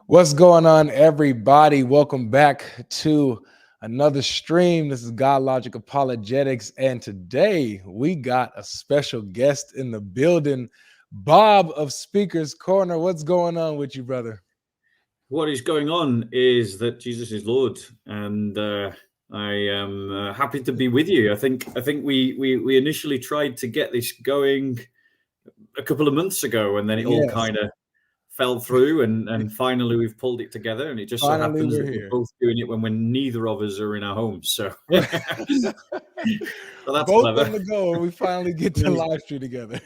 What's going on, everybody? Welcome back to another stream. This is Boblogic Apologetics, and today we got a special guest in the building, Bob of Speaker's Corner. What's going on with you, brother? What is going on is that Jesus is Lord, and I am happy to be with you. I think we initially tried to get this going a couple of months ago, and then it all kind of fell through, and finally we've pulled it together. And it just so happens that we're both doing it when neither of us are in our homes. So, so that's both clever. on the go, and we finally get to live stream together.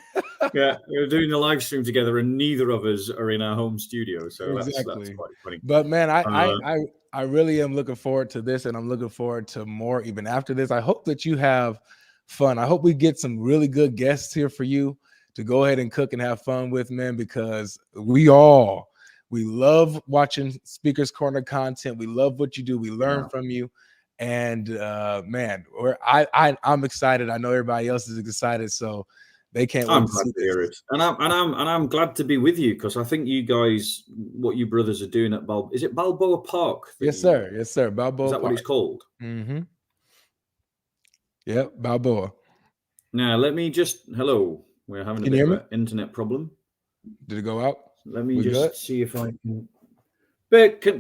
Yeah, we're doing the live stream together, and neither of us are in our home studio, so that's quite funny. But man, I really am looking forward to this, and I'm looking forward to more even after this. I hope that you have fun. I hope we get some really good guests here for you to go ahead and cook and have fun with, man, because we love watching Speaker's Corner content. We love what you do. We learn from you. And man, I'm excited. I know everybody else is excited, so they can't wait to see this. Hear it. And I'm glad to be with you, because I think you guys, what you brothers are doing at is it Balboa Park? Yes, sir. Yes, sir. Balboa. Is that Park. What it's called? Mm-hmm. Yep, Balboa. Now let me just We're having a bit of an internet problem. Did it go out? Let me just see if I can.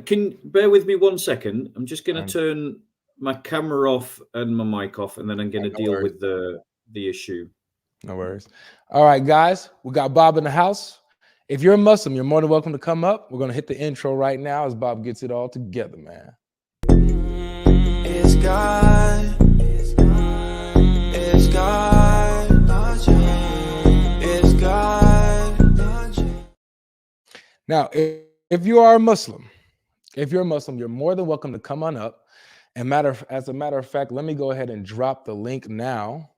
Can bear with me 1 second. I'm just going to turn my camera off and my mic off, and then I'm going to deal with the issue. No worries. All right, guys, we got Bob in the house. If you're a Muslim, you're more than welcome to come up. We're going to hit the intro right now as Bob gets it all together, man. It's God. It's God. Now, if you are a Muslim, you're more than welcome to come on up. And as a matter of fact, let me go ahead and drop the link now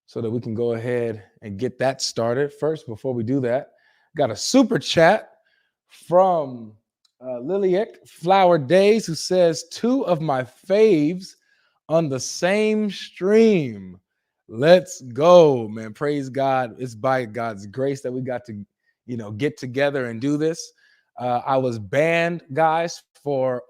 so that we can go ahead and get that started. First, before we do that, got a super chat from Liliac Flower Days, who says, 2 of my faves on the same stream. Let's go, man. Praise God. It's by God's grace that we got to get together and do this. I was banned, guys, for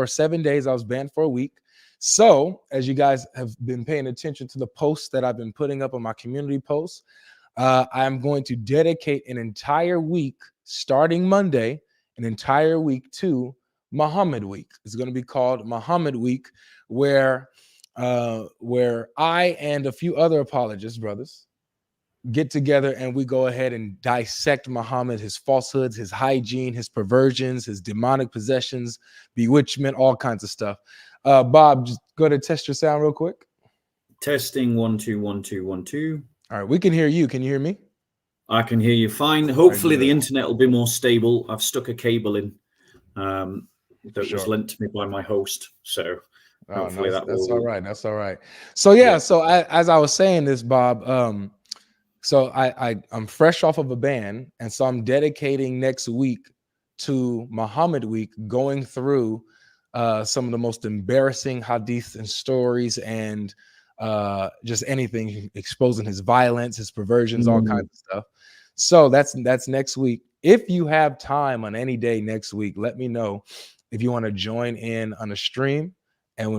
7 days. I was banned for a week. So, as you guys have been paying attention to the posts that I've been putting up on my community posts, I'm going to dedicate an entire week, starting Monday, an entire week to Muhammad Week. It's going to be called Muhammad Week, where I and a few other apologists, brothers, get together and we go ahead and dissect Muhammad, his falsehoods, his hygiene, his perversions, his demonic possessions, bewitchment, all kinds of stuff. Bob, just go ahead and test your sound real quick. Testing 1 2 1 2 1 2. All right, we can hear you. Can you hear me? I can hear you fine. Hopefully the internet will be more stable. I've stuck a cable in that was lent to me by my host, so hopefully that's all right. That's all right. So so as I was saying this, Bob, so I'm fresh off of a ban, and so I'm dedicating next week to Muhammad Week, going through some of the most embarrassing hadiths and stories, and just anything exposing his violence, his perversions, all kinds of stuff. So that's next week. If you have time on any day next week, let me know if you want to join in on a stream, and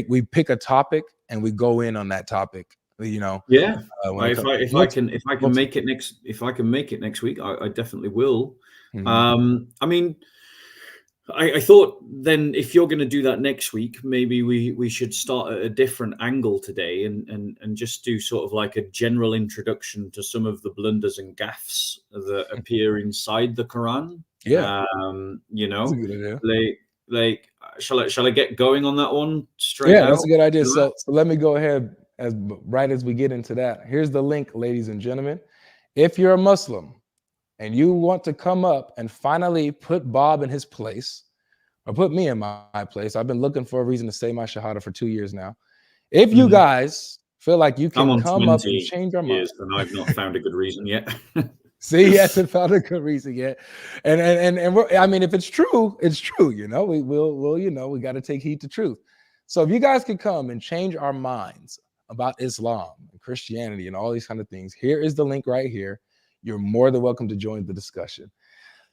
we pick a topic and we go in on that topic. If I can make it next week, I definitely will. I mean, I thought then, if you're going to do that next week, maybe we should start at a different angle today and just do sort of like a general introduction to some of the blunders and gaffes that appear inside the Qur'an. Yeah, that's a good idea. Shall I get going on that one straight out? Yeah, that's a good idea. So let me go ahead right as we get into that. Here's the link, ladies and gentlemen. If you're a Muslim and you want to come up and finally put Bob in his place, or put me in my place, I've been looking for a reason to say my Shahada for 2 years now. If you guys feel like you can come up and change our minds, and I've not found a good reason yet. See, he hasn't found a good reason yet, and I mean, if it's true, it's true. We got to take heed to truth. So if you guys could come and change our minds about Islam and Christianity and all these kind of things, here is the link right here. you're more than welcome to join the discussion.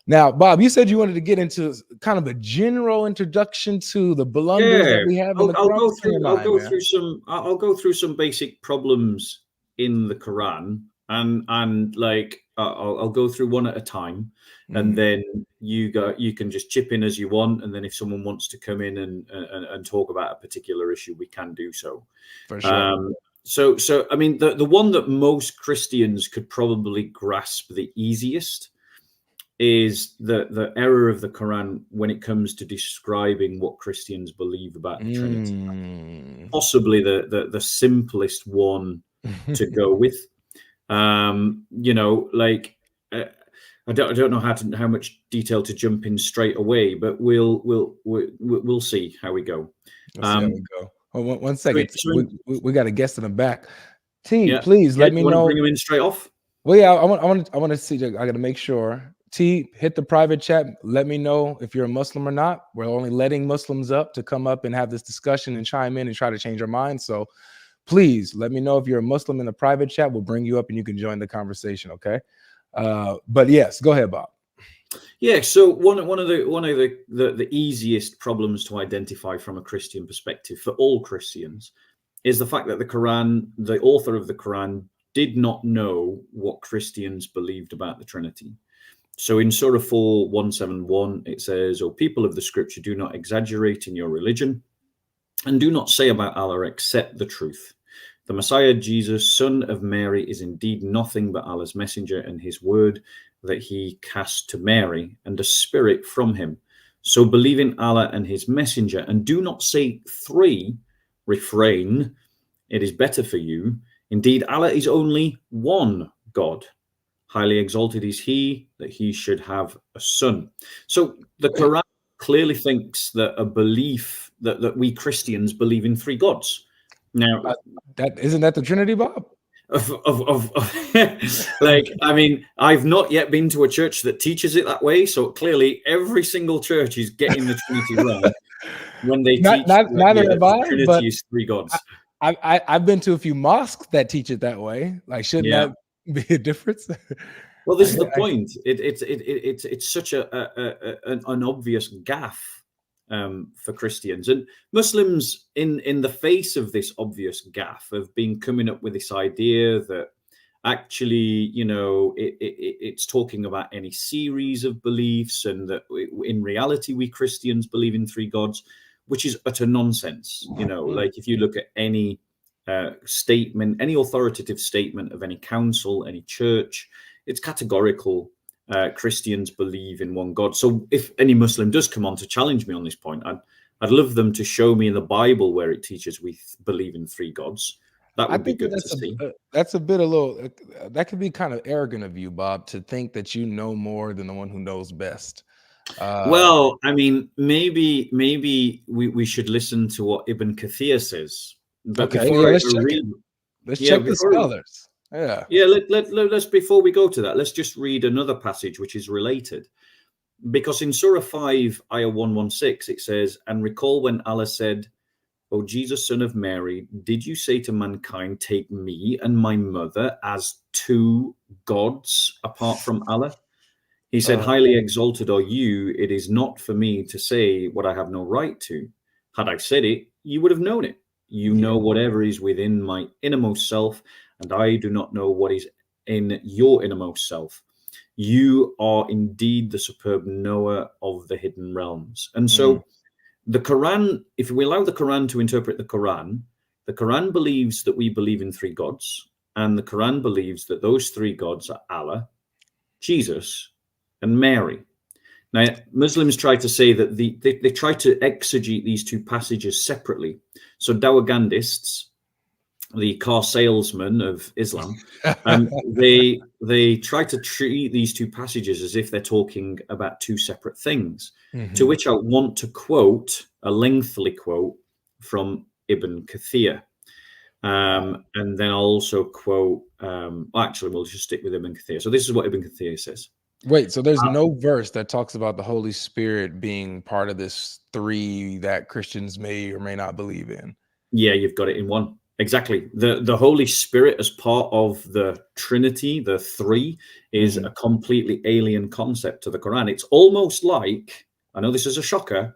Now, Bob, you said you wanted to get into kind of a general introduction to the blunders that we have in the Quran. I'll go through some basic problems in the Quran, and like I'll go through one at a time, and then you can just chip in as you want, and then if someone wants to come in and talk about a particular issue, we can do so. For sure. So I mean, the one that most Christians could probably grasp the easiest is the error of the Quran when it comes to describing what Christians believe about the Trinity. Possibly the simplest one to go with. You know, like I don't know how much detail to jump in straight away, but we'll see how we go. Let's see how we go. Oh, one second. We got a guest in the back. T, please let me know. Bring him in straight off. Well, yeah, I want to see. I got to make sure. T, hit the private chat. Let me know if you're a Muslim or not. We're only letting Muslims up to come up and have this discussion and chime in and try to change our minds. So please let me know if you're a Muslim in the private chat. We'll bring you up and you can join the conversation. Okay. But yes, go ahead, Bob. Yeah. So one of the easiest problems to identify from a Christian perspective for all Christians is the fact that the Quran, the author of the Quran, did not know what Christians believed about the Trinity. So in Surah 4:171, it says, "O people of the scripture, do not exaggerate in your religion and do not say about Allah except the truth. The Messiah, Jesus, son of Mary, is indeed nothing but Allah's messenger and his word that he cast to Mary and a spirit from him. So believe in Allah and his messenger and do not say three, refrain. It is better for you. Indeed, Allah is only one God. Highly exalted is he that he should have a son." So the Quran clearly thinks that a belief that we Christians believe in three gods. Now, that isn't that the Trinity, Bob? Like, I mean, I've not yet been to a church that teaches it that way. So clearly, every single church is getting the Trinity wrong when they teach neither have I, Trinity but is three gods. I've been to a few mosques that teach it that way. Like, shouldn't that be a difference? Well, this is the point. It's such an obvious gaffe for Christians and Muslims. In the face of this obvious gaffe, have been coming up with this idea that actually, you know, it's talking about any series of beliefs, and that in reality we Christians believe in three gods, which is utter nonsense. You know, like if you look at any statement, any authoritative statement of any council, any church, it's categorical. Christians believe in one God. So if any Muslim does come on to challenge me on this point, I'd love them to show me in the Bible where it teaches we believe in three gods. That would be good to see. That's that could be kind of arrogant of you, Bob, to think that you know more than the one who knows best. Well, I mean, maybe we should listen to what Ibn Kathir says. But okay, let's check the scholars. Let's before we go to that, let's just read another passage which is related, because in Surah 5, Ayah 116, it says, "And recall when Allah said, O Jesus, son of Mary, did you say to mankind, take me and my mother as two gods apart from Allah? He said, highly exalted are you. It is not for me to say what I have no right to. Had I said it, you would have known it. You know whatever is within my innermost self, and I do not know what is in your innermost self. You are indeed the superb knower of the hidden realms." And so the Quran, if we allow the Quran to interpret the Quran believes that we believe in three gods, and the Quran believes that those three gods are Allah, Jesus, and Mary. Now, Muslims try to say that they try to exegete these two passages separately. So Dawagandists, the car salesman of Islam, they try to treat these two passages as if they're talking about two separate things, to which I want to quote a lengthy quote from Ibn Kathir. And then I'll also quote, actually, we'll just stick with Ibn Kathir. So this is what Ibn Kathir says. Wait, so there's no verse that talks about the Holy Spirit being part of this three that Christians may or may not believe in? Yeah, you've got it in one. Exactly. The Holy Spirit as part of the Trinity, the three, is a completely alien concept to the Quran. It's almost like, I know this is a shocker,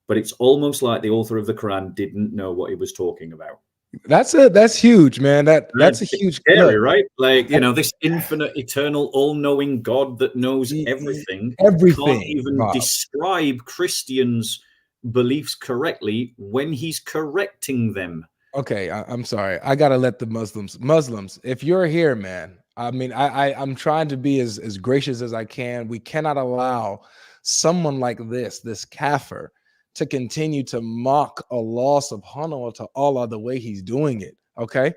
but it's almost like the author of the Quran didn't know what he was talking about. That's huge, man. That's a huge scary, right? Like, this infinite, eternal, all-knowing God that knows everything can't even Bob. describe Christians' beliefs correctly when he's correcting them. Okay, I'm sorry. I gotta let the Muslims, if you're here, man. I mean, I'm trying to be as gracious as I can. We cannot allow someone like this kafir, to continue to mock Allah subhanahu wa ta'ala the way he's doing it. Okay.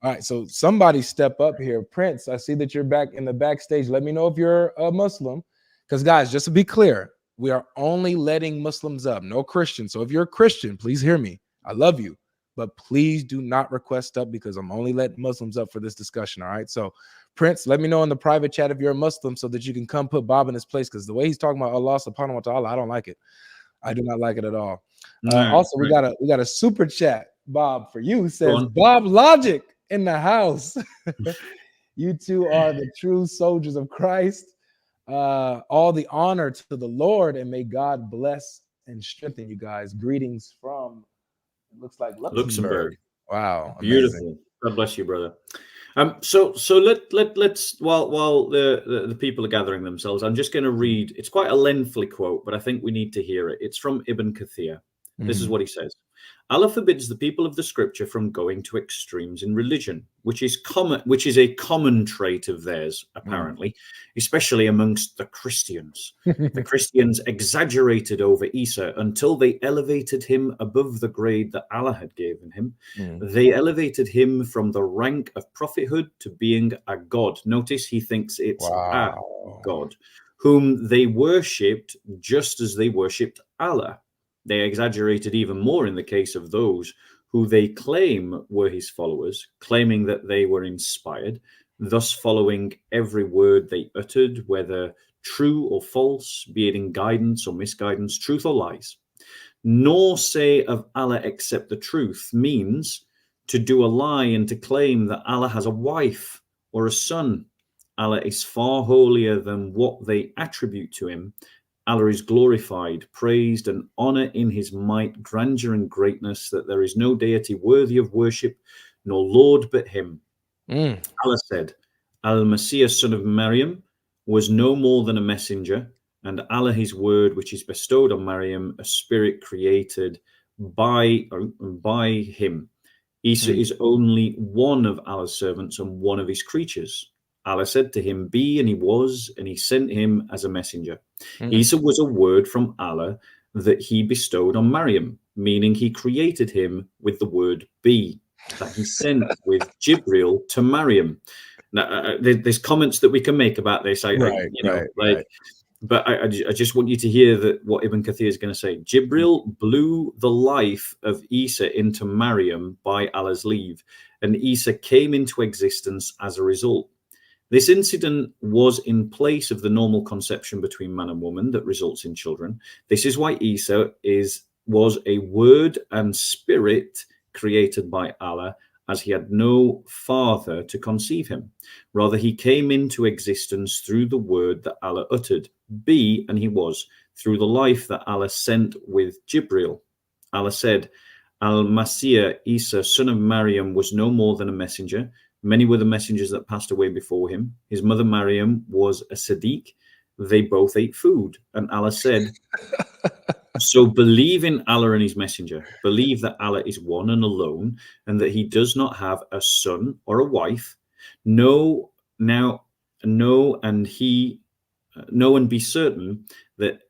All right. So somebody step up here. Prince, I see that you're back in the backstage. Let me know if you're a Muslim. Because guys, just to be clear, we are only letting Muslims up, no Christians. So if you're a Christian, please hear me. I love you. But please do not request up because I'm only letting Muslims up for this discussion. All right. So, Prince, let me know in the private chat if you're a Muslim so that you can come put Bob in his place. Because the way he's talking about Allah subhanahu wa ta'ala, I don't like it. I do not like it at all. Also, we got a super chat, Bob, for you. Says Boblogic in the house. You two are the true soldiers of Christ. All the honor to the Lord, and may God bless and strengthen you guys. Greetings from, it looks like Luxembourg. Wow, beautiful. Amazing. God bless you, brother. So let's while the people are gathering themselves, I'm just going to read. It's quite a lengthy quote, but I think we need to hear it. It's from Ibn Kathir. This is what he says: Allah forbids the people of the scripture from going to extremes in religion, which is a common trait of theirs, apparently, especially amongst the Christians. The Christians exaggerated over Isa until they elevated him above the grade that Allah had given him. They elevated him from the rank of prophethood to being a god. Notice he thinks it's a god, whom they worshipped just as they worshipped Allah. They exaggerated even more in the case of those who they claim were his followers, claiming that they were inspired, thus following every word they uttered, whether true or false, be it in guidance or misguidance, truth or lies. Nor say of Allah except the truth means to do a lie and to claim that Allah has a wife or a son. Allah is far holier than what they attribute to him. Allah is glorified, praised, and honor in his might, grandeur, and greatness, that there is no deity worthy of worship, nor Lord but him. Allah said, Al-Masih, son of Maryam, was no more than a messenger, and Allah, his word, which is bestowed on Maryam, a spirit created by him. Isa is only one of Allah's servants and one of his creatures. Allah said to him, be, and he was, and he sent him as a messenger. Isa was a word from Allah that he bestowed on Maryam, meaning he created him with the word be, that he sent with Jibril to Maryam. Now, there's comments that we can make about this. But I just want you to hear that what Ibn Kathir is going to say. Jibril blew the life of Isa into Maryam by Allah's leave, and Isa came into existence as a result. This incident was in place of the normal conception between man and woman that results in children. This is why Isa was a word and spirit created by Allah, as he had no father to conceive him. Rather, he came into existence through the word that Allah uttered, be, and he was, through the life that Allah sent with Jibril. Allah said, Al-Masih, Isa, son of Maryam, was no more than a messenger. Many were the messengers that passed away before him. His mother Maryam was a Siddiq. They both ate food. And Allah said, so believe in Allah and his messenger. Believe that Allah is one and alone, and that he does not have a son or a wife. Know and be certain that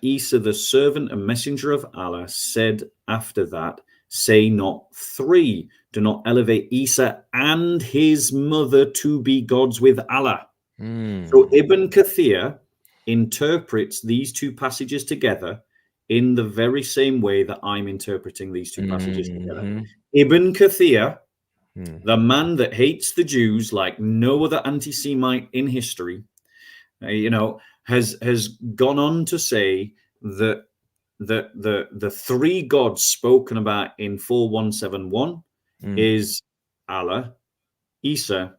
Isa, the servant and messenger of Allah, said after that, say not three. Do not elevate Isa and his mother to be gods with Allah. So Ibn Kathir interprets these two passages together in the very same way that I'm interpreting these two passages together. Ibn Kathir, the man that hates the Jews like no other anti-Semite in history, has gone on to say that the three gods spoken about in 4171 is Allah, Isa,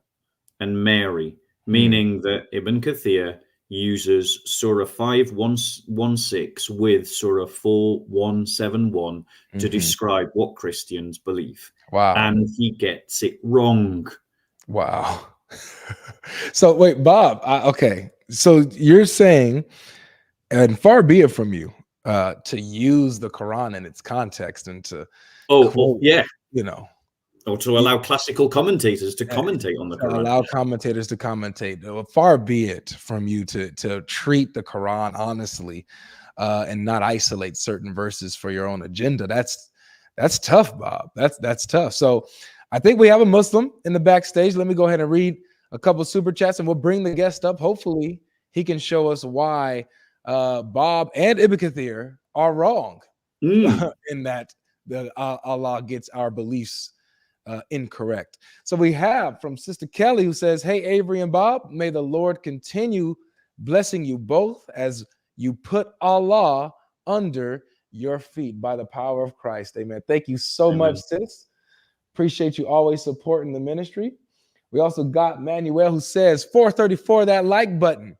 and Mary, meaning that Ibn Kathir uses Surah 5:116 with Surah 4:171 to describe what Christians believe. Wow. And he gets it wrong. Wow. So wait, Bob, okay. So you're saying, and far be it from you, to use the Quran in its context and to quote, you know, or to allow classical commentators to commentate on the Quran. Allow commentators to commentate. Far be it from you to treat the Quran honestly and not isolate certain verses for your own agenda. That's tough, Bob. That's tough. So I think we have a Muslim in the backstage. Let me go ahead and read a couple super chats, and we'll bring the guest up. Hopefully, he can show us why Bob and Ibn Kathir are wrong in that Allah gets our beliefs incorrect. So we have from Sister Kelly, who says, "Hey, Avery and Bob, may the Lord continue blessing you both as you put Allah under your feet by the power of Christ." Amen. Thank you so much, sis. Appreciate you always supporting the ministry. We also got Manuel, who says 434 that like button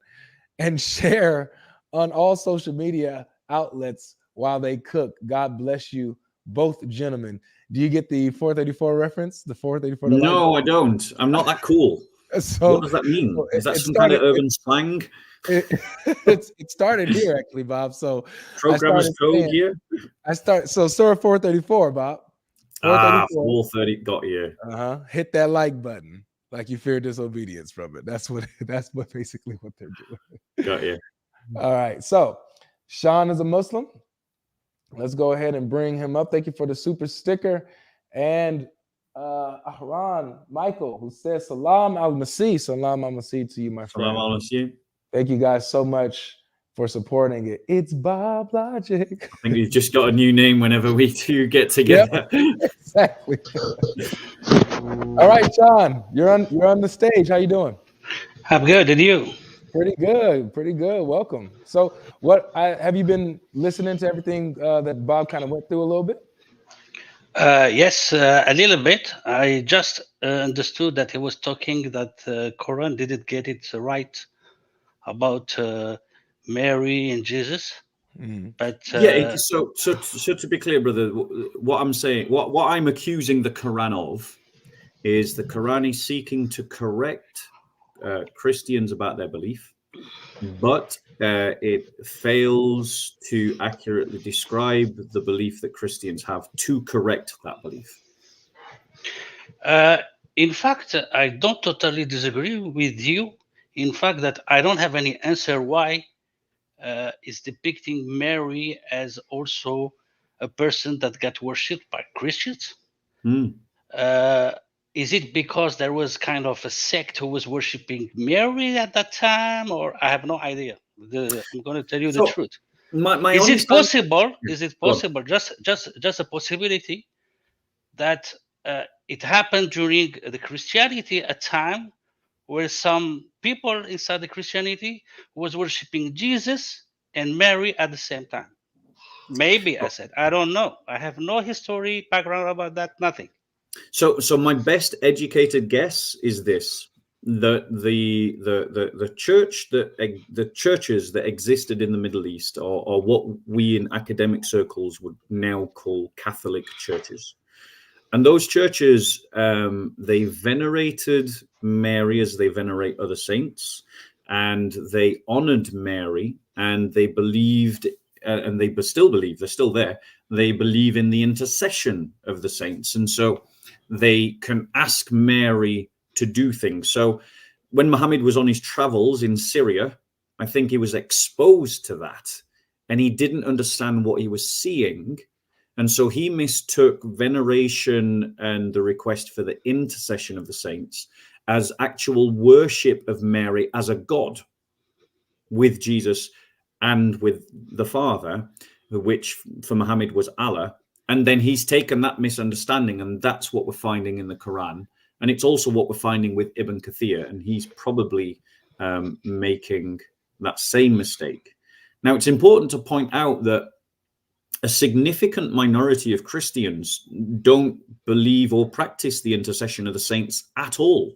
and share on all social media outlets while they cook. God bless you both, gentlemen. Do you get the 434 reference? The 434? No, I don't. I'm not that cool. So what does that mean? Is that some kind of urban slang? It started here, actually, Bob. So programmer's code here. So Surah 434, Bob. 430 got you. Hit that like button, like you fear disobedience from it. That's basically what they're doing. Got you. All right. So Sean is a Muslim. Let's go ahead and bring him up. Thank you for the super sticker. And Ahran Michael, who says Salam al-Masih. Salam al-Masih to you, my friend. Salam al-Masih. Thank you guys so much for supporting it. It's Boblogic. I think you've just got a new name whenever we two get together. Yep, exactly. All right, Sean, you're on the stage. How you doing? I'm good. And you? Pretty good. Welcome. So, have you been listening to everything that Bob kind of went through a little bit? Yes, a little bit. I just understood that he was talking that Quran didn't get it right about Mary and Jesus. But so to be clear, brother, what I'm saying, what I'm accusing the Quran of is the Quran is seeking to correct Christians about their belief, but it fails to accurately describe the belief that Christians have to correct that belief. In fact, I don't totally disagree with you. In fact, that I don't have any answer why is depicting Mary as also a person that got worshipped by Christians. Is it because there was kind of a sect who was worshiping Mary at that time, or I have no idea? I'm going to tell you the truth. Is it possible? Is it possible? Just a possibility that it happened during the Christianity, a time where some people inside the Christianity was worshiping Jesus and Mary at the same time. Maybe, I said. I don't know. I have no history background about that. Nothing. So my best educated guess is this: that the churches that existed in the Middle East are what we in academic circles would now call Catholic churches. And those churches, they venerated Mary as they venerate other saints, and they honored Mary, and they believed, and they still believe, they're still there, they believe in the intercession of the saints. And so they can ask Mary to do things. So when Muhammad was on his travels in Syria, I think he was exposed to that, and he didn't understand what he was seeing. And so he mistook veneration and the request for the intercession of the saints as actual worship of Mary as a god with Jesus and with the Father, which for Muhammad was Allah. And then he's taken that misunderstanding, and that's what we're finding in the Quran. And it's also what we're finding with Ibn Kathir, and he's probably making that same mistake. Now, it's important to point out that a significant minority of Christians don't believe or practice the intercession of the saints at all.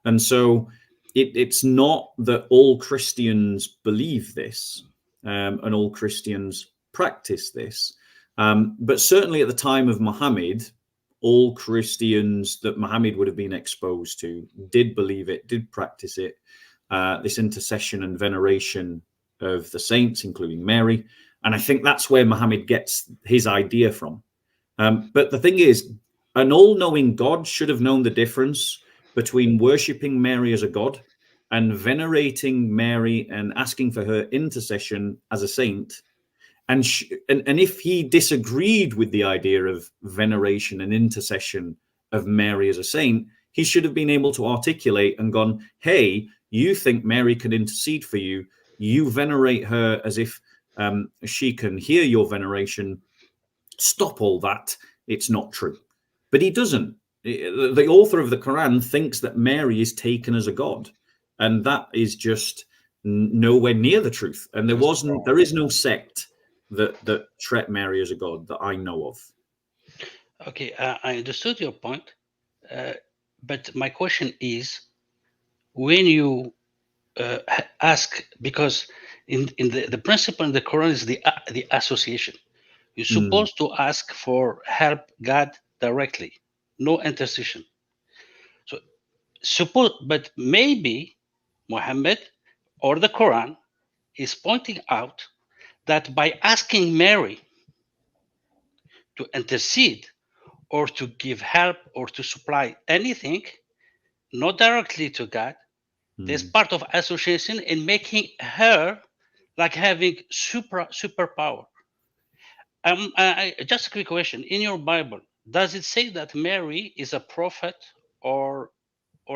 And so it's not that all Christians believe this and all Christians practice this. But certainly at the time of Muhammad, all Christians that Muhammad would have been exposed to did believe it, did practice it, this intercession and veneration of the saints, including Mary. And I think that's where Muhammad gets his idea from. But the thing is, an all-knowing God should have known the difference between worshipping Mary as a god and venerating Mary and asking for her intercession as a saint. And if he disagreed with the idea of veneration and intercession of Mary as a saint, he should have been able to articulate and gone, hey, you think Mary can intercede for you. You venerate her as if she can hear your veneration. Stop all that. It's not true. But he doesn't. The author of the Qur'an thinks that Mary is taken as a god. And that is just nowhere near the truth. And there is no sect that treat Mary as a god that I know of. Okay, I understood your point. But my question is, when you ask, because in the principle in the Quran is the association. You're supposed to ask for help God directly, no intercession. So but maybe Muhammad or the Quran is pointing out that by asking Mary to intercede or to give help or to supply anything, not directly to God, there's part of association in making her like having superpower. Just a quick question. In your Bible, does it say that Mary is a prophet or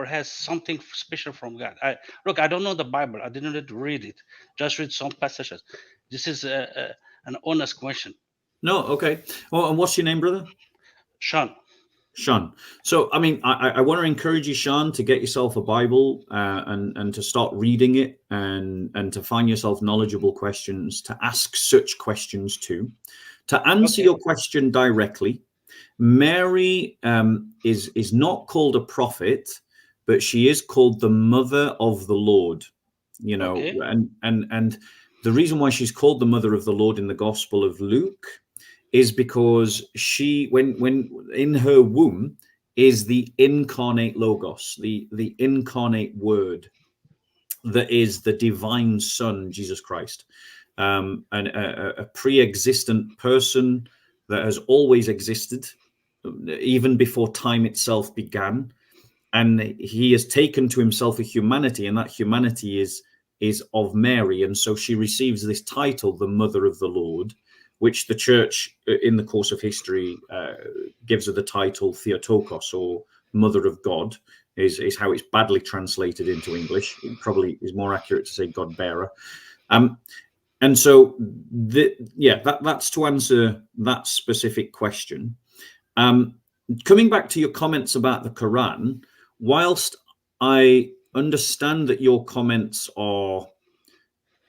has something special from God? Look, I don't know the Bible. I didn't read it. Just read some passages. This is an honest question. No, okay. Well, and what's your name, brother? Sean. Sean. So, I mean, I want to encourage you, Sean, to get yourself a Bible and to start reading it and to find yourself knowledgeable questions to ask such questions to. To answer your question directly, Mary is not called a prophet, but she is called the mother of the Lord. You know, and the reason why she's called the mother of the Lord in the Gospel of Luke is because she, when in her womb, is the incarnate Logos, the incarnate Word, that is the divine Son, Jesus Christ, and a pre-existent person that has always existed, even before time itself began, and he has taken to himself a humanity, and that humanity is of Mary, and so she receives this title, the Mother of the Lord, which the church in the course of history gives her the title Theotokos, or Mother of God, is how it's badly translated into English. It probably is more accurate to say God bearer. And so, that's to answer that specific question. Coming back to your comments about the Quran, whilst I understand that your comments are,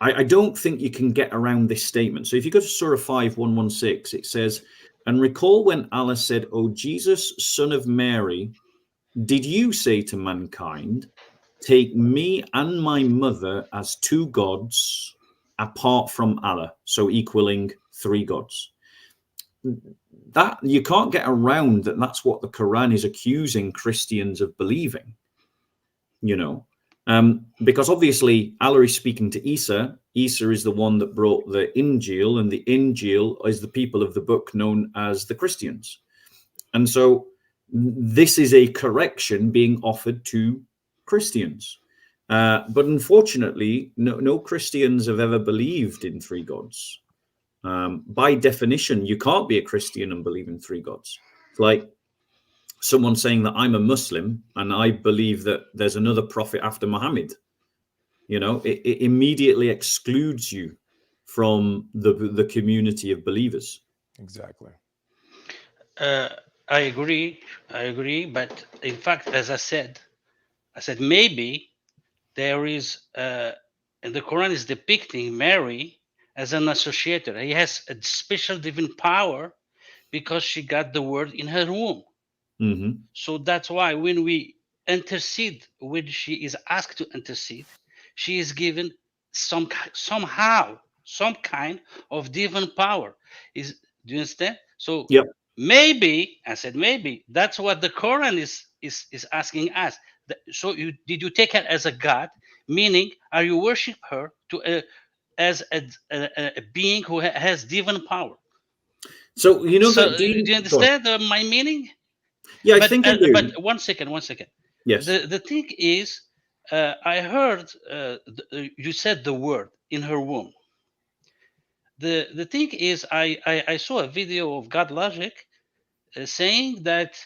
I don't think you can get around this statement. So if you go to Surah 5:116, it says, and recall when Allah said, O Jesus, son of Mary, did you say to mankind, take me and my mother as two gods apart from Allah, so equaling three gods? That you can't get around that. That's what the Quran is accusing Christians of believing, you know. Because obviously Allah is speaking to Isa. Isa is the one that brought the Injil, and the Injil is the people of the book known as the Christians. And so this is a correction being offered to Christians. But unfortunately, no Christians have ever believed in three gods. By definition, you can't be a Christian and believe in three gods. It's like someone saying that I'm a Muslim and I believe that there's another prophet after Muhammad. You know, it immediately excludes you from the community of believers. Exactly. I agree. But in fact, as I said maybe there is, and the Quran is depicting Mary as an associator. He has a special divine power because she got the word in her womb. So that's why when we intercede, when she is asked to intercede, she is given somehow some kind of divine power. Do you understand? So maybe, I said maybe, that's what the Quran is asking us. So did you take her as a god? Meaning, are you worship her as a being who has divine power? So you know, so do you understand my meaning? Yeah, I think I do. But one second. Yes. The thing is, I heard you said the word in her womb. The thing is, I saw a video of Boblogic saying that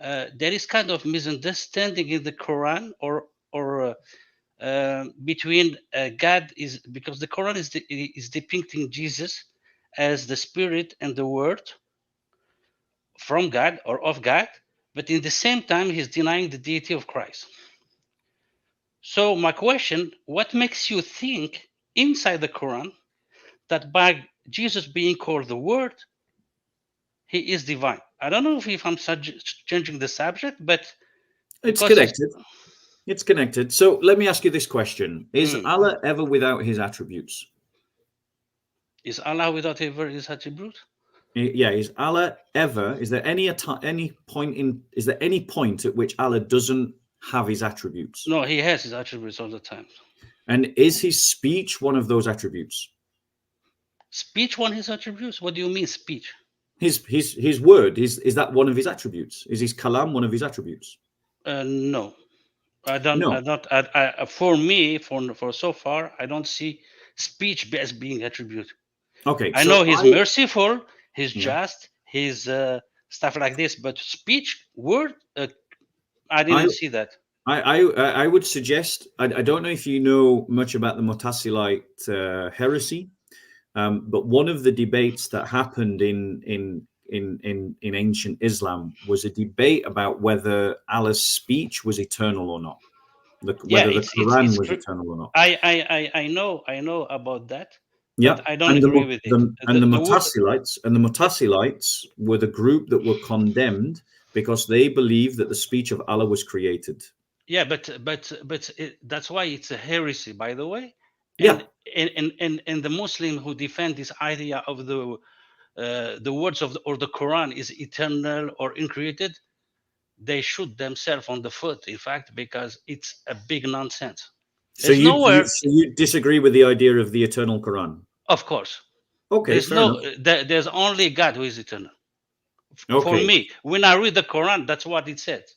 there is kind of misunderstanding in the Quran or between God is, because the Quran is depicting Jesus as the Spirit and the Word from God or of God, but in the same time he's denying the deity of Christ. So my question, what makes you think inside the Quran that by Jesus being called the Word, he is divine? I don't know if I'm changing the subject, but it's connected. It's connected. So let me ask you this question. Is Allah ever without his attributes? Is Allah without ever his attributes? Yeah, is Allah ever? Is there any point in? Is there any point at which Allah doesn't have his attributes? No, he has his attributes all the time. And is his speech one of those attributes? Speech one of his attributes? What do you mean speech? His word is that one of his attributes? Is his kalam one of his attributes? No, I don't. No. I don't. For me, for so far, I don't see speech as being attribute. Okay, I know he's merciful, he's just, he's stuff like this, but speech, word, I didn't see that. I would suggest, I don't know if you know much about the Mu'tazilite heresy, but one of the debates that happened in ancient Islam was a debate about whether Allah's speech was eternal or not, whether the Quran was eternal or not. I know about that. Yeah, but I don't agree with it. And the Mu'tazilites were the group that were condemned because they believed that the speech of Allah was created. Yeah, but that's why it's a heresy, by the way. And, and the Muslim who defend this idea of the words of the Quran is eternal or uncreated, they shoot themselves on the foot, in fact, because it's a big nonsense. So you disagree with the idea of the eternal Quran? Of course. Okay, there's only God who is eternal. Okay. For me, when I read the Quran, that's what it says.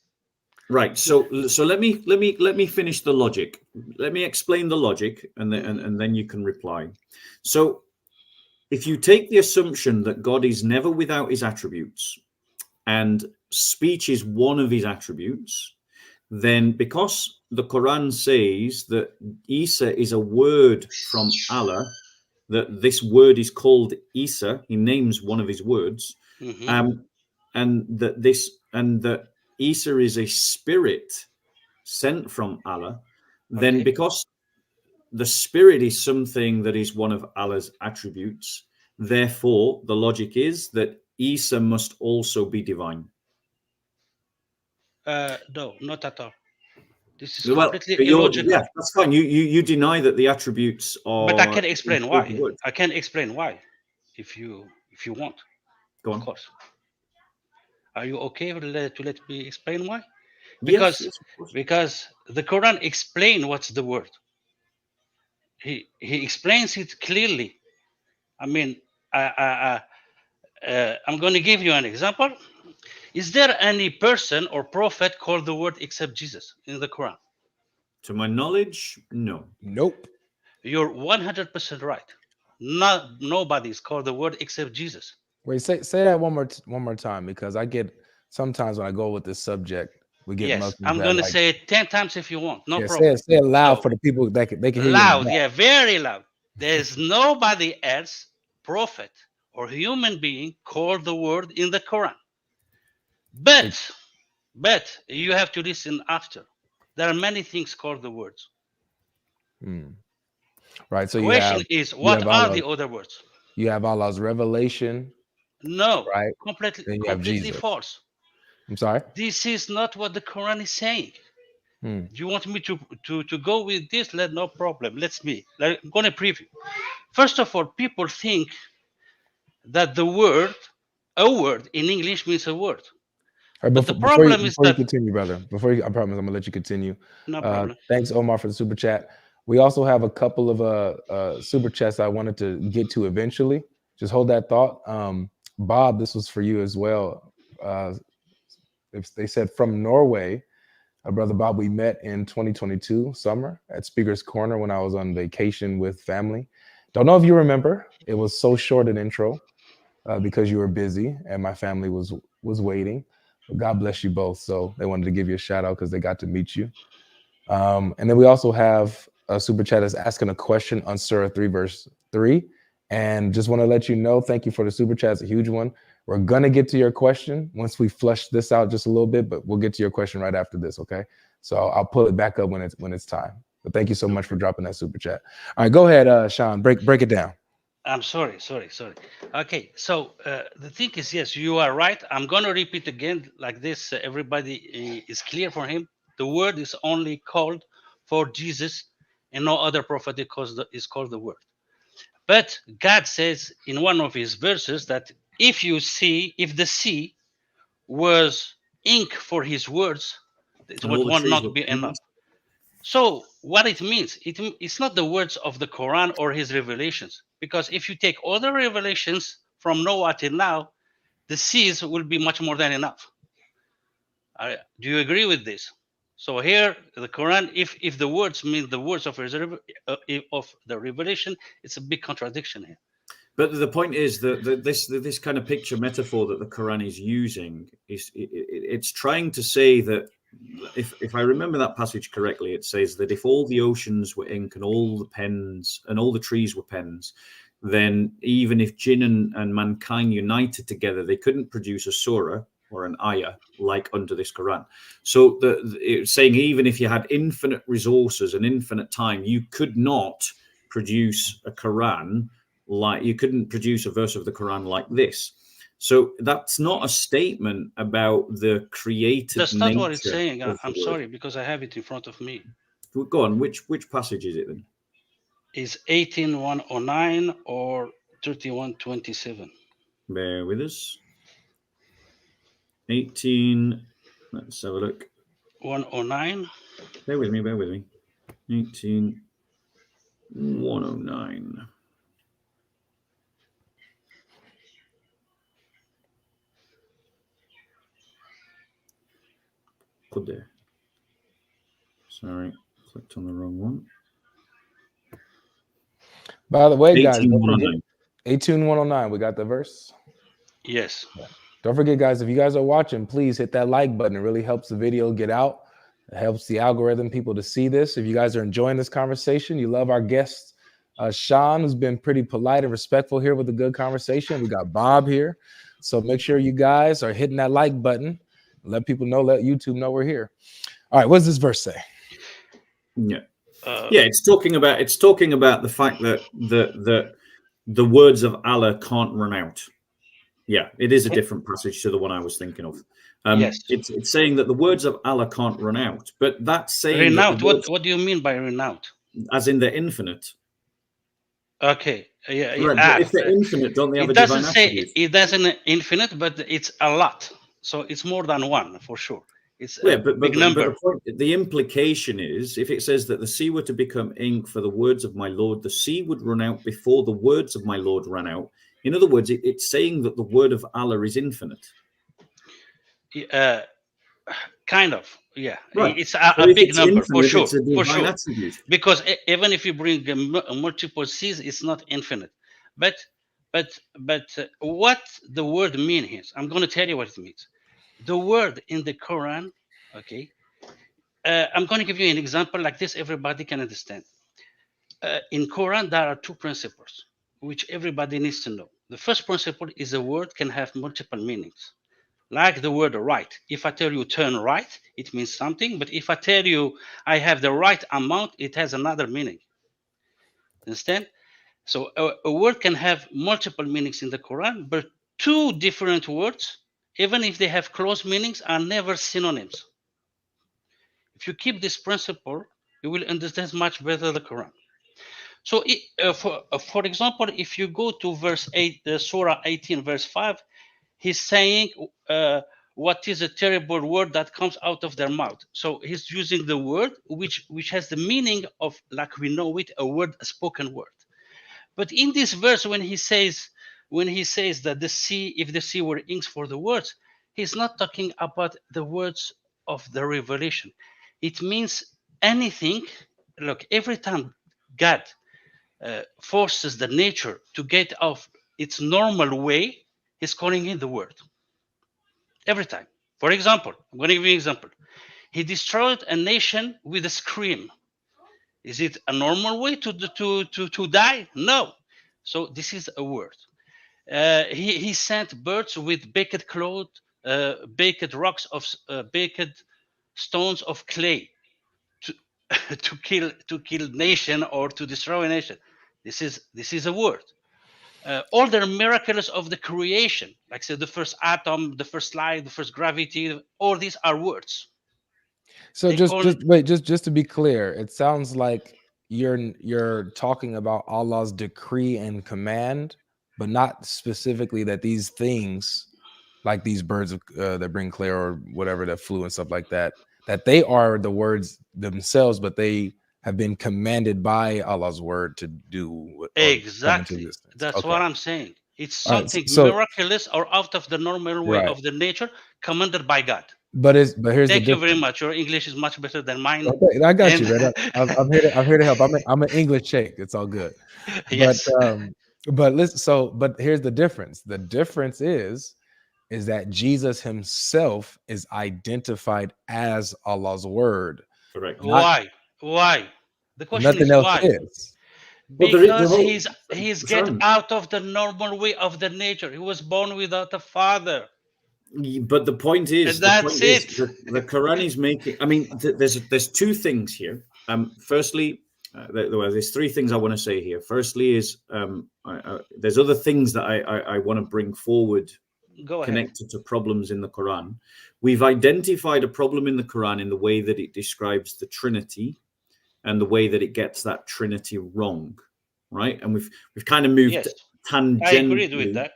Right. So let me finish the logic. Let me explain the logic, and then you can reply. So, if you take the assumption that God is never without his attributes, and speech is one of his attributes, then because the Quran says that Isa is a word from Allah, that this word is called Isa, he names one of his words, and that Isa is a spirit sent from Allah, then because the spirit is something that is one of Allah's attributes, therefore the logic is that Isa must also be divine. No, not at all. This is completely illogical. Yeah, that's fine. You deny that the attributes are. But I can explain why. I can explain why, if you want. Go on. Of course. Are you okay to let me explain why? Because because the Quran explains what's the word. He explains it clearly. I mean, I'm going to give you an example. Is there any person or prophet called the word except Jesus in the Quran? To my knowledge, no. Nope. You're 100% right. Nobody is called the word except Jesus. Wait, say that one more time, because I get sometimes when I go with this subject, we get Muslims. I'm going to say it 10 times if you want. No problem. Say it loud for the people they can hear loud. Yeah, very loud. There's nobody else, prophet or human being, called the word in the Quran. But you have to listen after. There are many things called the words. Right. So the question is, what are the other words? You have Allah's revelation. No, right. completely false. I'm sorry. This is not what the Quran is saying. Do you want me to go with this? No problem. I'm going to preview. First of all, people think that a word in English means a word. But the problem is before you continue, brother. I promise I'm gonna let you continue. No problem. Thanks, Omar, for the super chat. We also have a couple of super chats I wanted to get to eventually. Just hold that thought. Bob, this was for you as well. They said from Norway, brother Bob, we met in 2022 summer at Speaker's Corner when I was on vacation with family. Don't know if you remember. It was so short an intro because you were busy and my family was waiting. But God bless you both. So they wanted to give you a shout out because they got to meet you. And then we also have a super chat that's asking a question on Surah 3 verse 3. And just want to let you know, thank you for the super chat. It's a huge one. We're going to get to your question once we flush this out just a little bit, but we'll get to your question right after this, okay? So I'll pull it back up when it's time. But thank you so much for dropping that super chat. All right, go ahead, Sean. Break it down. I'm sorry. Okay, so the thing is, yes, you are right. I'm going to repeat again like this. Everybody is clear for him. The word is only called for Jesus and no other prophet is called the word. But God says in one of his verses that if the sea was ink for his words, it would not be enough. So what it means, it's not the words of the Quran or his revelations, because if you take all the revelations from Noah till now, the seas will be much more than enough. Do you agree with this? So here, the Quran, if the words mean the words of the revelation, it's a big contradiction here. But the point is that this kind of picture metaphor that the Quran is using it's trying to say that if I remember that passage correctly, it says that if all the oceans were ink and all the pens and all the trees were pens, then even if jinn and mankind united together, they couldn't produce a surah or an ayah like under this Quran. So it's saying even if you had infinite resources and infinite time, you could not produce a Quran you couldn't produce a verse of the Quran like this. So that's not a statement about the created nature. That's not what it's saying. I'm sorry, because I have it in front of me. Go on. Which passage is it then? Is 18:109 or 31:27? Bear with us. 18. Let's have a look. 109. Bear with me. 18:109. There. Sorry, clicked on the wrong one. By the way, guys, 18:109. We got the verse. Yes. Don't forget, guys, if you guys are watching, please hit that like button. It really helps the video get out. It helps the algorithm, people to see this. If you guys are enjoying this conversation, you love our guest, Sean, who's been pretty polite and respectful here with a good conversation. We got Bob here. So make sure you guys are hitting that like button. Let people know, let YouTube know we're here. All right, what does this verse say? Yeah, it's talking about the fact that the words of Allah can't run out. Yeah, it is a different passage to the one I was thinking of. Yes, it's saying that the words of Allah can't run out, but that's saying run out. What do you mean by run out? As in they're infinite. Okay. Yeah. Right, if they're infinite, don't they have a divine attribute? It doesn't infinite, but it's a lot. So it's more than one for sure. It's a big number. But the implication is, if it says that the sea were to become ink for the words of my Lord, the sea would run out before the words of my Lord ran out. In other words, it's saying that the word of Allah is infinite. Kind of, yeah. Right. It's a big number infinite, for sure. Attribute. Because even if you bring multiple seas, it's not infinite. But what the word means is, I'm going to tell you what it means. The word in the Quran, okay. I'm going to give you an example like this. Everybody can understand. In Quran, there are two principles which everybody needs to know. The first principle is a word can have multiple meanings. Like the word right. If I tell you turn right, it means something. But if I tell you I have the right amount, it has another meaning. Understand? So a word can have multiple meanings in the Quran, but two different words, even if they have close meanings, are never synonyms. If you keep this principle, you will understand much better the Quran. So, for example, if you go to verse 8, Surah 18, verse 5, he's saying, what is a terrible word that comes out of their mouth? So he's using the word which has the meaning of, like we know it, a spoken word. But in this verse, when he says that the sea, if the sea were inks for the words, he's not talking about the words of the revelation. It means anything. Look, every time God forces the nature to get off its normal way, he's calling in the word. Every time. For example, I'm going to give you an example. He destroyed a nation with a scream. Is it a normal way to die? No. So this is a word. He sent birds with baked cloth, baked rocks of baked stones of clay to kill nation or to destroy a nation. This is a word. All the miracles of the creation, like say the first atom, the first light, the first gravity, all these are words. So just to be clear, it sounds like you're talking about Allah's decree and command, but not specifically that these things, like these birds that bring clay or whatever that flew and stuff like that, that they are the words themselves, but they have been commanded by Allah's word to do. Exactly. That's what I'm saying. It's something miraculous or out of the normal way of the nature, commanded by God. But here's Thank you very much. Your English is much better than mine. Okay, I got you, man. I'm here to help. I'm an English sheikh. It's all good. Yes. But listen. But here's the difference. The difference is that Jesus himself is identified as Allah's word. Correct. Why? The question is why? Is. Because he's get out of the normal way of the nature. He was born without a father. But the point is, the Quran is making. I mean, there's two things here. Firstly, there's three things I want to say here. Firstly, is there's other things that I want to bring forward, connected to problems in the Quran. We've identified a problem in the Quran in the way that it describes the Trinity, and the way that it gets that Trinity wrong, right? And we've kind of moved tangentially. I agree with that.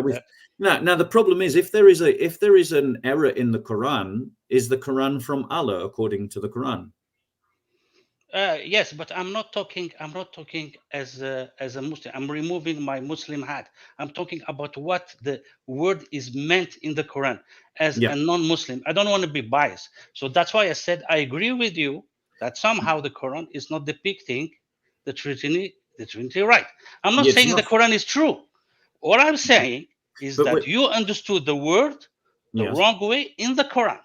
With that. Now the problem is, if there is an error in the Quran, is the Quran from Allah according to the Quran? Yes, but I'm not talking as a Muslim. I'm removing my Muslim hat. I'm talking about what the word is meant in the Quran as a non-Muslim. I don't want to be biased, so that's why I said I agree with you that somehow the Quran is not depicting the Trinity right. I'm not saying the Quran is true. What I'm saying is that you understood the word the wrong way in the Quran.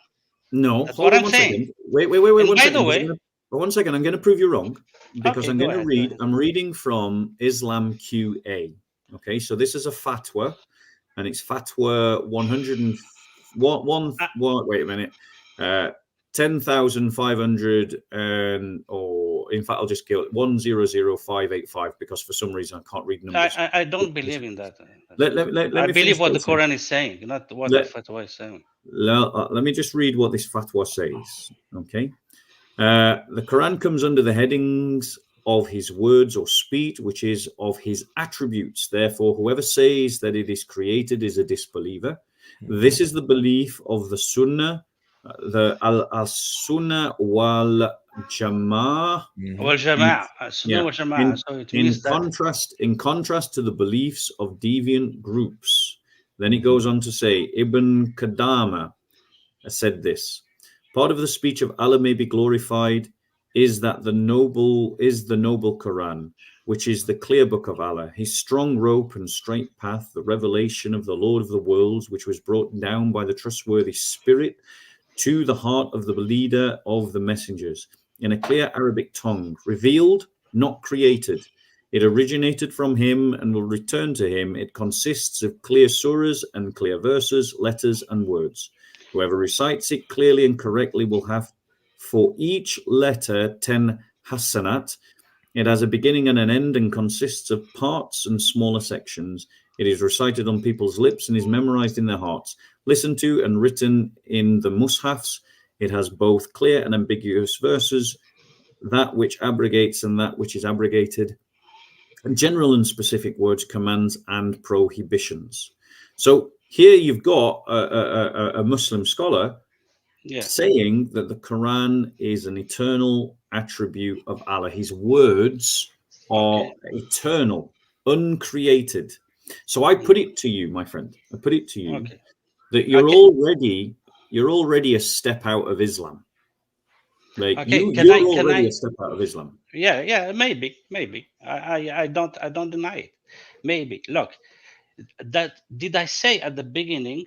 No, that's what I'm saying. Wait. By the way, one second, I'm going to prove you wrong, because I'm going to read. I'm reading from Islam QA. Okay, so this is a fatwa, and it's fatwa 101. Wait a minute. 10,500 or in fact I'll just go 100585, because for some reason I can't read numbers. I don't believe in that. I believe what the Quran is saying, not what the fatwa is saying. Let me just read what this fatwa says. Okay. The Quran comes under the headings of his words or speech, which is of his attributes. Therefore, whoever says that it is created is a disbeliever. This is the belief of the Sunnah, the al-Sunnah wal Jama'ah. In contrast to the beliefs of deviant groups. Then it goes on to say, Ibn Qadama said this: part of the speech of Allah may be glorified is that the noble Quran, which is the clear book of Allah, his strong rope and straight path, the revelation of the Lord of the worlds, which was brought down by the trustworthy spirit to the heart of the leader of the messengers in a clear Arabic tongue, revealed, not created. It originated from him and will return to him. It consists of clear surahs and clear verses, letters and words. Whoever recites it clearly and correctly will have for each letter 10 hasanat, It has a beginning and an end and consists of parts and smaller sections. It is recited on people's lips and is memorized in their hearts, listened to and written in the mushafs. It has both clear and ambiguous verses, that which abrogates and that which is abrogated, and general and specific words, commands and prohibitions. So here you've got a Muslim scholar saying that the Quran is an eternal attribute of Allah. His words are eternal, uncreated. So I put it to you, my friend, I put it to you that you're already a step out of Islam. Like you're already a step out of Islam. Yeah, maybe. I don't deny it. Maybe. Look, that did I say at the beginning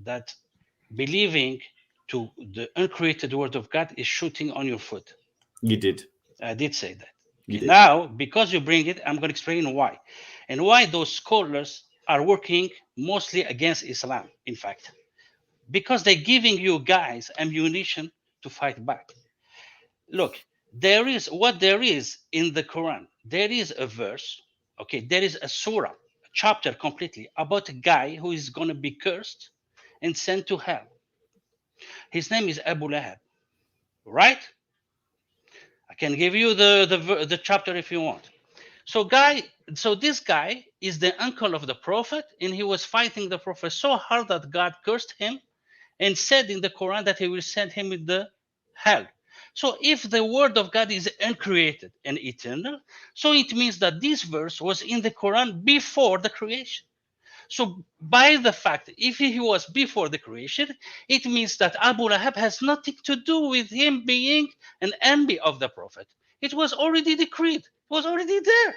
that believing to the uncreated word of God is shooting on your foot? You did. I did say that. Okay. Now, because you bring it, I'm going to explain why. And why those scholars are working mostly against Islam, in fact. Because they're giving you guys ammunition to fight back. Look, there is in the Quran. There is a verse, okay, there is a surah, a chapter completely about a guy who is going to be cursed and sent to hell. His name is Abu Lahab, right? I can give you the chapter if you want. So this guy is the uncle of the prophet, and he was fighting the prophet so hard that God cursed him and said in the Quran that he will send him in the hell. So if the word of God is uncreated and eternal, so it means that this verse was in the Quran before the creation. So by the fact, if he was before the creation, it means that Abu Lahab has nothing to do with him being an enemy of the prophet. It was already decreed. It was already there.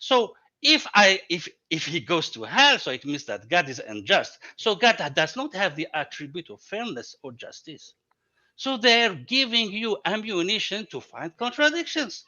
So if he goes to hell, so it means that God is unjust. So God does not have the attribute of fairness or justice. So they're giving you ammunition to find contradictions.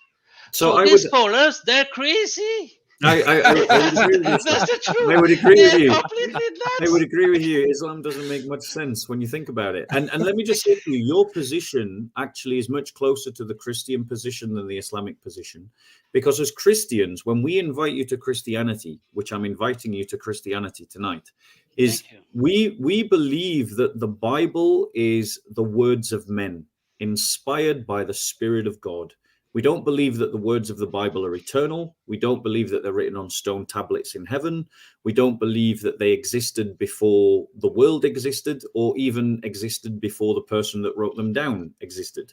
So these scholars, they're crazy. I would agree with you. That's the truth. I would agree with you. Completely nuts. I would agree with you. Islam doesn't make much sense when you think about it. And let me just say to you, your position actually is much closer to the Christian position than the Islamic position. Because as Christians, when we invite you to Christianity, which I'm inviting you to Christianity tonight, is we believe that the Bible is the words of men inspired by the Spirit of God. We don't believe that the words of the Bible are eternal. We don't believe that they're written on stone tablets in heaven. We don't believe that they existed before the world existed, or even existed before the person that wrote them down existed.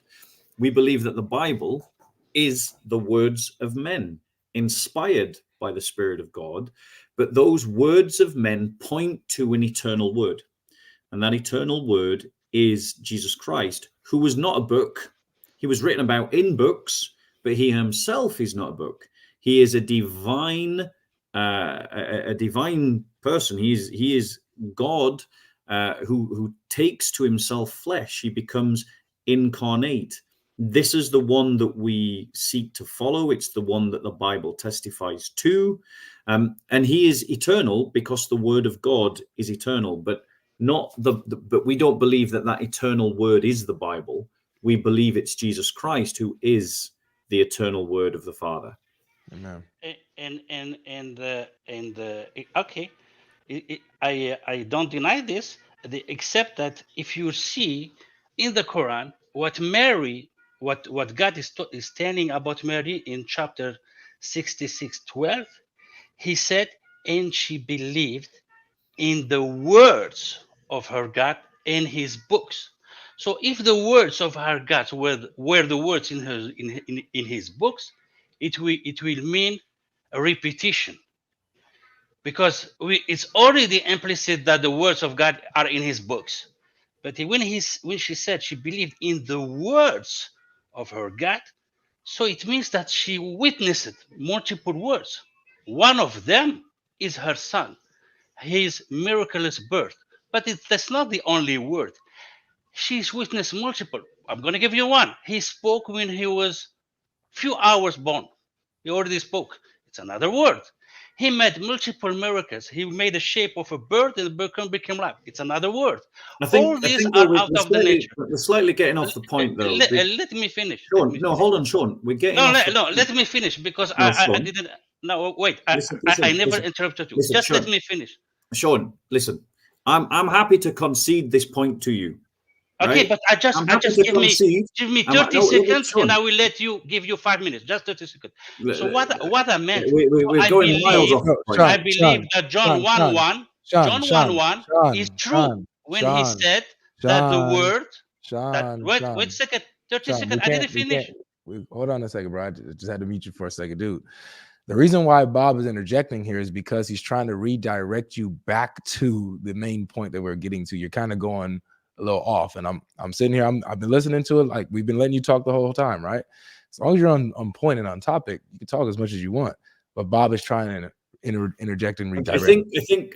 We believe that the Bible is the words of men, inspired by the Spirit of God, but those words of men point to an eternal word. And that eternal word is Jesus Christ, who was not a book. He was written about in books, but he himself is not a book. He is a divine person. He is God who takes to himself flesh. He becomes incarnate. This is the one that we seek to follow. It's the one that the Bible testifies to. And he is eternal because the word of God is eternal, but but we don't believe that eternal word is the Bible. We believe it's Jesus Christ who is the eternal word of the Father. Amen. Okay, I don't deny this, except that if you see in the Quran what God is telling about Mary in chapter 66:12, he said, and she believed in the words of her God in his books. So if the words of her God were the words in his books, it will mean a repetition, because it's already implicit that the words of God are in his books. But when she said she believed in the words of her God, so it means that she witnessed multiple words. One of them is her son, his miraculous birth. But that's not the only word. She's witnessed multiple. I'm going to give you one. He spoke when he was few hours born. He already spoke. It's another word. He made multiple miracles. He made the shape of a bird, and the bird became live. It's another word. All these are out of the nature. We're slightly getting off the point, though. Let me finish. Sean, hold on, Sean. We're getting let me finish, because I didn't. No, wait. I never interrupted you. Just Sean, let me finish. Sean, listen. I'm happy to concede this point to you. Okay, right? But I just give me 30 seconds, and I will let you give you 5 minutes. Just 30 seconds. So what I meant, we're going miles off the point. I believe that John 1:1 is true when he said that the word. Wait a second. 30 seconds. I didn't finish. Hold on a second, bro. I just had to mute you for a second, dude. The reason why Bob is interjecting here is because he's trying to redirect you back to the main point that we're getting to. You're kind of going a little off, and I'm sitting here. I've been listening to it. Like, we've been letting you talk the whole time, right? As long as you're on point and on topic, you can talk as much as you want. But Bob is trying to interject and redirect.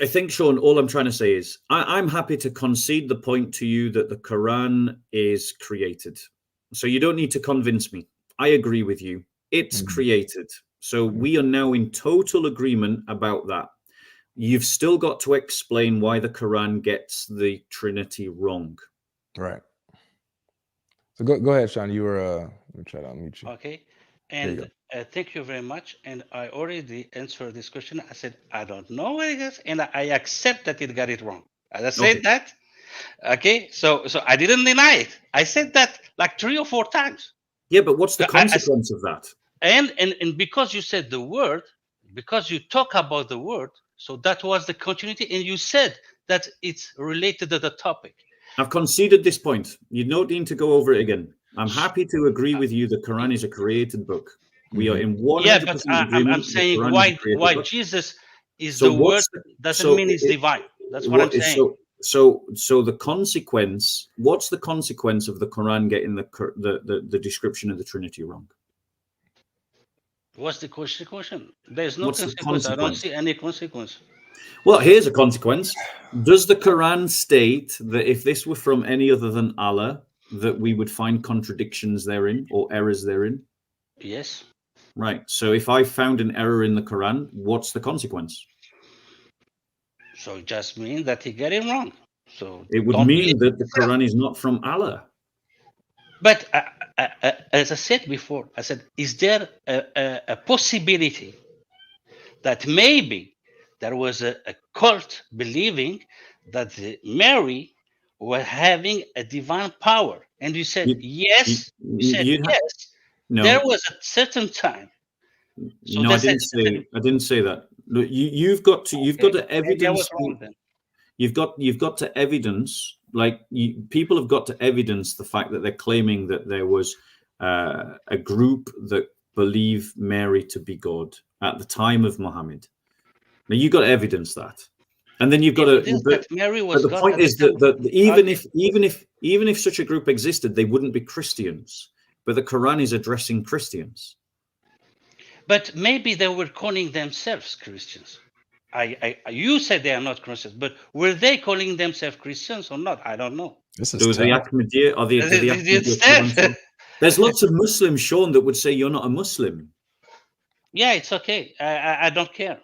I think, Sean. All I'm trying to say is I'm happy to concede the point to you that the Quran is created. So you don't need to convince me. I agree with you. It's created. So we are now in total agreement about that. You've still got to explain why the Quran gets the Trinity wrong. Right. So go ahead, Sean. You were let me try to unmute you. Okay. And thank you very much. And I already answered this question. I said, I don't know what it is, and I accept that it got it wrong. As I said that. Okay. So I didn't deny it. I said that like 3 or 4 times. Yeah, but what's the consequence of that? And because you said the word, because you talk about the word, so that was the continuity, and you said that it's related to the topic. I've conceded this point. You don't need to go over it again. I'm happy to agree with you. The Quran is a created book. We are in 100% but I'm saying why Jesus is the word doesn't mean it's divine. That's what I'm saying. So the consequence. What's the consequence of the Quran getting the description of the Trinity wrong? What's the consequence? There's no consequence. I don't see any consequence. Well, here's a consequence. Does the Quran state that if this were from any other than Allah, that we would find contradictions therein or errors therein? Yes. Right. So if I found an error in the Quran, what's the consequence? So it just means that he got it wrong. So it would mean that the Quran is not from Allah. But as I said before, I said, is there a possibility that maybe there was a cult believing that Mary was having a divine power? And you said yes. You said yes. No. There was a certain time. So no, I didn't say that. Look, you've got to evidence. You've got to evidence. Like people have got to evidence the fact that they're claiming that there was a group that believed Mary to be God at the time of Muhammad. Now you've got to evidence that, and then you've got to. But the point is that even if such a group existed, they wouldn't be Christians. But the Quran is addressing Christians. But maybe they were calling themselves Christians. You said they are not Christians, but were they calling themselves Christians or not? I don't know. There's lots of Muslims, Sean, that would say you're not a Muslim. Yeah, it's okay. I don't care.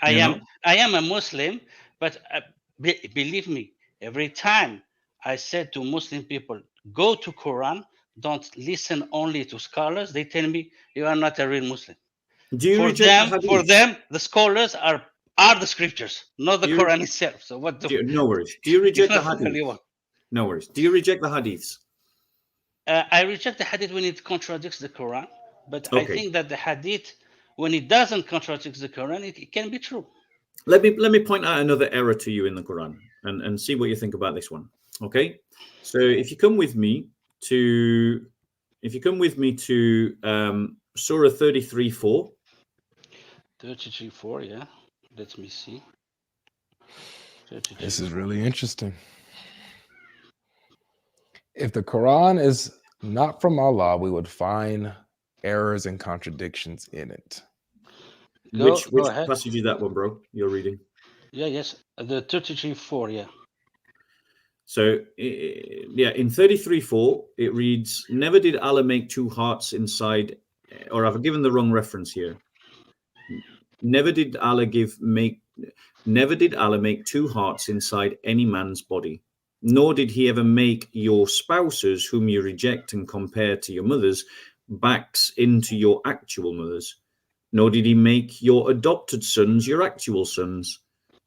I am a Muslim, but believe me, every time I said to Muslim people, go to Quran, don't listen only to scholars, they tell me you are not a real Muslim. For them, the scholars are the scriptures, not the Quran itself. So what? No worries. Do you reject the hadith? No worries. Do you reject the hadiths? I reject the hadith when it contradicts the Quran, but I think that the hadith, when it doesn't contradict the Quran, it can be true. Let me point out another error to you in the Quran and see what you think about this one. Okay, so if you come with me to Surah 33:4. 33:4, yeah. Let me see. This is really interesting. If the Quran is not from Allah, we would find errors and contradictions in it. Which passage is that one, bro? You're reading? Yeah, yes. The 33:4, yeah. So, in 33:4, it reads, never did Allah make 2 hearts inside, or I've given the wrong reference here. Never did Allah make two hearts inside any man's body, nor did he ever make your spouses, whom you reject and compare to your mothers, backs into your actual mothers, nor did he make your adopted sons your actual sons.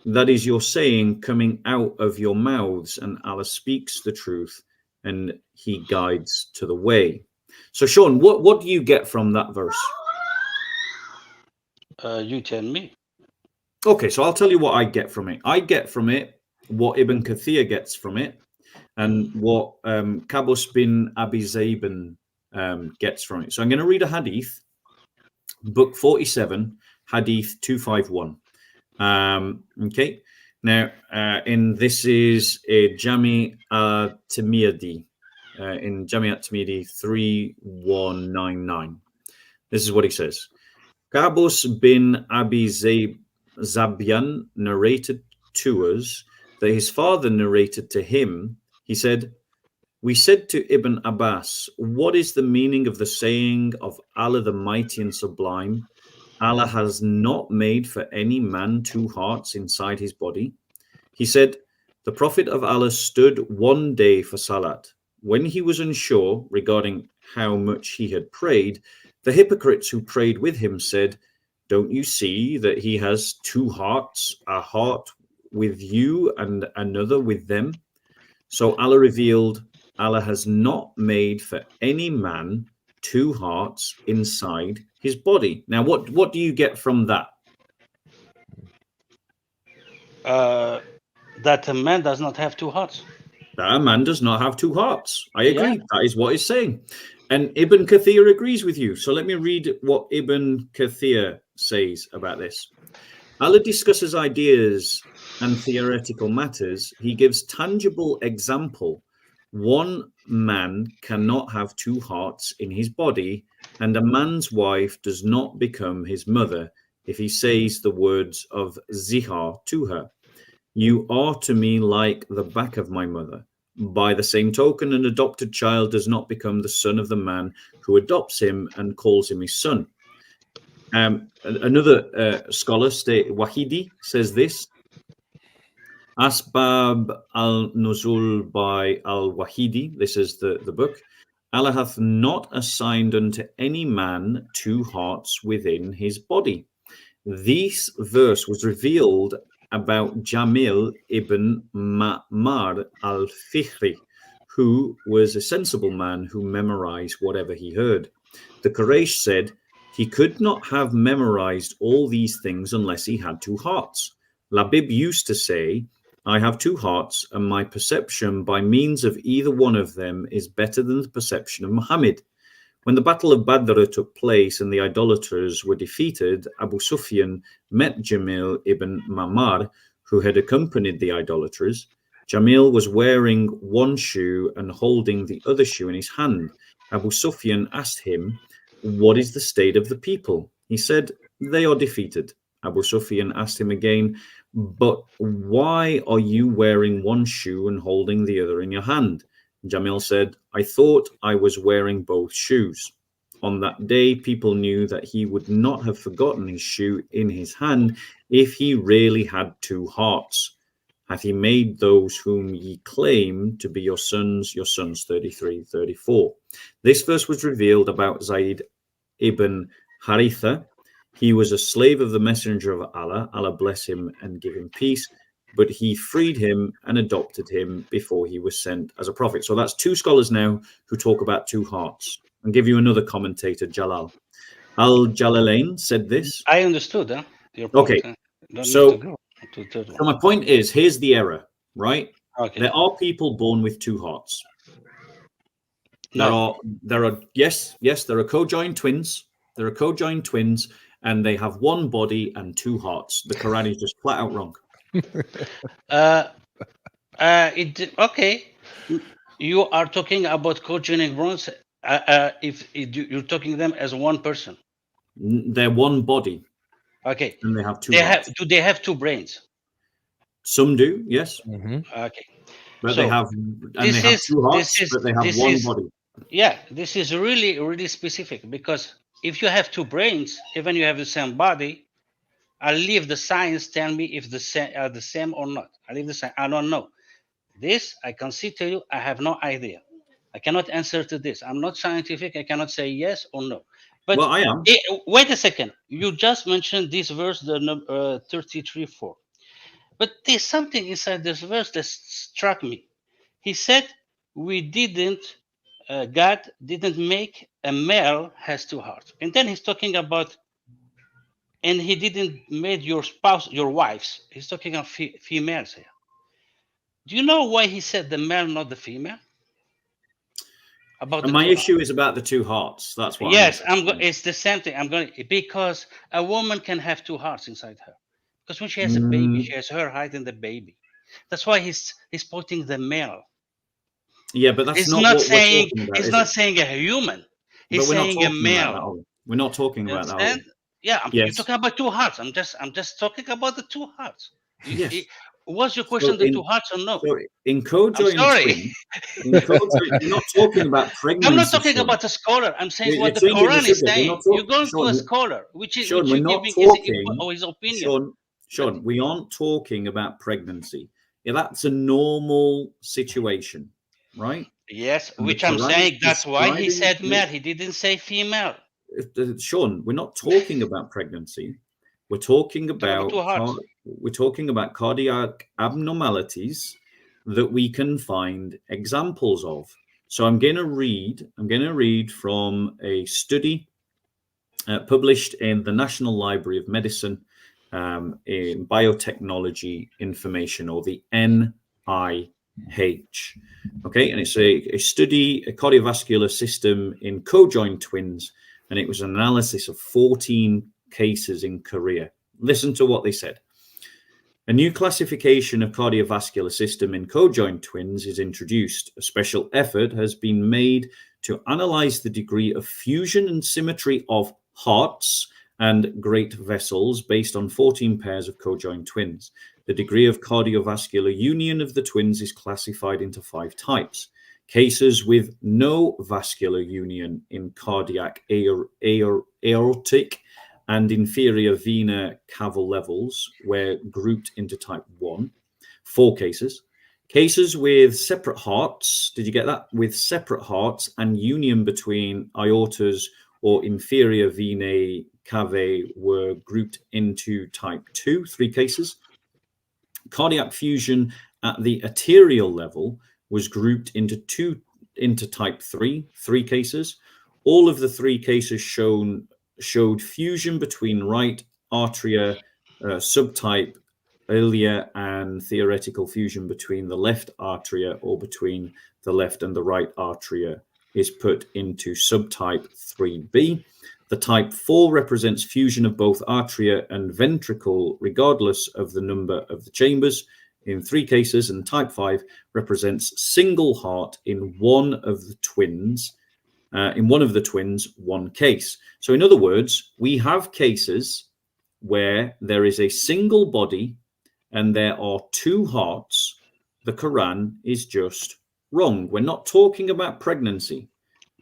That is your saying coming out of your mouths, and Allah speaks the truth, and he guides to the way. So, Sean, what do you get from that verse? You tell me. Okay, so I'll tell you what I get from it. I get from it what Ibn Kathir gets from it, and what Qabus bin Abi Zaybin gets from it. So I'm going to read a hadith, book 47, hadith 251. Okay, now this is a Jami at-Tirmidhi, in Jami at-Tirmidhi 3199. This is what he says. Qabus bin Abi Zabyan narrated to us that his father narrated to him. He said, we said to Ibn Abbas, what is the meaning of the saying of Allah the Mighty and Sublime? Allah has not made for any man two hearts inside his body. He said, the Prophet of Allah stood one day for Salat. When he was unsure regarding how much he had prayed, the hypocrites who prayed with him said, don't you see that he has two hearts, a heart with you and another with them? So Allah revealed, Allah has not made for any man two hearts inside his body. Now, what do you get from that? That a man does not have two hearts. That a man does not have two hearts. I agree. Yeah. That is what it's saying. And Ibn Kathir agrees with you. So let me read what Ibn Kathir says about this. Allah discusses ideas and theoretical matters. He gives tangible example. One man cannot have two hearts in his body, and a man's wife does not become his mother if he says the words of zihar to her. You are to me like the back of my mother. By the same token, an adopted child does not become the son of the man who adopts him and calls him his son. Another scholar, Wahidi, says this. Asbab al-Nuzul by al-Wahidi, this is the book. Allah hath not assigned unto any man two hearts within his body. This verse was revealed about Jamil ibn Ma'mar al-Fihri, who was a sensible man who memorized whatever he heard. The Quraysh said he could not have memorized all these things unless he had two hearts. Labib used to say, I have two hearts, and my perception by means of either one of them is better than the perception of Muhammad. When the Battle of Badr took place and the idolaters were defeated, Abu Sufyan met Jamil ibn Ma'mar, who had accompanied the idolaters. Jamil was wearing one shoe and holding the other shoe in his hand. Abu Sufyan asked him, what is the state of the people? He said, they are defeated. Abu Sufyan asked him again, but why are you wearing one shoe and holding the other in your hand? Jamil said, I thought I was wearing both shoes. On that day, people knew that he would not have forgotten his shoe in his hand if he really had two hearts. Hath he made those whom ye claim to be your sons 33, 34. This verse was revealed about Zayd ibn Haritha. He was a slave of the messenger of Allah. Allah bless him and give him peace. But he freed him and adopted him before he was sent as a prophet. So that's two scholars now who talk about two hearts. I'll give you another commentator, Jalal. Al-Jalalain said this. I understood. Your point. Okay. So my point is, here's the error, right? Okay. There are people born with two hearts. No. There are yes, there are co-joined twins. There are co-joined twins, and they have one body and two hearts. The Quran is just flat out wrong. Okay. You are talking about co-joining bronze. If you're talking them as one person, they're one body. Okay. And they have two hearts. Do they have two brains? Some do, yes. Mm-hmm. Okay. But they have two hearts, but they have one body. Yeah, this is really, really specific, because if you have two brains, even you have the same body, I'll leave the science tell me if are the same or not. I leave the science. I don't know. This I can see to you. I have no idea. I cannot answer to this. I'm not scientific. I cannot say yes or no. But well, I am. Wait a second. You just mentioned this verse, the number 33:4. But there's something inside this verse that struck me. He said, God didn't make a male has two hearts. And then he's talking about, and he didn't make your spouse, your wives. He's talking of females here. Do you know why he said the male, not the female? About my issue is about the two hearts. That's why. Yes, it's the same thing. Because a woman can have two hearts inside her. Because when she has a baby, she has her heart in the baby. That's why he's putting the male. Yeah, but that's not saying about, he's not saying a human. He's saying a male. We're not talking about that. Yeah, you're talking about two hearts. I'm just talking about the two hearts. Yes. Was your question the two hearts or no? So in co-joint twins, you're not talking about pregnancy. I'm not talking about a scholar. I'm saying what the Qur'an is saying. You're going to a scholar, which is Sean, which we're not talking, his opinion. Sean, we aren't talking about pregnancy. Yeah, that's a normal situation, right? Yes, which I'm saying that's why he said male. He didn't say female. Sean, we're not talking about pregnancy. We're talking about cardiac abnormalities that we can find examples of. So I'm going to read from a study published in the National Library of Medicine in Biotechnology Information, or the NIH. Okay, and it's a study, a cardiovascular system in co-joined twins, and it was an analysis of 14 cases in Korea. Listen to what they said. A new classification of cardiovascular system in co-joined twins is introduced. A special effort has been made to analyze the degree of fusion and symmetry of hearts and great vessels based on 14 pairs of co-joined twins. The degree of cardiovascular union of the twins is classified into 5 types. Cases with no vascular union in cardiac aortic and inferior vena cava levels were grouped into type 1. 4 cases. Cases with separate hearts, did you get that? With separate hearts and union between aortas or inferior venae cavae were grouped into type 2, 3 cases. Cardiac fusion at the arterial level was grouped into type 3, 3 cases. All of the 3 cases showed fusion between right atria, subtype ilia, and theoretical fusion between the left atria, or between the left and the right atria is put into subtype 3b. The type 4 represents fusion of both atria and ventricle, regardless of the number of the chambers, in 3 cases, and type 5 represents single heart in one of the twins, 1 case. So in other words, we have cases where there is a single body and there are 2 hearts. The Quran is just wrong. We're not talking about pregnancy.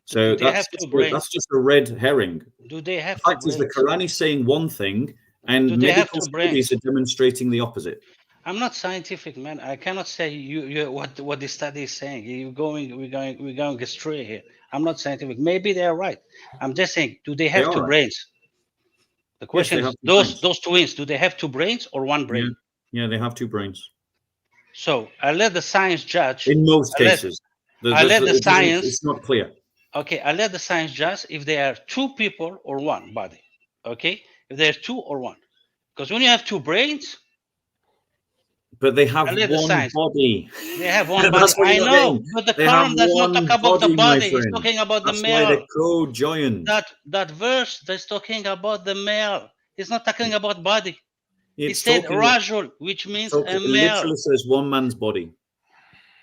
So that's just a red herring. Do they have the fact is, the Quran is saying one thing, and medical studies are demonstrating the opposite. I'm not scientific, man. I cannot say you what the study is saying. We're going astray here. I'm not scientific. Maybe they're right. I'm just saying, do they have 2 brains? The question is, those twins, do they have 2 brains or 1 brain? Yeah, they have 2 brains. So I let the science judge. In most cases, it's not clear. Okay, I let the science judge if they are 2 people or 1 body. Okay, if they're 2 or 1, because when you have 2 brains. But they have 1 body. They have 1 body. I know, but the Quran does not talk about the body. It's talking about the male. That's why they're co-joined. That verse that's talking about the male. It's not talking about body. It said rajul, which means a male. It literally says 1 man's body.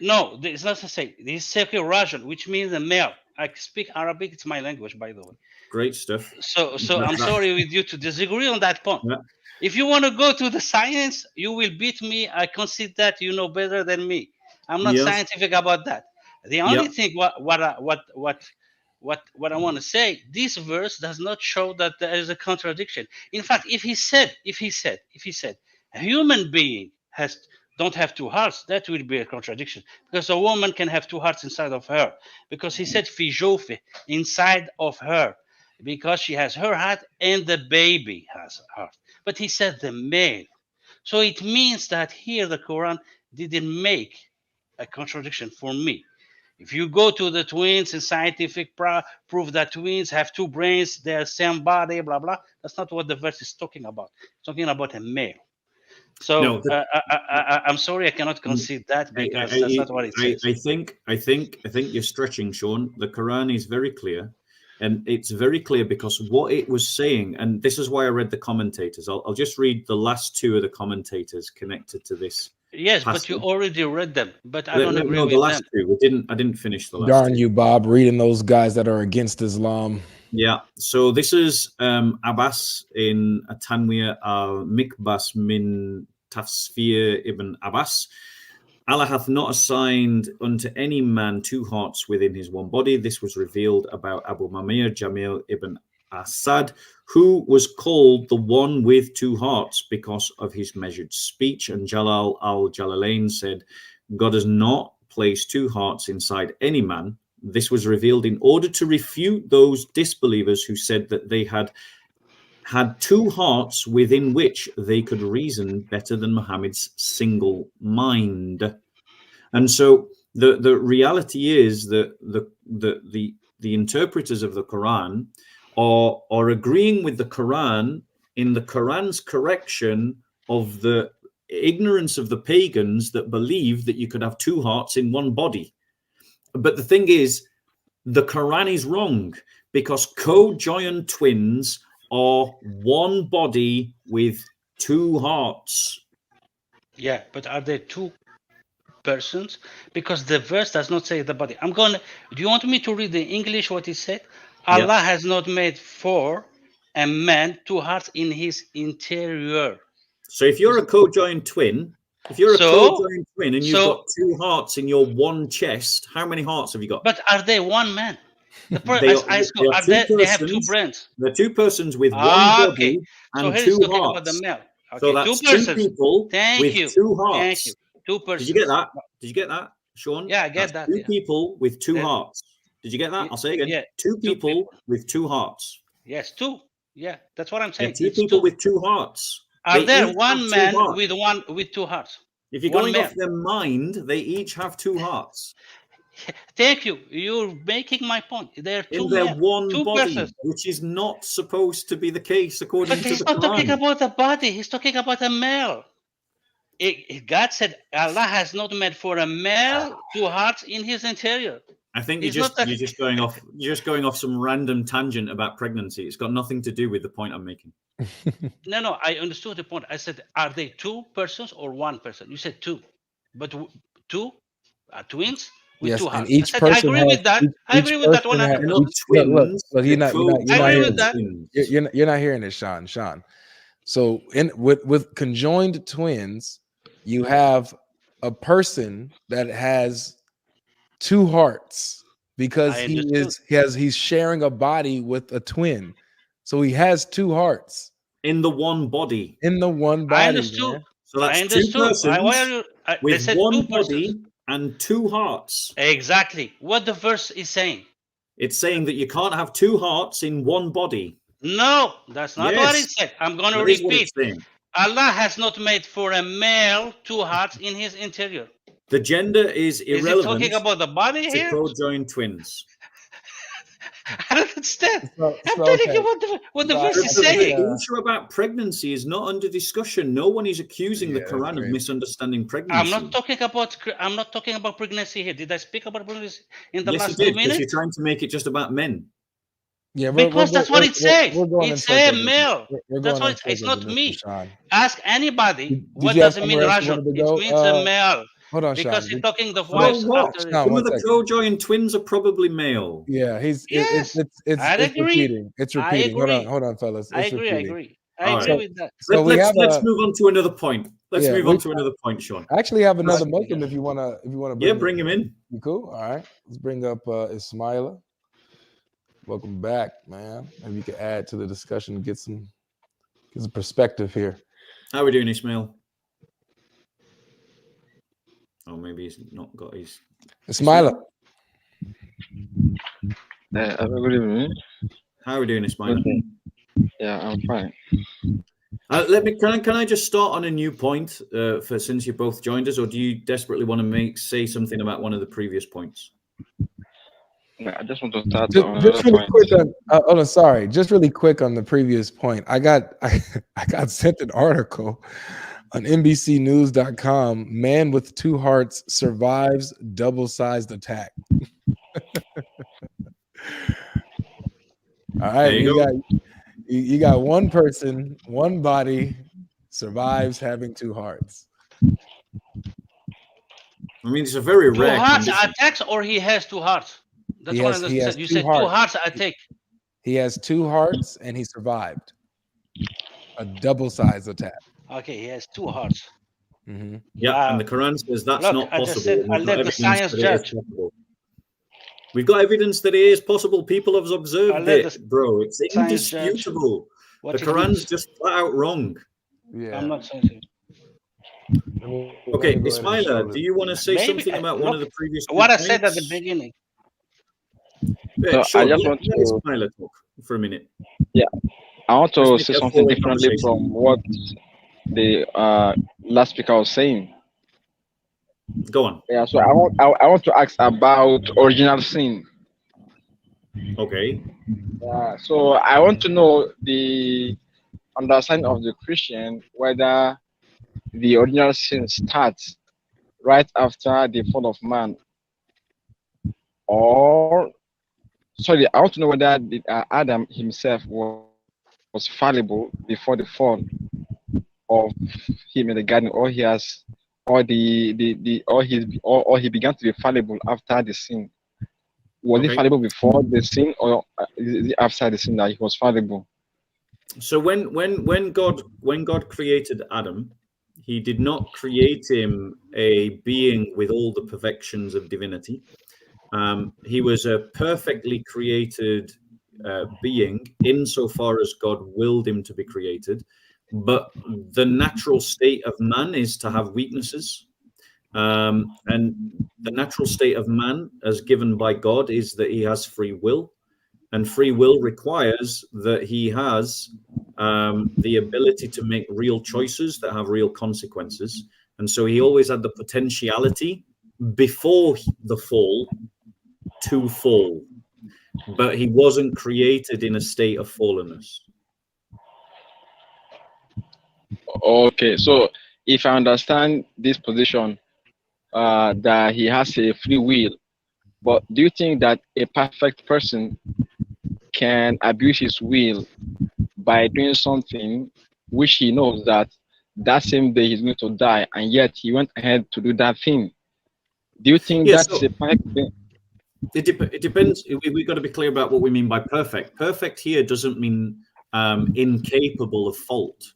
No, it's not to say. This says rajul, which means a male. I speak Arabic. It's my language, by the way. Great stuff. So I'm sorry with you to disagree on that point. Yeah. If you want to go to the science, you will beat me. I concede that you know better than me. I'm not scientific about that. The only thing what what I want to say, this verse does not show that there is a contradiction. In fact, if he said a human being don't have two hearts, that would be a contradiction, because a woman can have two hearts inside of her, because he said fijofe, inside of her, because she has her heart and the baby has a heart. But he said the male. So it means that here the Quran didn't make a contradiction for me. If you go to the twins and scientific proof that twins have two brains, they're same body, blah, blah, that's not what the verse is talking about. It's talking about a male. So no, I'm sorry, I cannot concede that, because that's not what it says. I think you're stretching, Sean. The Quran is very clear, and it's very clear because what it was saying, and this is why I read the commentators. I'll just read the last two of the commentators connected to this. Yes, passage. But you already read them. But I don't agree with the last them. Two. I didn't finish the last. Darn two. you, Bob, reading those guys that are against Islam. Yeah. So this is Abbas in Tanwir al-Mikbas min Tafsir ibn Abbas. Allah hath not assigned unto any man two hearts within his one body. This was revealed about Abu Mamir Jamil ibn Asad, who was called the one with two hearts because of his measured speech. And Jalal al-Jalalain said, God has not placed two hearts inside any man. This was revealed in order to refute those disbelievers who said that they had two hearts within which they could reason better than Muhammad's single mind. And so the reality is that the interpreters of the Quran are agreeing with the Quran in the Quran's correction of the ignorance of the pagans that believed that you could have two hearts in one body. But the thing is, the Quran is wrong, because co-joined twins are one body with two hearts. Yeah, but are they two persons? Because the verse does not say the body. Do you want me to read the English what it said? Allah has not made for a man two hearts in his interior. So if you're a co-joined twin, and you've got two hearts in your one chest, how many hearts have you got? But are they one man? They have two brains. They're two persons with one body and two hearts. About the male. Okay, so that's two people with two hearts. Thank you. Two persons. Did you get that, Sean? Yeah, I get that. Two people with two hearts. Did you get that? I'll say it again. Yeah. Two people with two hearts. Yes, two. Yeah, that's what I'm saying. Yeah, two people with two hearts. Are there one man with two hearts? If you're going off their mind, they each have two hearts. Thank you. You're making my point. They're two in their men, one two body, persons. which is not supposed to be the case according to the Quran. He's not talking about a body. He's talking about a male. God said Allah has not made for a male two hearts in his interior. I think you're just going off some random tangent about pregnancy. It's got nothing to do with the point I'm making. No, I understood the point. I said, are they two persons or one person? You said two, but two are twins with two hearts. Each person I agree with that. I agree with that one. They're not twins. Look, you're not hearing that. You're not hearing it, Sean. So with conjoined twins, you have a person that has two hearts because he's sharing a body with a twin, so he has two hearts in the one body. I understood. Man. So that's two persons with one body and two hearts. Exactly what the verse is saying. It's saying that you can't have two hearts in one body. No, that's not what it said. I'm going to repeat. Allah has not made for a male two hearts in his interior. The gender is irrelevant. Is he talking about the body here? Co-joined twins. I don't understand. I'm telling you what the verse is saying. The issue about pregnancy is not under discussion. No one is accusing the Quran of misunderstanding pregnancy. I'm not talking about pregnancy here. Did I speak about pregnancy in the last 2 minutes? You're trying to make it just about men. Yeah, because that's what it says. It's a male. That's what it's not me. Ask anybody. What does it mean, Rajul? It means a male. Hold on, because he's talking the voice. Some of the co-joined twins are probably male. Yeah, it's repeating. It's repeating. Hold on, fellas. I agree with that. So let's move on to another point. Sean. I actually have another Muslim if you wanna bring him in. You cool? All right. Let's bring up Ismaila. Welcome back, man. Maybe you could add to the discussion, get some perspective here. How are we doing, Ismail? Oh, maybe he's not got his. Ismail. Good evening. How are we doing, Ismail? Okay. Yeah, I'm fine. Can I just start on a new point for since you both joined us, or do you desperately want to say something about one of the previous points? Yeah, I just want to start just on really point. quick on. Sorry, just really quick on the previous point. I got sent an article on NBCnews.com. Man with 2 hearts survives double-sized attack. All right, you got one person, one body survives having 2 hearts. I mean, it's a very rare. 2 hearts attacks, or he has 2 hearts. That's what I understand. You said 2 hearts attack. He has 2 hearts and he survived a double-sized attack. Okay, he has 2 hearts. Mm-hmm. Yeah, and the Quran says that's not possible. I just said, I'll let the science judge. We've got evidence that it is possible. People have observed it, bro. It's indisputable. The Quran's just flat out wrong. Yeah, I'm not saying so. Okay, Ismaila, do you want to say something about one of the previous what points? I said at the beginning? Yeah, sure. I just want to Ismaila talk for a minute. Yeah, I want to say something differently from what the last speaker was saying. Go on. Yeah, so I want to ask about original sin. Okay. So I want to know the understanding of the Christian, whether the original sin starts right after the fall of man, or sorry, I want to know whether Adam himself was fallible before the fall of him in the garden, or he has, or he began to be fallible after the sin. Was he fallible before the sin, or is it after the sin that he was fallible? So when God created Adam, he did not create him a being with all the perfections of divinity. He was a perfectly created being insofar as God willed him to be created. But the natural state of man is to have weaknesses. And the natural state of man, as given by God, is that he has free will. And free will requires that he has the ability to make real choices that have real consequences. And so he always had the potentiality before the fall to fall. But he wasn't created in a state of fallenness. Okay, so if I understand this position, that he has a free will, but do you think that a perfect person can abuse his will by doing something which he knows that same day he's going to die, and yet he went ahead to do that thing? Do you think that's a perfect thing? It depends. We've got to be clear about what we mean by perfect. Perfect here doesn't mean incapable of fault.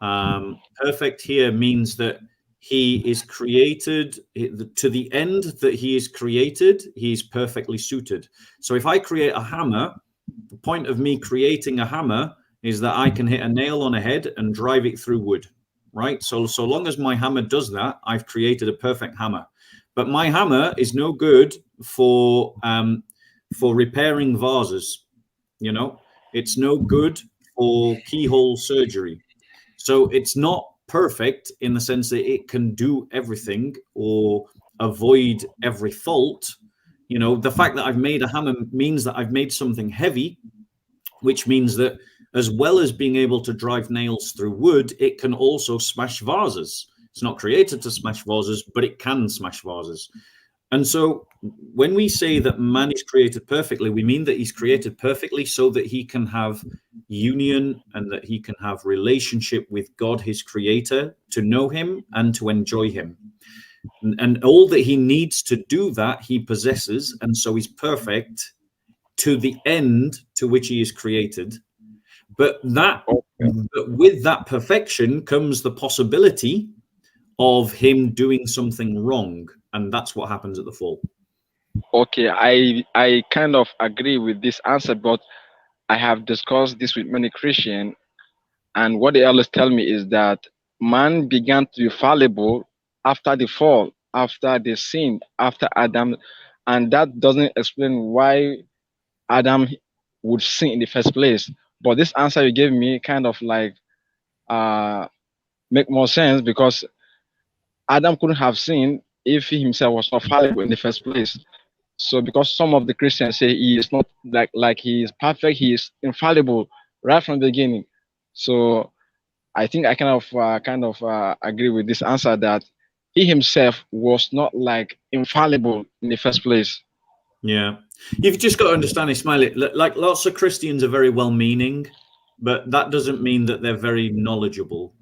Perfect here means that he is created to the end that he is created. He's perfectly suited. So if I create a hammer, the point of me creating a hammer is that I can hit a nail on a head and drive it through wood, right? So long as my hammer does that, I've created a perfect hammer. But my hammer is no good for repairing vases. You know, it's no good for keyhole surgery. So it's not perfect in the sense that it can do everything or avoid every fault. You know, the fact that I've made a hammer means that I've made something heavy, which means that as well as being able to drive nails through wood, it can also smash vases. It's not created to smash vases, but it can smash vases. And so when we say that man is created perfectly, we mean that he's created perfectly so that he can have union and that he can have relationship with God, his creator, to know him and to enjoy him. And all that he needs to do that, he possesses. And so he's perfect to the end to which he is created. But with that perfection comes the possibility of him doing something wrong. And that's what happens at the fall. Okay, I kind of agree with this answer, but I have discussed this with many Christians, and what they always tell me is that man began to be fallible after the fall, after the sin, after Adam, and that doesn't explain why Adam would sin in the first place. But this answer you gave me kind of like uh make more sense, because Adam couldn't have sinned if he himself was not fallible in the first place. So because some of the Christians say he is not like he is perfect, he is infallible right from the beginning. So I think I kind of agree with this answer that he himself was not like infallible in the first place. Yeah, you've just got to understand, Ismail. Like lots of Christians are very well-meaning, but that doesn't mean that they're very knowledgeable.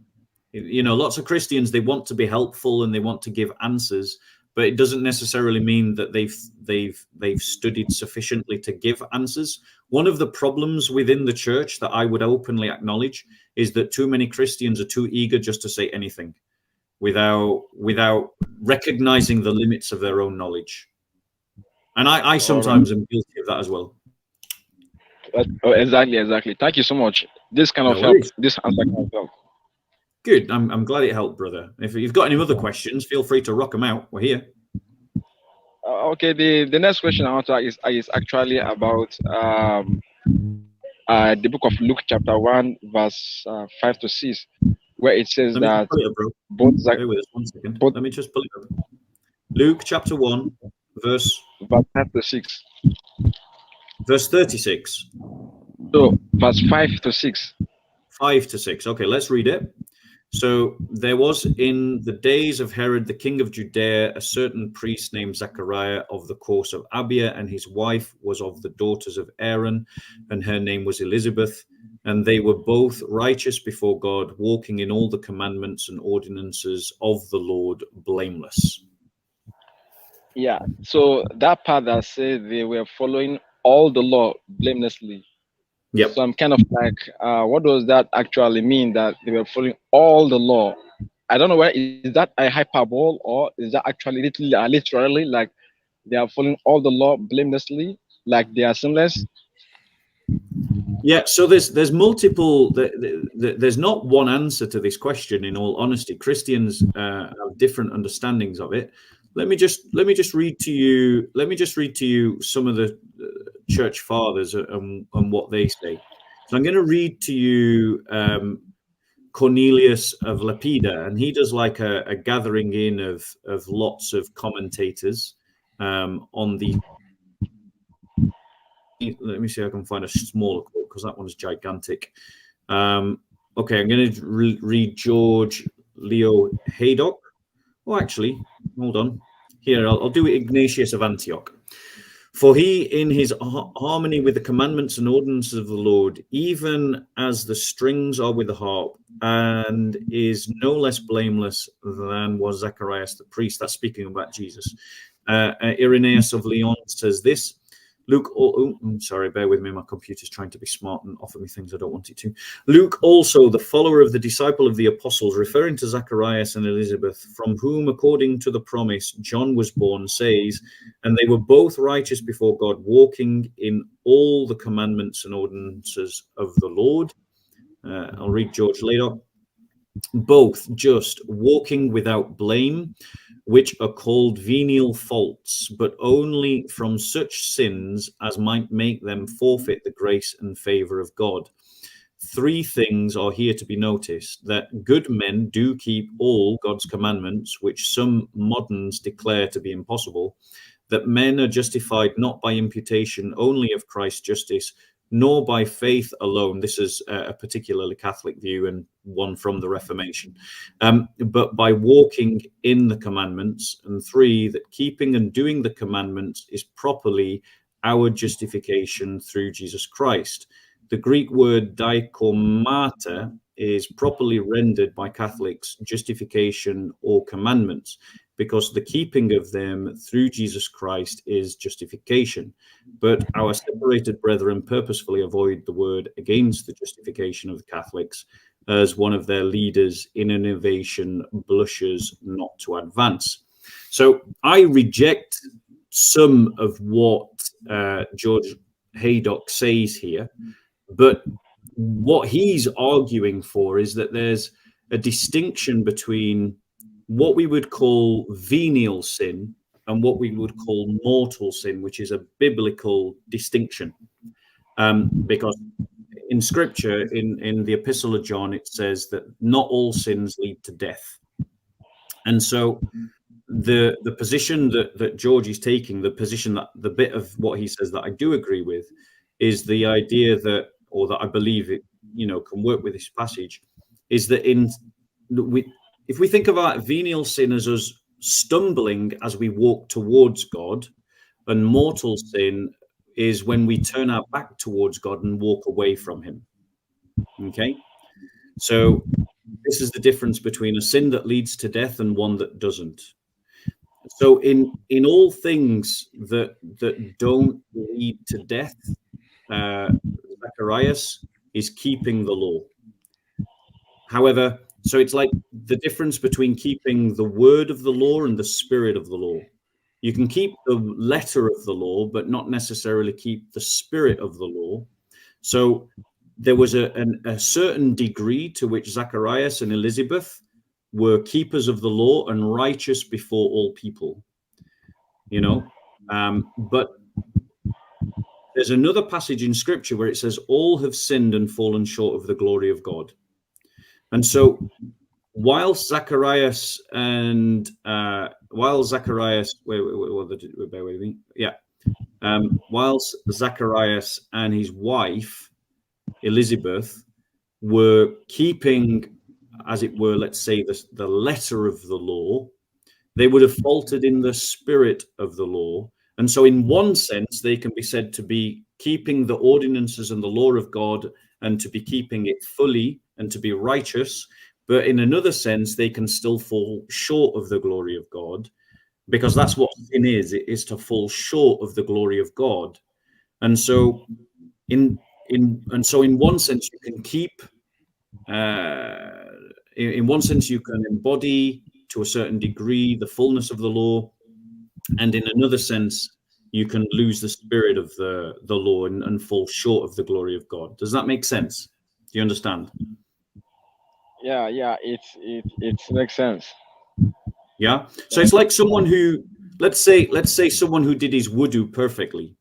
You know, lots of Christians, they want to be helpful and they want to give answers, but it doesn't necessarily mean that they've studied sufficiently to give answers. One of the problems within the church that I would openly acknowledge is that too many Christians are too eager just to say anything without recognizing the limits of their own knowledge. And I sometimes am guilty of that as well. Exactly. Thank you so much. This kind of help. This answer kind of help. Good. I'm glad it helped, brother. If you've got any other questions, feel free to rock them out. We're here. Okay. The next question I want to ask is actually about the book of Luke, chapter 1, verse 5 to 6, where it says that both. Wait with us 1 second. Let me just pull it up. Luke chapter 1, verse 5 to 6. Verse 36. So, verse 5 to 6. 5 to 6. Okay, let's read it. So, there was in the days of Herod, the king of Judea, a certain priest named Zachariah of the course of Abia, and his wife was of the daughters of Aaron, and her name was Elizabeth. And they were both righteous before God, walking in all the commandments and ordinances of the Lord, blameless. Yeah, so that part that says they were following all the law blamelessly. Yep. So I'm kind of like, what does that actually mean, that they were following all the law? I don't know, where is that a hyperbole, or is that actually literally like they are following all the law blamelessly, like they are sinless? Yeah, so there's multiple. There's not one answer to this question. In all honesty, Christians have different understandings of it. Let me just read to you. Let me just read to you some of the church fathers and what they say. So I'm going to read to you Cornelius of Lapida, and he does like a gathering in of lots of commentators on the. Let me see if I can find a smaller quote, because that one's gigantic. Okay, I'm going to read George Leo Haydock. Oh, actually, hold on. Here, I'll do Ignatius of Antioch. For he, in his harmony with the commandments and ordinances of the Lord, even as the strings are with the harp, and is no less blameless than was Zacharias the priest. That's speaking about Jesus. Irenaeus of Lyon says this. Luke, sorry, bear with me. My computer's trying to be smart and offer me things I don't want it to. Luke also, the follower of the disciple of the apostles, referring to Zacharias and Elizabeth, from whom, according to the promise, John was born, says, and they were both righteous before God, walking in all the commandments and ordinances of the Lord. I'll read George Laydock. Both just, walking without blame, which are called venial faults, but only from such sins as might make them forfeit the grace and favor of God. 3 things are here to be noticed: that good men do keep all God's commandments, which some moderns declare to be impossible; that men are justified not by imputation only of Christ's justice, nor by faith alone. This is a particularly Catholic view and one from the Reformation, but by walking in the commandments. And 3, that keeping and doing the commandments is properly our justification through Jesus Christ. The Greek word dikomata is properly rendered by Catholics justification or commandments, because the keeping of them through Jesus Christ is justification. But our separated brethren purposefully avoid the word against the justification of the Catholics, as one of their leaders in innovation blushes not to advance. So I reject some of what George Haydock says here, but what he's arguing for is that there's a distinction between what we would call venial sin and what we would call mortal sin, which is a biblical distinction. Because in Scripture, in the Epistle of John, it says that not all sins lead to death. And so the position that George is taking, the position that the bit of what he says that I do agree with, is the idea that, or that I believe it, can work with this passage, is that if we think about venial sin as us stumbling as we walk towards God, and mortal sin is when we turn our back towards God and walk away from him. Okay? So this is the difference between a sin that leads to death and one that doesn't. So in all things that don't lead to death, Zacharias is keeping the law. However, so it's like the difference between keeping the word of the law and the spirit of the law. You can keep the letter of the law, but not necessarily keep the spirit of the law. So there was a certain degree to which Zacharias and Elizabeth were keepers of the law and righteous before all people, but there's another passage in Scripture where it says all have sinned and fallen short of the glory of God. And so whilst Zacharias and whilst Zacharias and his wife Elizabeth were keeping, as it were, let's say the letter of the law, they would have faltered in the spirit of the law. And so in one sense, they can be said to be keeping the ordinances and the law of God and to be keeping it fully and to be righteous. But in another sense, they can still fall short of the glory of God, because that's what sin is. It is to fall short of the glory of God. And so in one sense, you can keep, in one sense, you can embody to a certain degree the fullness of the law. And in another sense, you can lose the spirit of the law and fall short of the glory of God. Does that make sense? Do you understand? Yeah, it makes sense. Yeah. So it's like someone who, let's say someone who did his wudu perfectly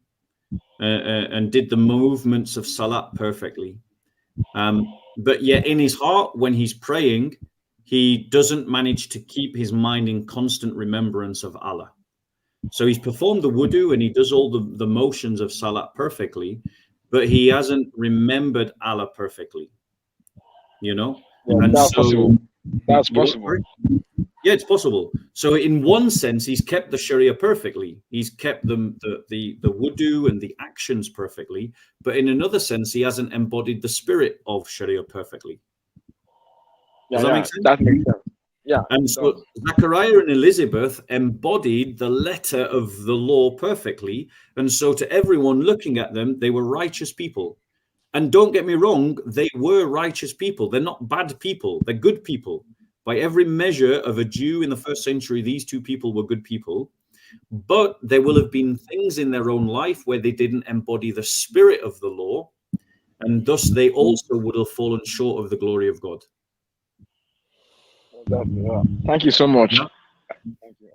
and did the movements of salat perfectly. But yet in his heart, when he's praying, he doesn't manage to keep his mind in constant remembrance of Allah. So he's performed the wudu and he does all the motions of salat perfectly, but he hasn't remembered Allah perfectly. Yeah, and that's possible. That's possible. Yeah, it's possible. So in one sense, he's kept the Sharia perfectly. He's kept the wudu and the actions perfectly. But in another sense, he hasn't embodied the spirit of Sharia perfectly. Does that make sense? That makes sense. Yeah. And so Zachariah and Elizabeth embodied the letter of the law perfectly. And so to everyone looking at them, they were righteous people. And don't get me wrong, they were righteous people. They're not bad people. They're good people. By every measure of a Jew in the first century, these two people were good people. But there will have been things in their own life where they didn't embody the spirit of the law. And thus they also would have fallen short of the glory of God. Thank you so much. Yeah. Thank you.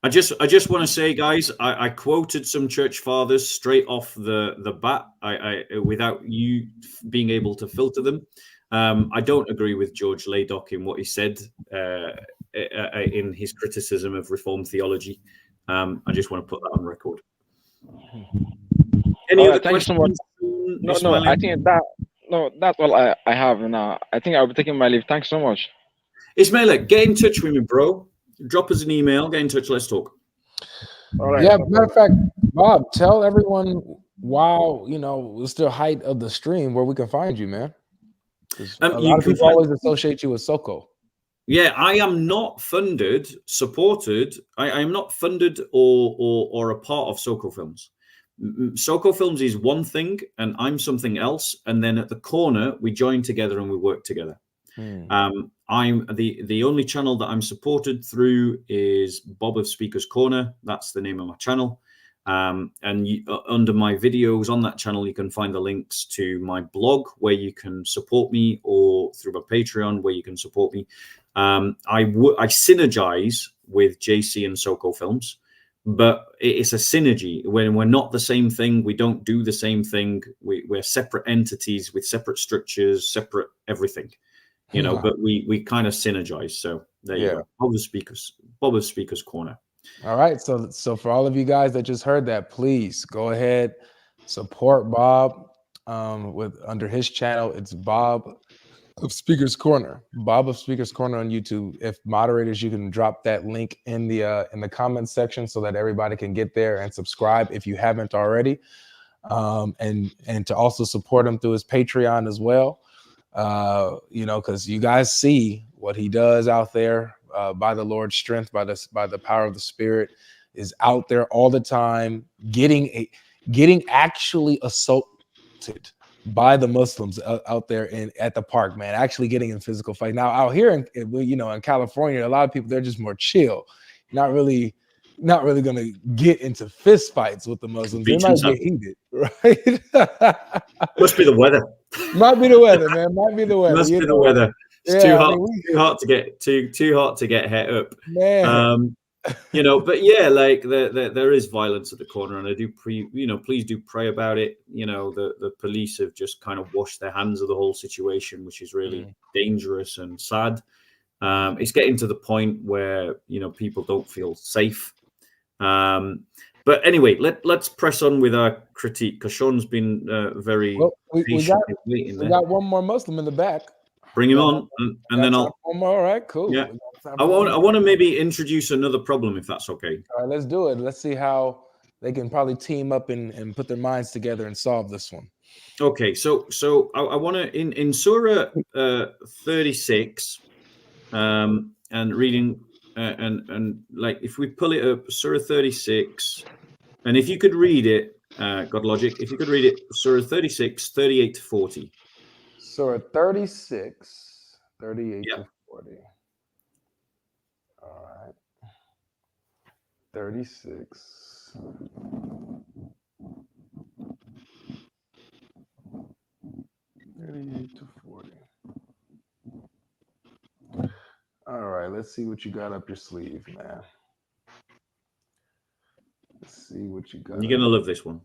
I just want to say, guys, I quoted some church fathers straight off the bat, without you being able to filter them. I don't agree with George Laydock in what he said in his criticism of Reformed theology. I just want to put that on record. Any other questions? No, I think that's all I have now. I think I'll be taking my leave. Thanks so much. Ismail, get in touch with me, bro. Drop us an email. Get in touch. Let's talk. All right. Yeah, matter of fact, Bob, tell everyone while it's the height of the stream where we can find you, man. A lot of people always associate you with Soco. Yeah, I am not funded, supported. I am not funded or a part of Soco Films. Soco Films is one thing, and I'm something else. And then at the corner, we join together and we work together. I'm the only channel that I'm supported through is Bob of Speaker's Corner. That's the name of my channel. And under my videos on that channel, you can find the links to my blog where you can support me, or through my Patreon where you can support me. I synergize with JC and Soco Films, but it's a synergy. When we're not the same thing, we don't do the same thing. We're separate entities with separate structures, separate everything, you know, but we kind of synergize. So there you go. Bob of Speaker's Corner. All right. So for all of you guys that just heard that, please go ahead, support Bob with under his channel. It's Bob of Speaker's Corner. Bob of Speaker's Corner on YouTube. If moderators, you can drop that link in the comments section so that everybody can get there and subscribe if you haven't already. And to also support him through his Patreon as well. You know, because you guys see what he does out there. By the Lord's strength, by the power of the Spirit, is out there all the time, getting actually assaulted by the Muslims out there at the park, man. Actually getting in physical fight. Now out here in California, a lot of people, they're just more chill, not really gonna get into fist fights with the Muslims. They might get heated, right? Must be the weather. Might be the weather, man. Might be the weather. Must be the weather. It's too hot to get het up, man. You know. But yeah, like there is violence at the corner, and I do please do pray about it. You know, the police have just kind of washed their hands of the whole situation, which is really dangerous and sad. It's getting to the point where, you know, people don't feel safe. But anyway, let's press on with our critique, because Sean's been very patient. We got one more Muslim in the back. Bring him on, and then I'll. All right, cool. Yeah, I want to maybe introduce another problem, if that's okay. All right, let's do it. Let's see how they can probably team up and put their minds together and solve this one. Okay, so I want to in Surah 36, and reading and like if we pull it up, Surah 36, and if you could read it, Godlogic, if you could read it, Surah 36, 38 to 40. Surah 36, 38 to 40. All right. 36. 38 to 40. All right, let's see what you got up your sleeve, man. Let's see what you got. You're going to love this one.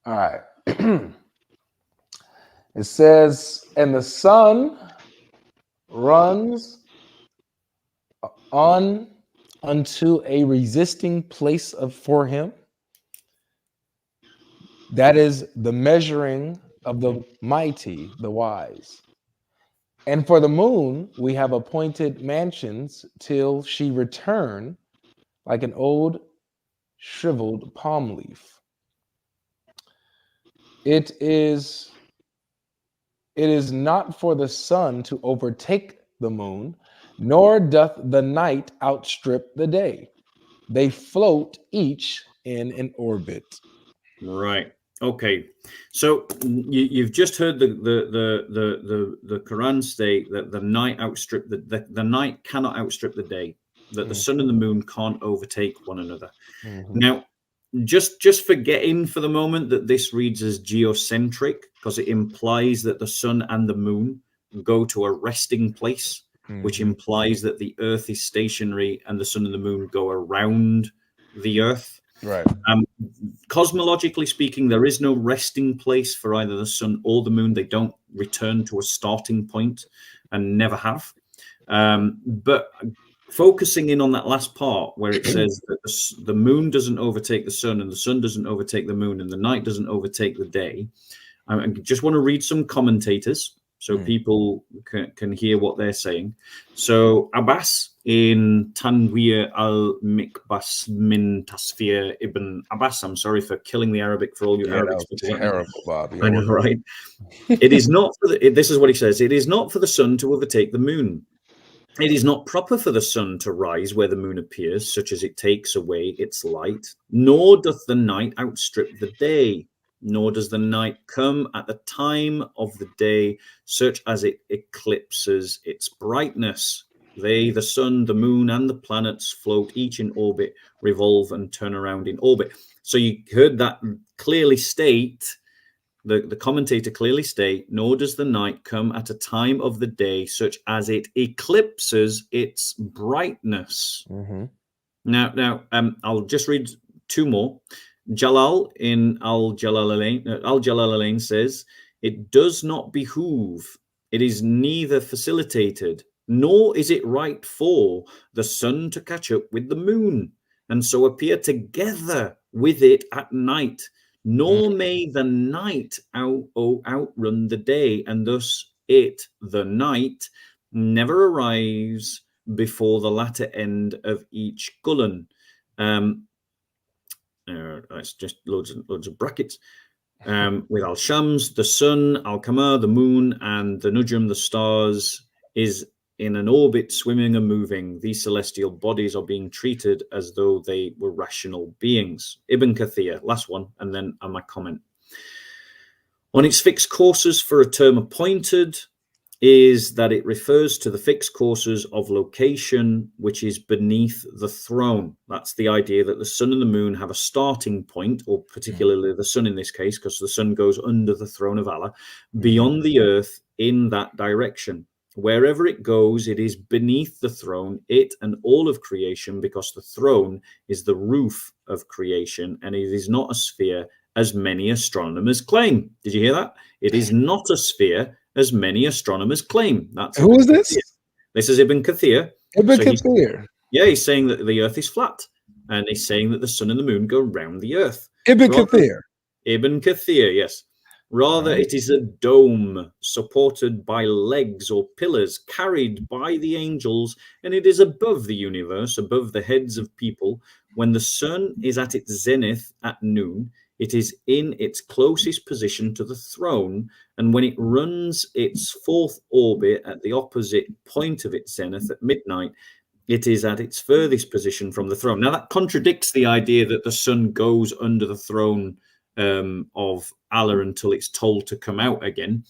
All right. It says, and the sun runs on unto a resisting place for him. That is the measuring of the mighty, the wise. And for the moon, we have appointed mansions till she return like an old shriveled palm leaf. It is not for the sun to overtake the moon, nor doth the night outstrip the day. They float each in an orbit. Right. Okay. So you've just heard the Qur'an state that the night outstrip the night cannot outstrip the day, that the sun and the moon can't overtake one another. Now, just forgetting for the moment that this reads as geocentric, because it implies that the sun and the moon go to a resting place, which implies that the earth is stationary and the sun and the moon go around the earth. Right. Cosmologically speaking, there is no resting place for either the sun or the moon. They don't return to a starting point and never have. But focusing in on that last part where it says that the moon doesn't overtake the sun and the sun doesn't overtake the moon and the night doesn't overtake the day, I just want to read some commentators so people can hear what they're saying. So Abbas in Tanwir al-Mikbas min Tasfir ibn Abbas, I'm sorry for killing the Arabic for all you Arabics. Terrible, Bob. I know, right? It is not for this is what he says. It is not for the sun to overtake the moon. It is not proper for the sun to rise where the moon appears, such as it takes away its light, nor doth the night outstrip the day. nor does the night come at the time of the day, such as it eclipses its brightness. They, the sun, the moon, and the planets float each in orbit, revolve, and turn around in orbit. So you heard that clearly state, the commentator clearly state, nor does the night come at a time of the day such as it eclipses its brightness. Mm-hmm. Now, I'll just read two more. Jalal in Al-Jalalain says, it does not behoove, it is neither facilitated, nor is it right for the sun to catch up with the moon, and so appear together with it at night, nor may the night outrun the day, and thus it, the night, never arrives before the latter end of each Gulen. It's just loads of brackets. With Al-Shams, the sun, Al-Qamar, the moon, and the Nujum, the stars, is in an orbit, swimming and moving. These celestial bodies are being treated as though they were rational beings. Ibn Kathir, last one, and then my comment. On its fixed courses for a term appointed is that it refers to the fixed courses of location, which is beneath the throne. That's the idea that the sun and the moon have a starting point, or particularly the sun in this case, because the sun goes under the throne of Allah, beyond the earth in that direction. Wherever it goes, it is beneath the throne, it and all of creation, because the throne is the roof of creation, and it is not a sphere as many astronomers claim. Did you hear that? It is not a sphere as many astronomers claim. That's who is this? This is Ibn Kathir. Ibn Kathir. He's saying that the earth is flat, and he's saying that the sun and the moon go round the earth. Ibn Kathir. Ibn Kathir, yes. Rather, it is a dome supported by legs or pillars carried by the angels, and it is above the universe, above the heads of people. When the sun is at its zenith at noon, it is in its closest position to the throne, and when it runs its fourth orbit at the opposite point of its zenith at midnight, it is at its furthest position from the throne. Now, that contradicts the idea that the sun goes under the throne of Allah until it's told to come out again,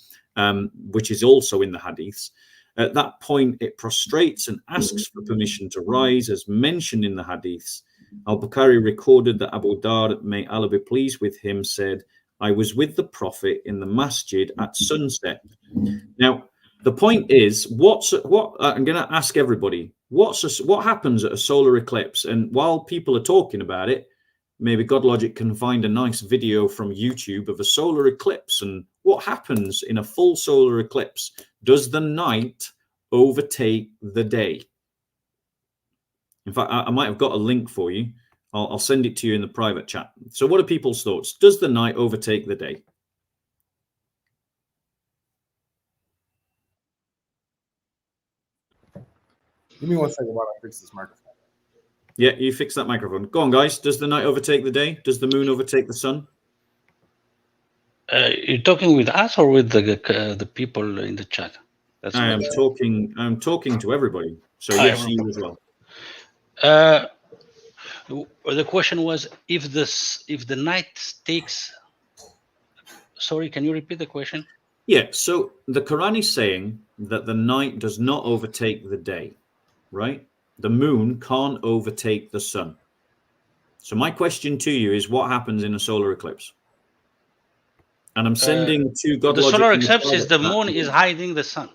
which is also in the hadiths. At that point, it prostrates and asks for permission to rise, as mentioned in the hadiths. Al-Bukhari recorded that Abu Dar, may Allah be pleased with him, said, I was with the Prophet in the masjid at sunset. Now, the point is, what I'm going to ask everybody, what happens at a solar eclipse? And while people are talking about it, maybe Godlogic can find a nice video from YouTube of a solar eclipse. And what happens in a full solar eclipse? Does the night overtake the day? In fact, I might have got a link for you. I'll send it to you in the private chat. So what are people's thoughts? Does the night overtake the day? Give me 1 second while I fix this microphone. Yeah, you fix that microphone. Go on, guys. Does the night overtake the day? Does the moon overtake the sun? You're talking with us or with the people in the chat? I'm talking to everybody. So yes, you as well. The question was if the night takes. Sorry, can you repeat the question? Yeah. So the Quran is saying that the night does not overtake the day, right? The moon can't overtake the sun. So my question to you is, what happens in a solar eclipse? And I'm sending to God. The solar eclipse is the moon is hiding the sun.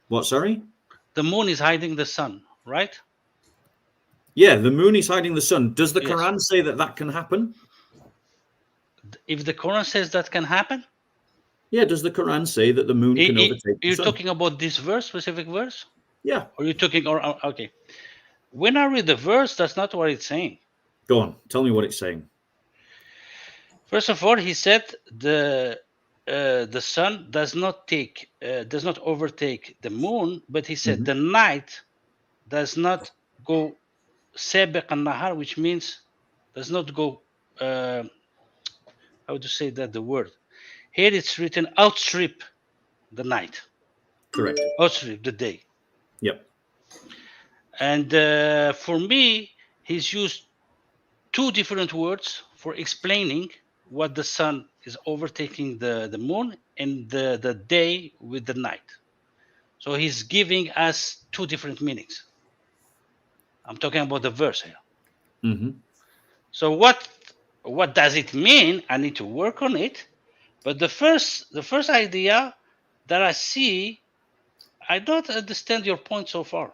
What? Sorry? The moon is hiding the sun, right? Yeah, the moon is hiding the sun. Does the Quran say that can happen? If the Quran says that can happen? Yeah, does the Quran say that the moon can overtake the sun? You're talking about this verse, specific verse? Yeah. Or you're talking, okay. When I read the verse, that's not what it's saying. Go on, tell me what it's saying. First of all, he said the sun does not overtake the moon, but he said the night does not go sabiq al-nahar, which means does not go, how to say that, the word. Here it's written outstrip the night. Correct. Outstrip the day. Yep. And for me, he's used two different words for explaining what the sun is overtaking the moon and the day with the night. So he's giving us two different meanings. I'm talking about the verse here. Mm-hmm. So what does it mean? I need to work on it. But the first idea that I see, I don't understand your point so far.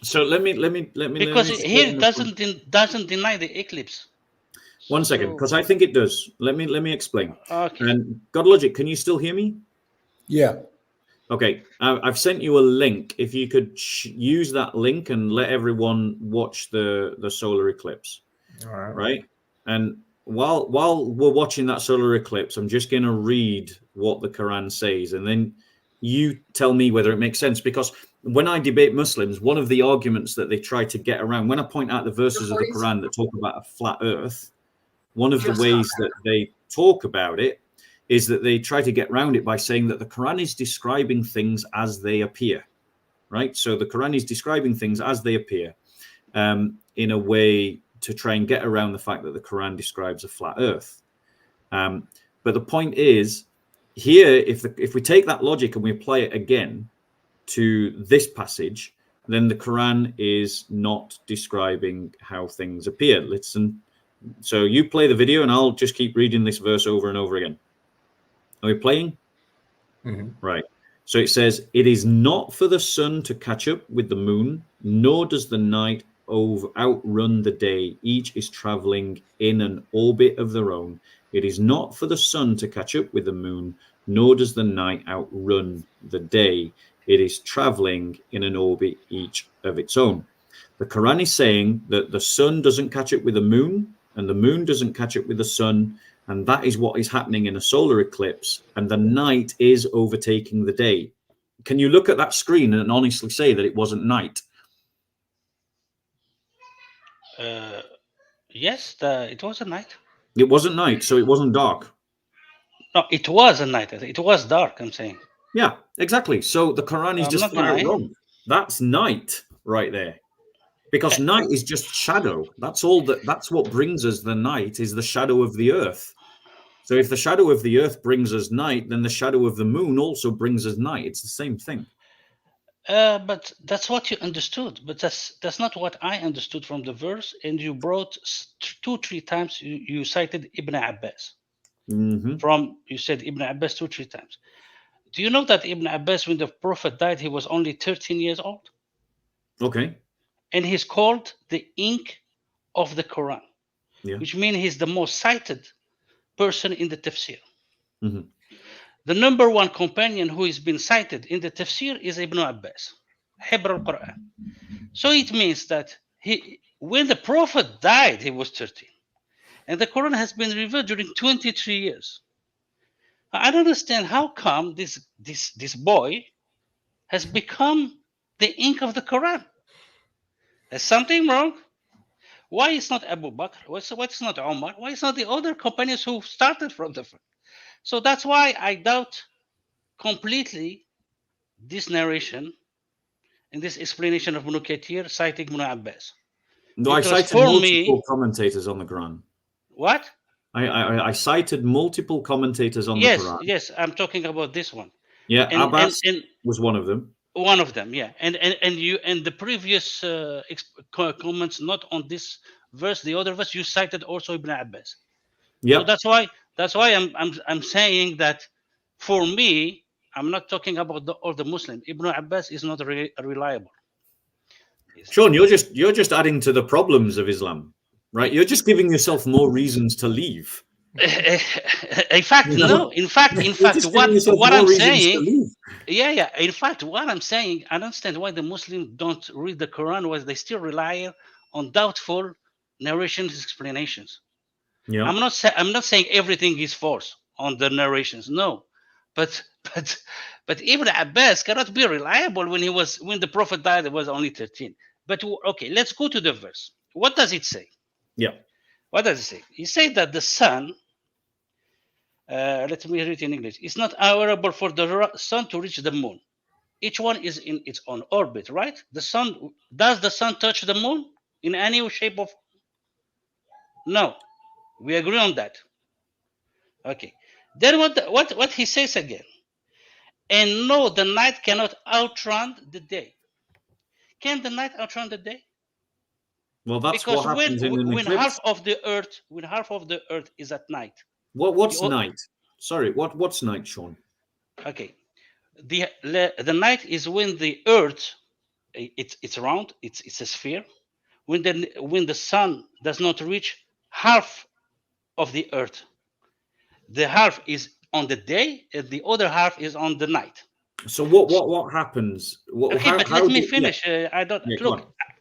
So let me because here it doesn't deny the eclipse. One second, because I think it does. Let me explain. Okay. And Godlogic, can you still hear me? Yeah. Okay. I've sent you a link. If you could use that link and let everyone watch the solar eclipse. All right. Right. And while we're watching that solar eclipse, I'm just going to read what the Quran says, and then you tell me whether it makes sense. Because when I debate Muslims, one of the arguments that they try to get around, when I point out the verses of the Quran that talk about a flat earth, one of the ways that they talk about it is that they try to get around it by saying that the Quran is describing things as they appear, right? So the Quran is describing things as they appear in a way to try and get around the fact that the Quran describes a flat earth. But the point is, here, if we take that logic and we apply it again to this passage, then the Quran is not describing how things appear. Listen. So you play the video and I'll just keep reading this verse over and over again. Are we playing? Mm-hmm. Right. So it says, "It is not for the sun to catch up with the moon, nor does the night outrun the day. Each is traveling in an orbit of their own. It is not for the sun to catch up with the moon, nor does the night outrun the day. It is traveling in an orbit each of its own." The Quran is saying that the sun doesn't catch up with the moon, and the moon doesn't catch up with the sun, and that is what is happening in a solar eclipse, and the night is overtaking the day. Can you look at that screen and honestly say that it wasn't night? Yes, it was a night. It wasn't night, so it wasn't dark. No, it was a night. It was dark, I'm saying. Yeah, exactly. So the Quran is just flat out wrong. That's night right there. Because night is just shadow. That's all that's what brings us the night, is the shadow of the earth. So if the shadow of the earth brings us night, then the shadow of the moon also brings us night. It's the same thing. But that's what you understood. But that's not what I understood from the verse. And you brought 2-3 times. You cited Ibn Abbas. Mm-hmm. You said Ibn Abbas 2-3 times. Do you know that Ibn Abbas, when the Prophet died, he was only 13 years old? Okay. And he's called the ink of the Quran, which means he's the most cited person in the tafsir. Mm-hmm. The number one companion who has been cited in the tafsir is Ibn Abbas, Hibr al-Quran. So it means that when the Prophet died, he was 13. And the Quran has been revealed during 23 years. I don't understand how come this boy has become the ink of the Quran. There's something wrong. Why is not Abu Bakr? Why is not Omar? Why is not the other companions who started from the front? So that's why I doubt completely this narration and this explanation of Ibn Kathir citing Ibn Abbas. No, I cited multiple commentators on the Quran. What? I cited multiple commentators on the Quran. Yes, I'm talking about this one. Yeah, Abbas was one of them. One of them, yeah, and the previous comments, not on this verse, the other verse, you cited also Ibn Abbas. Yeah, so that's why I'm saying that for me, I'm not talking about all the Muslim. Ibn Abbas is not reliable. Sean, you're just adding to the problems of Islam, right? You're just giving yourself more reasons to leave. In fact, no. In fact, what I'm saying, yeah. In fact, what I'm saying, I don't understand why the Muslims don't read the Quran, why they still rely on doubtful narrations, explanations. Yeah. I'm not saying everything is false on the narrations, no, but Ibn Abbas cannot be reliable when the Prophet died. It was only 13. But okay, let's go to the verse. What does it say? Yeah. What does it say? It says that the sun. Let me read it in English. It's not honorable for the sun to reach the moon. Each one is in its own orbit, right? Does the sun touch the moon in any shape of? No. We agree on that. Okay. Then what he says again? And no, the night cannot outrun the day. Can the night outrun the day? Well, that's because what happens in an when eclipse. half of the earth is at night. What's night? Sorry, what's night, Sean? Okay, the night is when the earth, it's round, it's a sphere. When the sun does not reach half of the earth, the half is on the day and the other half is on the night. So what happens? Okay, but let me finish. I don't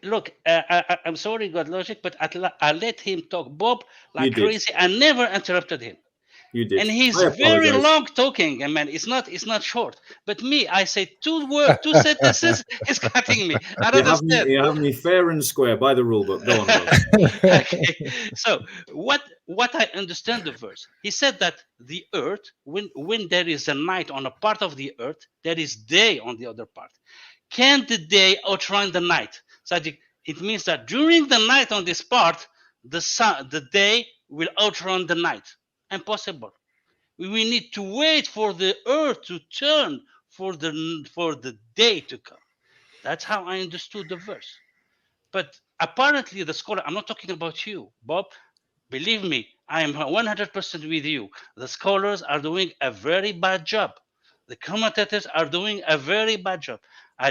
look. I'm sorry, God Logic, but I let him talk, Bob, like crazy. I never interrupted him. You did, and he's very long talking. I mean, it's not short. But me, I say two sentences. He's cutting me. I don't understand. You have me fair and square by the rule book. Go on, Bob. Okay. So what I understand the verse. He said that the earth, when there is a night on a part of the earth, there is day on the other part. Can the day outrun the night? So it means that during the night on this part, the day will outrun the night. Impossible. We need to wait for the earth to turn for the day to come. That's how I understood the verse. But apparently the scholar, I'm not talking about you, Bob. Believe me, I am 100% with you. The scholars are doing a very bad job. The commentators are doing a very bad job. I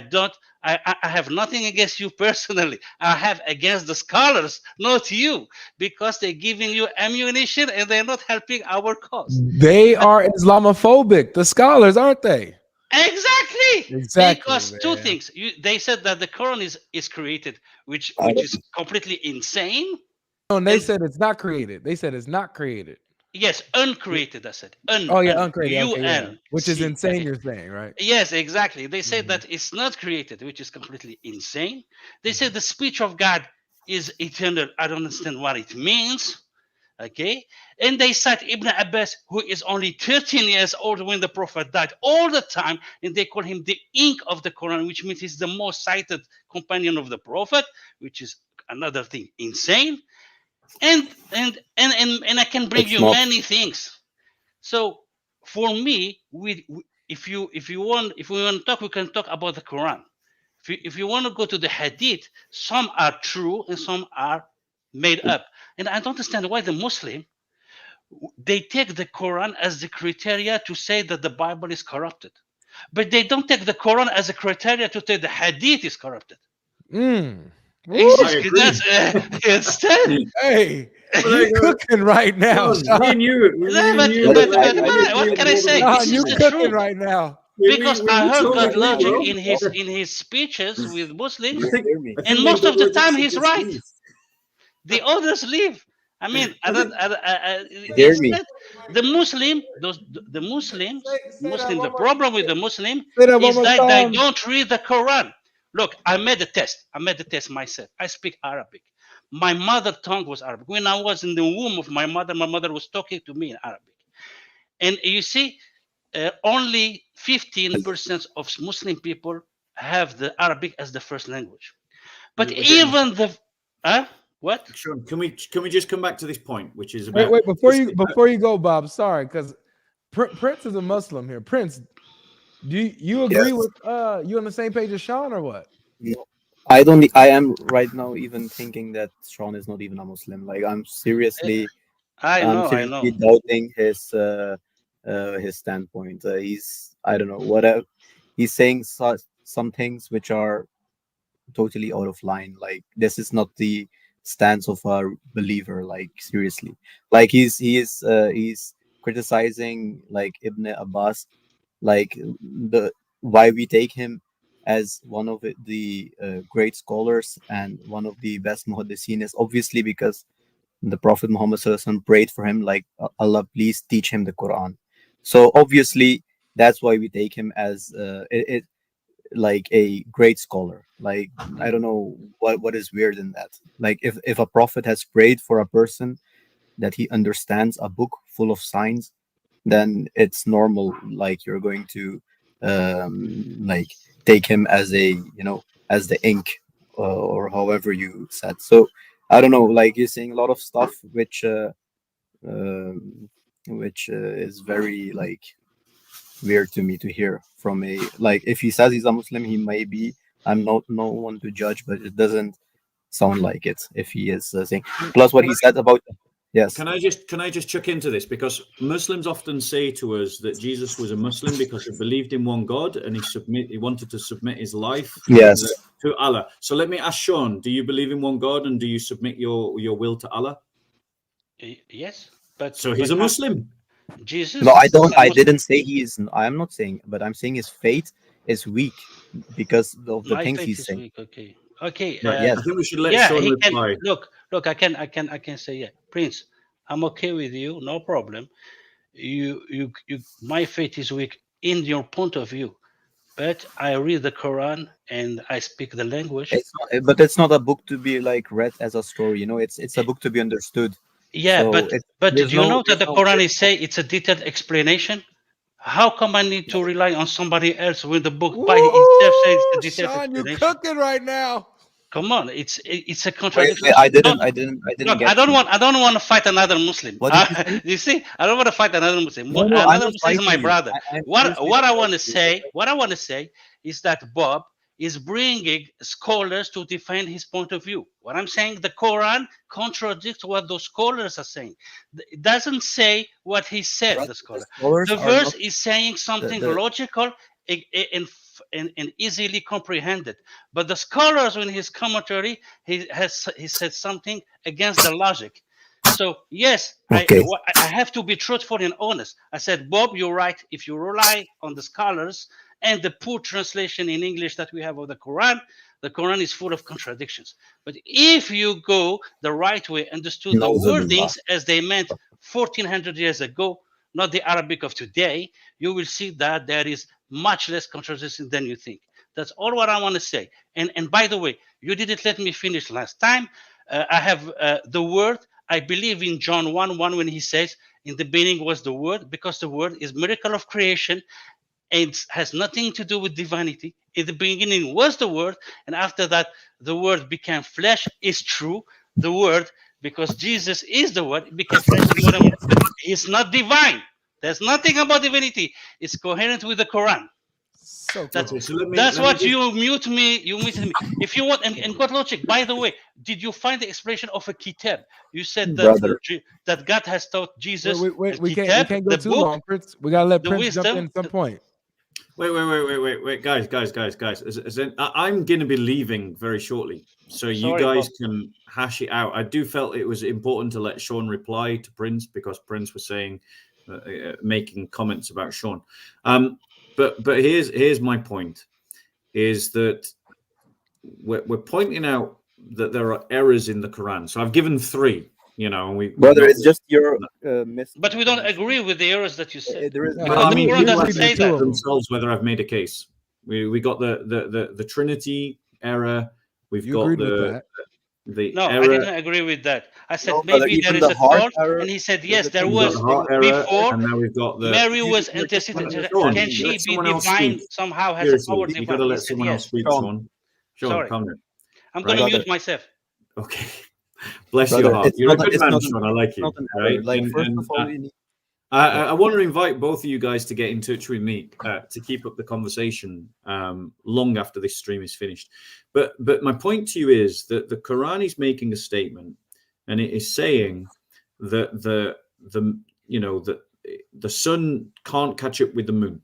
have nothing against you personally. I have against the scholars, not you, because they're giving you ammunition and they're not helping our cause. They are Islamophobic, the scholars, aren't they? Exactly. Because man. two things. They said that the Quran is created, which is completely insane. No, and they said it's not created. They said it's not created. Yes, uncreated, I said. Uncreated. Okay, yeah. Which is insane, you're saying, right? Yes, exactly. They say that it's not created, which is completely insane. They say the speech of God is eternal. I don't understand what it means. Okay. And they cite Ibn Abbas, who is only 13 years old when the Prophet died, all the time. And they call him the ink of the Quran, which means he's the most cited companion of the Prophet, which is another thing insane. And I can bring you many things. So for me, if we want to talk, we can talk about the Quran. If you want to go to the Hadith, some are true and some are made up. And I don't understand why the Muslim, they take the Quran as the criteria to say that the Bible is corrupted, but they don't take the Quran as a criteria to say the Hadith is corrupted. Hey, you cooking right now. What can I say? You cooking right now. Because I heard God Logic in his speeches with Muslims, and most of the time he's right. The others leave. I mean, the problem with the Muslim is that they don't read the Quran. Look, I made the test myself. I speak Arabic. My mother tongue was Arabic. When I was in the womb of my mother was talking to me in Arabic. And you see, only 15% of Muslim people have the Arabic as the first language. But even the what? Sure. Can we just come back to this point, which is about wait before you go, Bob? Sorry, because Prince is a Muslim here. Prince, do you agree with you on the same page as Sean or what? No, I don't. I am right now even thinking that Sean is not even a Muslim. Like I'm seriously, I know. doubting his standpoint. I don't know what he's saying. Some things which are totally out of line. Like this is not the stance of a believer. Like seriously, like he's criticizing like Ibn Abbas, like why we take him as one of the great scholars and one of the best muhaddithin is obviously because the Prophet Muhammad prayed for him, like Allah, please teach him the Quran. So obviously that's why we take him as like a great scholar. Like I don't know what is weird in that. Like if a prophet has prayed for a person that he understands a book full of signs, then it's normal. Like you're going to like take him as as the ink or however you said. So I don't know. Like you're saying a lot of stuff which which is very like weird to me to hear from a, like, if he says he's a Muslim, he may be. I'm not no one to judge, but it doesn't sound like it if he is saying. Plus, what he said about, yes. Can I just chuck into this, because Muslims often say to us that Jesus was a Muslim because he believed in one God and he wanted to submit his life to Allah. So let me ask Sean: do you believe in one God and do you submit your will to Allah? Yes, but so he's a Muslim. Jesus? No, I don't. I didn't say he is. I am not saying, but I'm saying his faith is weak because of the things he's saying. Weak. Okay. Yes. I think we should let Sean reply. Look. I can say, yeah, Prince, I'm okay with you, no problem. You. My faith is weak in your point of view, but I read the Quran and I speak the language. But it's not a book to be like read as a story. You know, it's a book to be understood. Yeah, so but do you know that the Quran is say it's a detailed explanation? How come I need to rely on somebody else when the book by itself says it's a detailed Sean, explanation? you're cooking right now. Come on, it's a contradiction. Wait, I didn't. Look, I don't want to fight another Muslim. You see, I don't want to fight another Muslim. Another Muslim is my brother. What I want to say is that Bob is bringing scholars to defend his point of view. What I'm saying, the Quran contradicts what those scholars are saying. It doesn't say what he said, the scholar. The verse is saying something logical and easily comprehended. But the scholars, in his commentary, he said something against the logic. So yes, I have to be truthful and honest. I said, Bob, you're right. If you rely on the scholars and the poor translation in English that we have of the Quran is full of contradictions. But if you go the right way, understood the wordings as they meant 1400 years ago, not the Arabic of today, you will see that there is much less contradiction than you think. That's all what I want to say. And by the way, you didn't let me finish last time. I have the word. I believe in John 1:1 when he says, in the beginning was the word, because the word is miracle of creation. It has nothing to do with divinity. In the beginning was the word, and after that, the word became flesh. Is true, the word, because Jesus is the word, became flesh. But it's not divine. There's nothing about divinity. It's coherent with the Quran. That's what you mute me. You muted me. If you want, and Boblogic, by the way, did you find the expression of a kitab? You said that God has taught Jesus. We can't go too long, Prince. We gotta let Prince jump in at some point. Wait, guys. I'm going to be leaving very shortly, so you guys can hash it out. I do felt it was important to let Sean reply to Prince because Prince was saying, making comments about Sean. But here's my point: is that we're pointing out that there are errors in the Quran. So I've given 3. You know, brother, it's just your but we don't agree with the errors that you said. There is, I mean, you doesn't say that themselves whether I've made a case. We got the Trinity error. We've got the no, error. I didn't agree with that. I said maybe there is a fault, and he said yes, there was before. And now we've got Mary was antecedent. Can she be divine somehow? Has a power divine? You got to let someone else speak, Sean. Sean, come here. I'm going to mute myself. Okay. Bless your heart. You're a good man, Sean. I like you. Right? Like, first of all, I want to invite both of you guys to get in touch with me to keep up the conversation long after this stream is finished. But my point to you is that the Quran is making a statement, and it is saying that the sun can't catch up with the moon,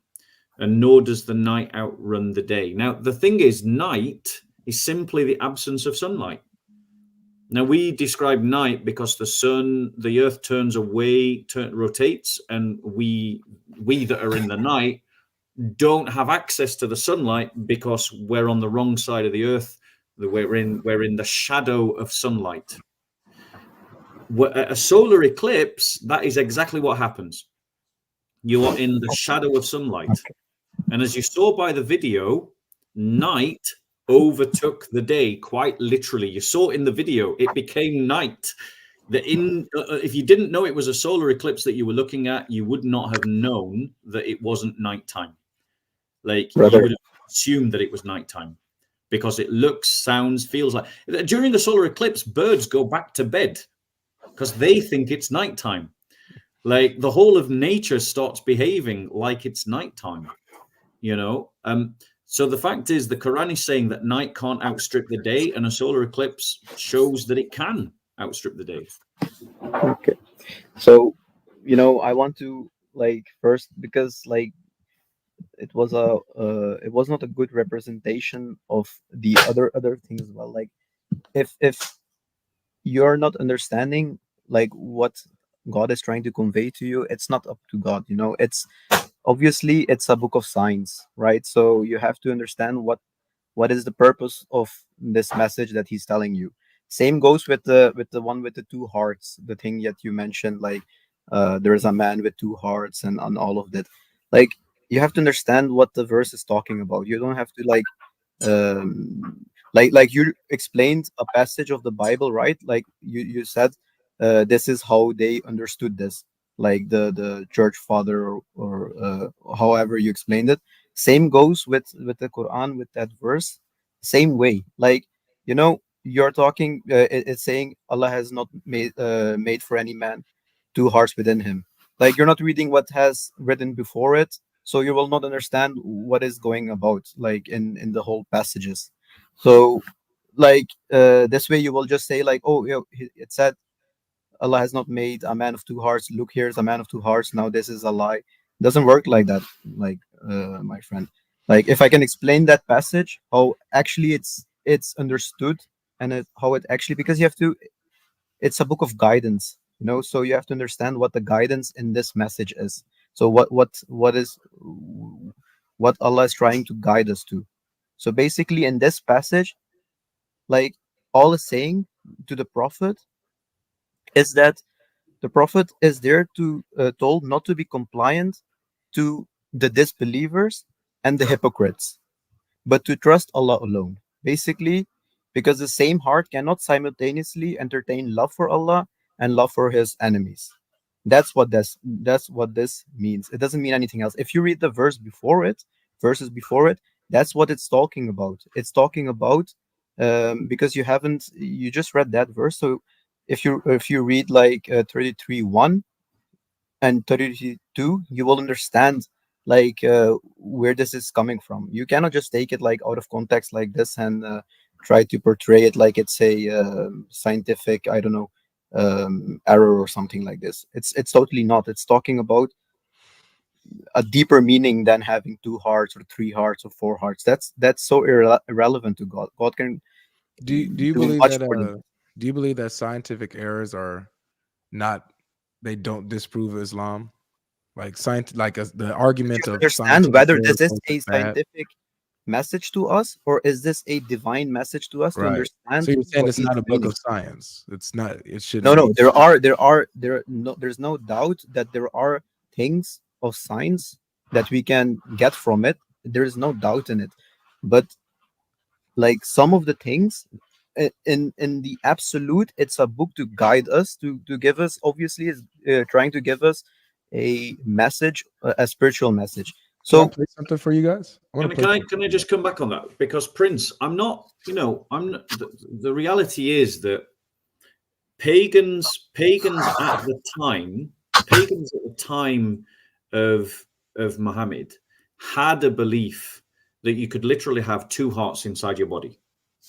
and nor does the night outrun the day. Now, the thing is, night is simply the absence of sunlight. Now, we describe night because the earth turns away, rotates, and we that are in the night don't have access to the sunlight because we're on the wrong side of the earth. We're in the shadow of sunlight. A solar eclipse, that is exactly what happens. You are in the shadow of sunlight. And as you saw by the video, night overtook the day, quite literally. You saw in the video, it became night. If you didn't know it was a solar eclipse that you were looking at, you would not have known that it wasn't nighttime. Like, you would have assumed that it was nighttime because it looks, sounds, feels like. During the solar eclipse, birds go back to bed because they think it's nighttime. Like the whole of nature starts behaving like it's nighttime, you know. So the fact is, the Quran is saying that night can't outstrip the day, and a solar eclipse shows that it can outstrip the day. Okay. So, I want to first, because it was it was not a good representation of the other things as well. Like if you're not understanding what God is trying to convey to you, it's not up to God. It's obviously it's a book of science, right? So you have to understand what is the purpose of this message that he's telling you. Same goes with the one with the two hearts, the thing that you mentioned, there is a man with two hearts and all of that. Like, you have to understand what the verse is talking about. You don't have to like you explained a passage of the Bible, right? Like you said, this is how they understood this, like the church father, or however you explained it. Same goes with the Quran, with that verse. Same way, like, you're talking, it's saying Allah has not made for any man two hearts within him. Like, you're not reading what has written before it, so you will not understand what is going about, like in the whole passages. So, this way you will just say, like, oh, it said Allah has not made a man of two hearts. Look, here's a man of two hearts. Now this is a lie. Doesn't work like that, like, my friend. Like, if I can explain that passage, how actually it's understood, and how it actually, because you have to. It's a book of guidance, so you have to understand what the guidance in this message is. So what Allah is trying to guide us to. So basically, in this passage, like, all is saying to the Prophet is that the Prophet is there to told not to be compliant to the disbelievers and the hypocrites, but to trust Allah alone. Basically, because the same heart cannot simultaneously entertain love for Allah and love for his enemies. That's what this means. It doesn't mean anything else. If you read the verses before it, that's what it's talking about. It's talking about, because you just read that verse. So if you read 33:1 and 32, you will understand where this is coming from. You cannot just take it like out of context like this and try to portray it like it's a scientific, I don't know, error or something like this. It's totally not. It's talking about a deeper meaning than having two hearts or three hearts or four hearts. That's so irrelevant to God. God can do you believe that do you believe that scientific errors are not, they don't disprove Islam? Like the argument of understand whether this is a scientific message to us, or is this a divine message to us, to understand. So you're saying it's not a book of science. It's not. It should. No. There's no doubt that there are things of science that we can get from it. There is no doubt in it, but like some of the things in the absolute, it's a book to guide us, to give us, obviously is trying to give us a message, a spiritual message. So can I play something for you guys? Can I just come back on that? Because Prince, I'm not, the reality is that pagans at the time of Muhammad had a belief that you could literally have two hearts inside your body,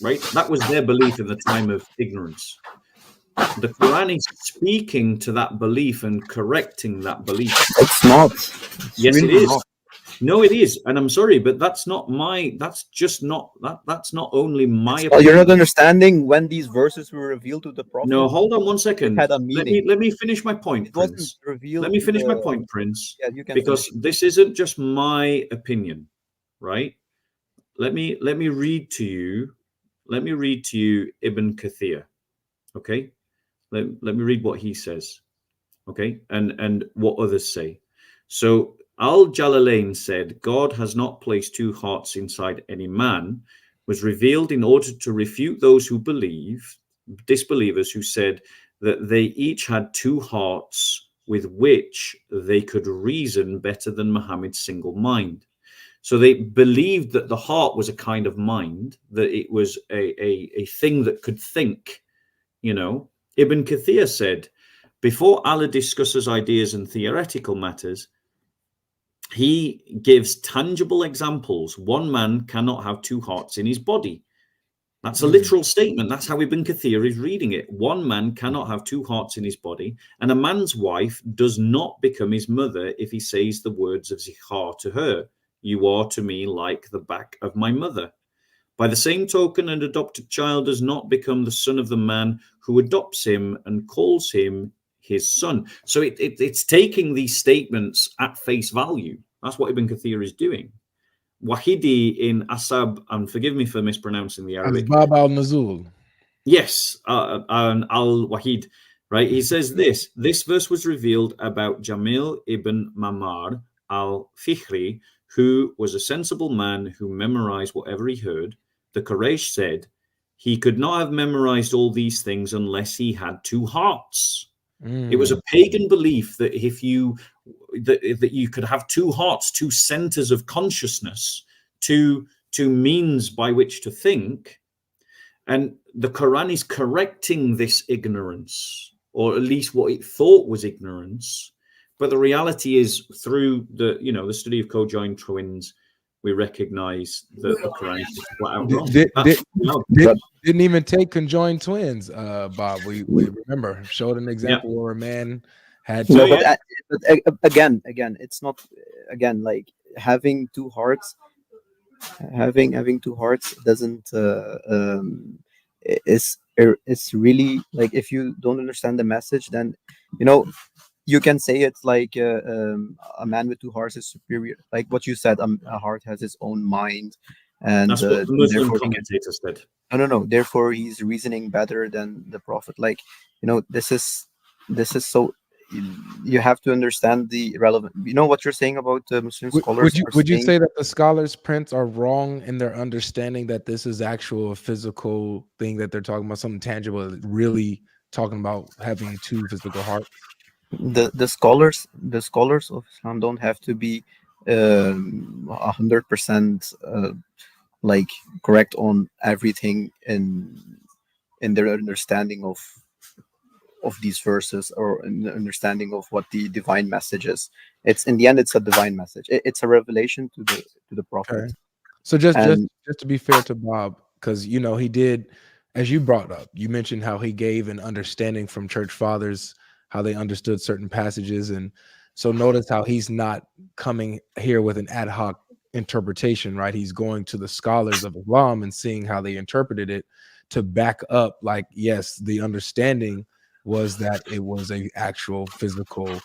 right? That was their belief in the time of ignorance. The Quran is speaking to that belief and correcting that belief. It's not. Yes, really it is. Not. No, it is, and I'm sorry, but that's not only my opinion. You're not understanding when these verses were revealed to the Prophet. No, hold on one second. It had a meaning. Let me finish my point, Prince. Let me finish my point, Prince. Yeah, you can, because this isn't just my opinion, right? Let me read to you. Let me read to you Ibn Kathir. Okay? Let me read what he says. Okay? And what others say. So Al-Jalalain said, God has not placed two hearts inside any man, was revealed in order to refute those who disbelievers who said that they each had two hearts with which they could reason better than Muhammad's single mind. So they believed that the heart was a kind of mind, that it was a thing that could think, Ibn Kathir said, before Allah discusses ideas and theoretical matters, he gives tangible examples. One man cannot have two hearts in his body. That's a literal statement. That's how Ibn Kathir is reading it. One man cannot have two hearts in his body, and a man's wife does not become his mother if he says the words of zihar to her. You are to me like the back of my mother. By the same token, an adopted child does not become the son of the man who adopts him and calls him his son. So it's taking these statements at face value. That's what Ibn Kathir is doing. Wahidi in Asab, and forgive me for mispronouncing the Arabic. Asbab al-Nuzul. Yes, al-Wahid, right? He says this verse was revealed about Jamil ibn Mamar al-Fikhri, who was a sensible man who memorized whatever he heard. The Quraysh said he could not have memorized all these things unless he had two hearts. It was a pagan belief that if that you could have two hearts, two centers of consciousness, two means by which to think. And the Quran is correcting this ignorance, or at least what it thought was ignorance. But the reality is, through the study of co-joined twins, we recognize that the Quran is flat out wrong. Didn't even take conjoined twins, Bob. We remember showed an example where a man had. No, but again, it's not like having two hearts. Having two hearts doesn't is really like, if you don't understand the message, then you can say it's like a man with two hearts is superior. Like what you said, a heart has its own mind, and that's what the Muslim commentator said. No. Therefore, he's reasoning better than the Prophet. Like, this is so. You have to understand the relevant. What you're saying about Muslim scholars. Would you say that the scholars' prints are wrong in their understanding that this is actual physical thing that they're talking about, something tangible, really talking about having two physical hearts? The scholars of Islam don't have to be 100% like correct on everything in their understanding of these verses, or in the understanding of what the divine message is. It's in the end, it's a divine message. It's a revelation to the Prophet. Okay. So just to be fair to Bob, because he did, as you brought up, you mentioned how he gave an understanding from church fathers, how they understood certain passages. And so notice how he's not coming here with an ad hoc interpretation, right? He's going to the scholars of Islam and seeing how they interpreted it to back up, like, yes, the understanding was that it was a actual physical,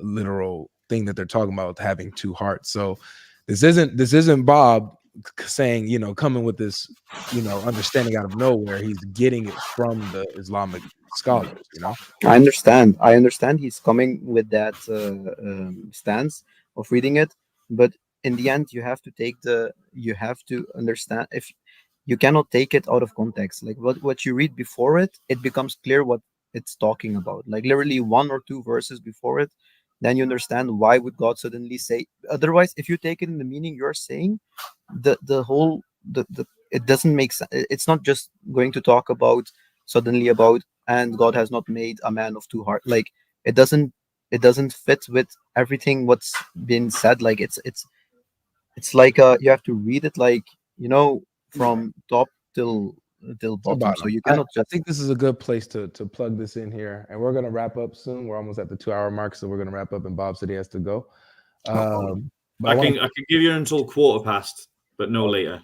literal thing that they're talking about, having two hearts. So this isn't Bob saying, coming with this, understanding out of nowhere. He's getting it from the Islamic scholars. I understand he's coming with that stance of reading it, but in the end, you have to understand. If you cannot take it out of context, like what you read before it becomes clear what it's talking about. Like literally one or two verses before it, then you understand why would God suddenly say. Otherwise, if you take it in the meaning you're saying, the whole it doesn't make sense. It's not just going to talk about suddenly about, and God has not made a man of two hearts. Like it doesn't fit with everything what's been said. Like it's like you have to read it like from top till bottom. So you cannot I think this is a good place to plug this in here, and we're gonna wrap up soon. We're almost at the 2-hour mark, so we're gonna wrap up, and Bob said he has to go. I can give you until 1:15, but no later.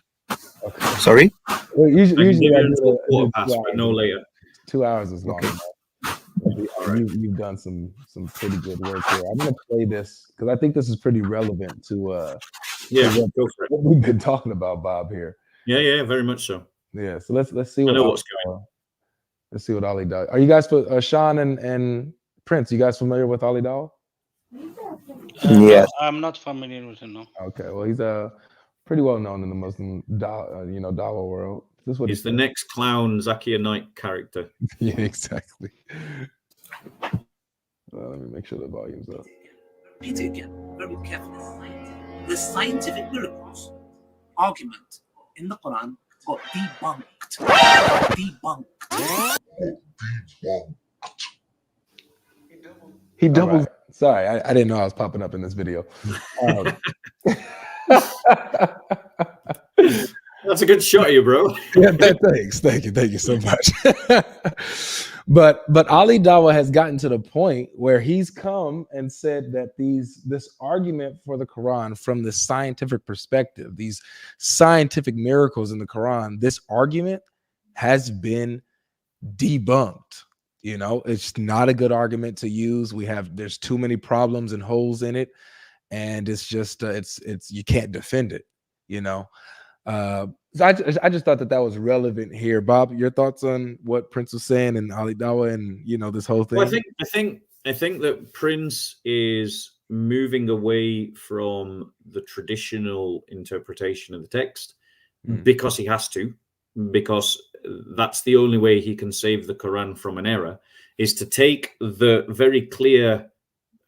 Okay. Sorry? Well, usually until 1:15, but no later. 2 hours is long. Okay. You've done some pretty good work here. I'm gonna play this because I think this is pretty relevant to what we've been talking about, Bob, here. Yeah, very much so. Yeah, so let's see what what's going on. Let's see what Ali does. Are you guys for Sean and Prince? You guys familiar with Ali Dawah? Yes. I'm not familiar with him. No. Okay, well he's pretty well known in the Muslim Dawah world. This is what he's the next clown Zakia Knight character. Yeah, exactly. Let me make sure the volume's up. Read it again very carefully. The scientific miracles argument in the Quran got debunked. He doubles. Right. Sorry, I didn't know I was popping up in this video. That's a good shot of you, bro. Yeah, thanks. Thank you so much. But Ali Dawah has gotten to the point where he's come and said that this argument for the Quran from the scientific perspective, these scientific miracles in the Quran, this argument has been debunked. You know, it's not a good argument to use. There's too many problems and holes in it, and it's just it's you can't defend it. You know. So I just thought that was relevant here. Bob, your thoughts on what Prince was saying and Ali Dawah and this whole thing? Well, I think that Prince is moving away from the traditional interpretation of the text because he has to, because that's the only way he can save the Quran from an error, is to take the very clear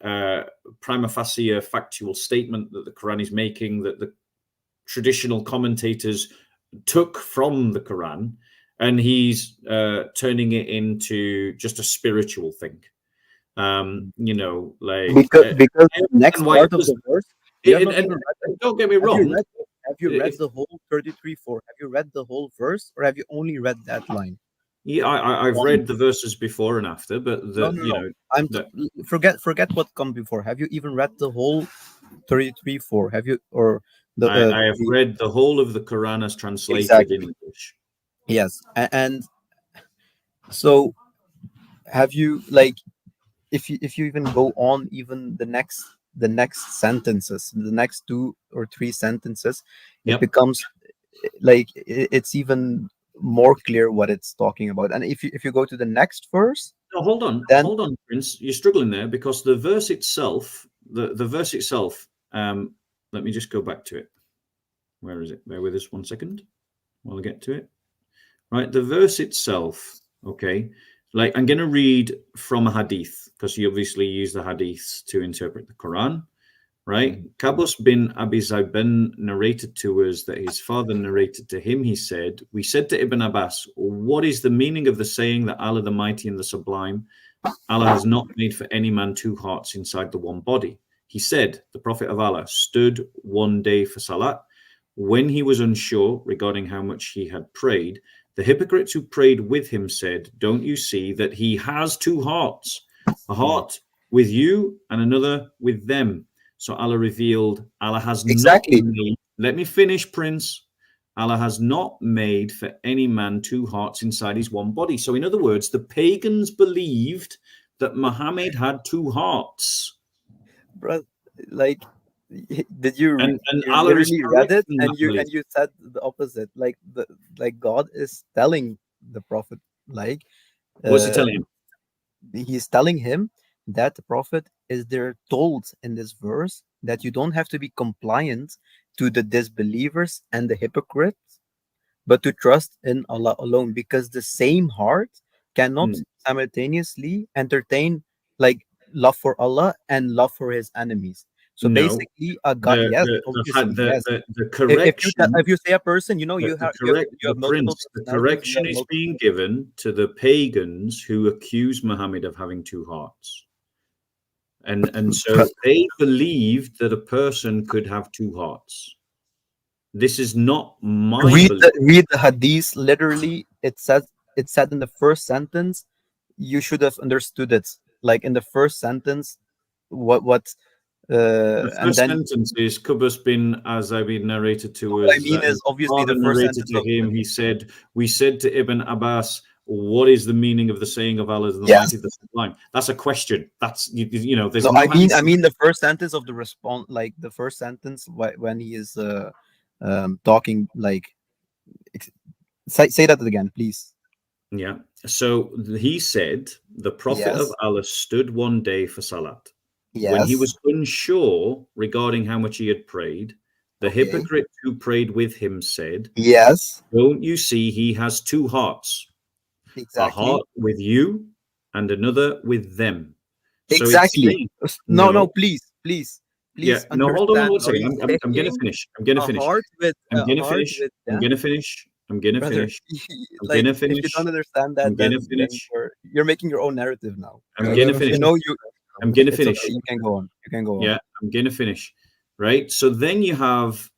prima facie factual statement that the Quran is making, that the traditional commentators took from the Quran, and he's turning it into just a spiritual thing. Like because the next part of the verse. Don't get me wrong. Have you read the whole 33:4? Have you read the whole verse, or have you only read that line? Yeah, I've read the verses before and after, but forget what come before. Have you even read the whole 33:4? Have you I have read the whole of the Quran as translated in English. Yes, and so have you, like, if you even go on even the next sentences, the next 2 or 3 sentences, it becomes like it's even more clear what it's talking about. And if you go to the next verse, no, hold on, Prince, you're struggling there, because the verse itself, the verse itself. Let me just go back to it. Where is it? Bear with us 1 second while I get to it. Right, the verse itself. Okay, like I'm going to read from a hadith, because you obviously use the hadiths to interpret the Quran. Right, Qabus bin Abi Zaybin narrated to us that his father narrated to him. He said, "We said to Ibn Abbas, what is the meaning of the saying that Allah the Mighty and the Sublime, Allah has not made for any man 2 hearts inside the one body?" He said, the Prophet of Allah stood one day for Salat. When he was unsure regarding how much he had prayed, the hypocrites who prayed with him said, "Don't you see that he has 2 hearts, a heart with you and another with them?" So Allah revealed, Allah has not made, let me finish, Prince. Allah has not made for any man 2 hearts inside his one body. So in other words, the pagans believed that Muhammad had 2 hearts. Bro, like, did you and you Allah literally read it and you said the opposite? Like God is telling the Prophet, like, what's he telling him? He's telling him that the Prophet is there told in this verse that you don't have to be compliant to the disbelievers and the hypocrites, but to trust in Allah alone, because the same heart cannot simultaneously entertain like love for Allah and love for his enemies. So basically, God, the correction. If you say a person, you have the correction is being given to the pagans who accuse Muhammad of having 2 hearts, and so they believed that a person could have 2 hearts. This is not my read the hadith. Literally, it said in the first sentence. You should have understood it. Like in the first sentence, the first sentence is Qabus bin Zaybin narrated to us. I mean, is obviously the first sentence to him. He said, "We said to Ibn Abbas, what is the meaning of the saying of Allah the Mighty, the Sublime?" That's a question. That's there's no I mean the first sentence of the response, like the first sentence when he is talking, like, say that again, please. Yeah. So he said, the Prophet of Allah stood one day for Salat. When he was unsure regarding how much he had prayed, the hypocrite who prayed with him said, "Yes, don't you see he has 2 hearts? A heart with you and another with them." Exactly. So no, please. Yeah, no, hold on one second. I'm going to finish. I'm going to finish. I'm going to finish. If you don't understand that, then you're making your own narrative now. I'm going to finish. I'm going to finish. Okay. You can go on. You can go on. Yeah, I'm going to finish. Right. So then you have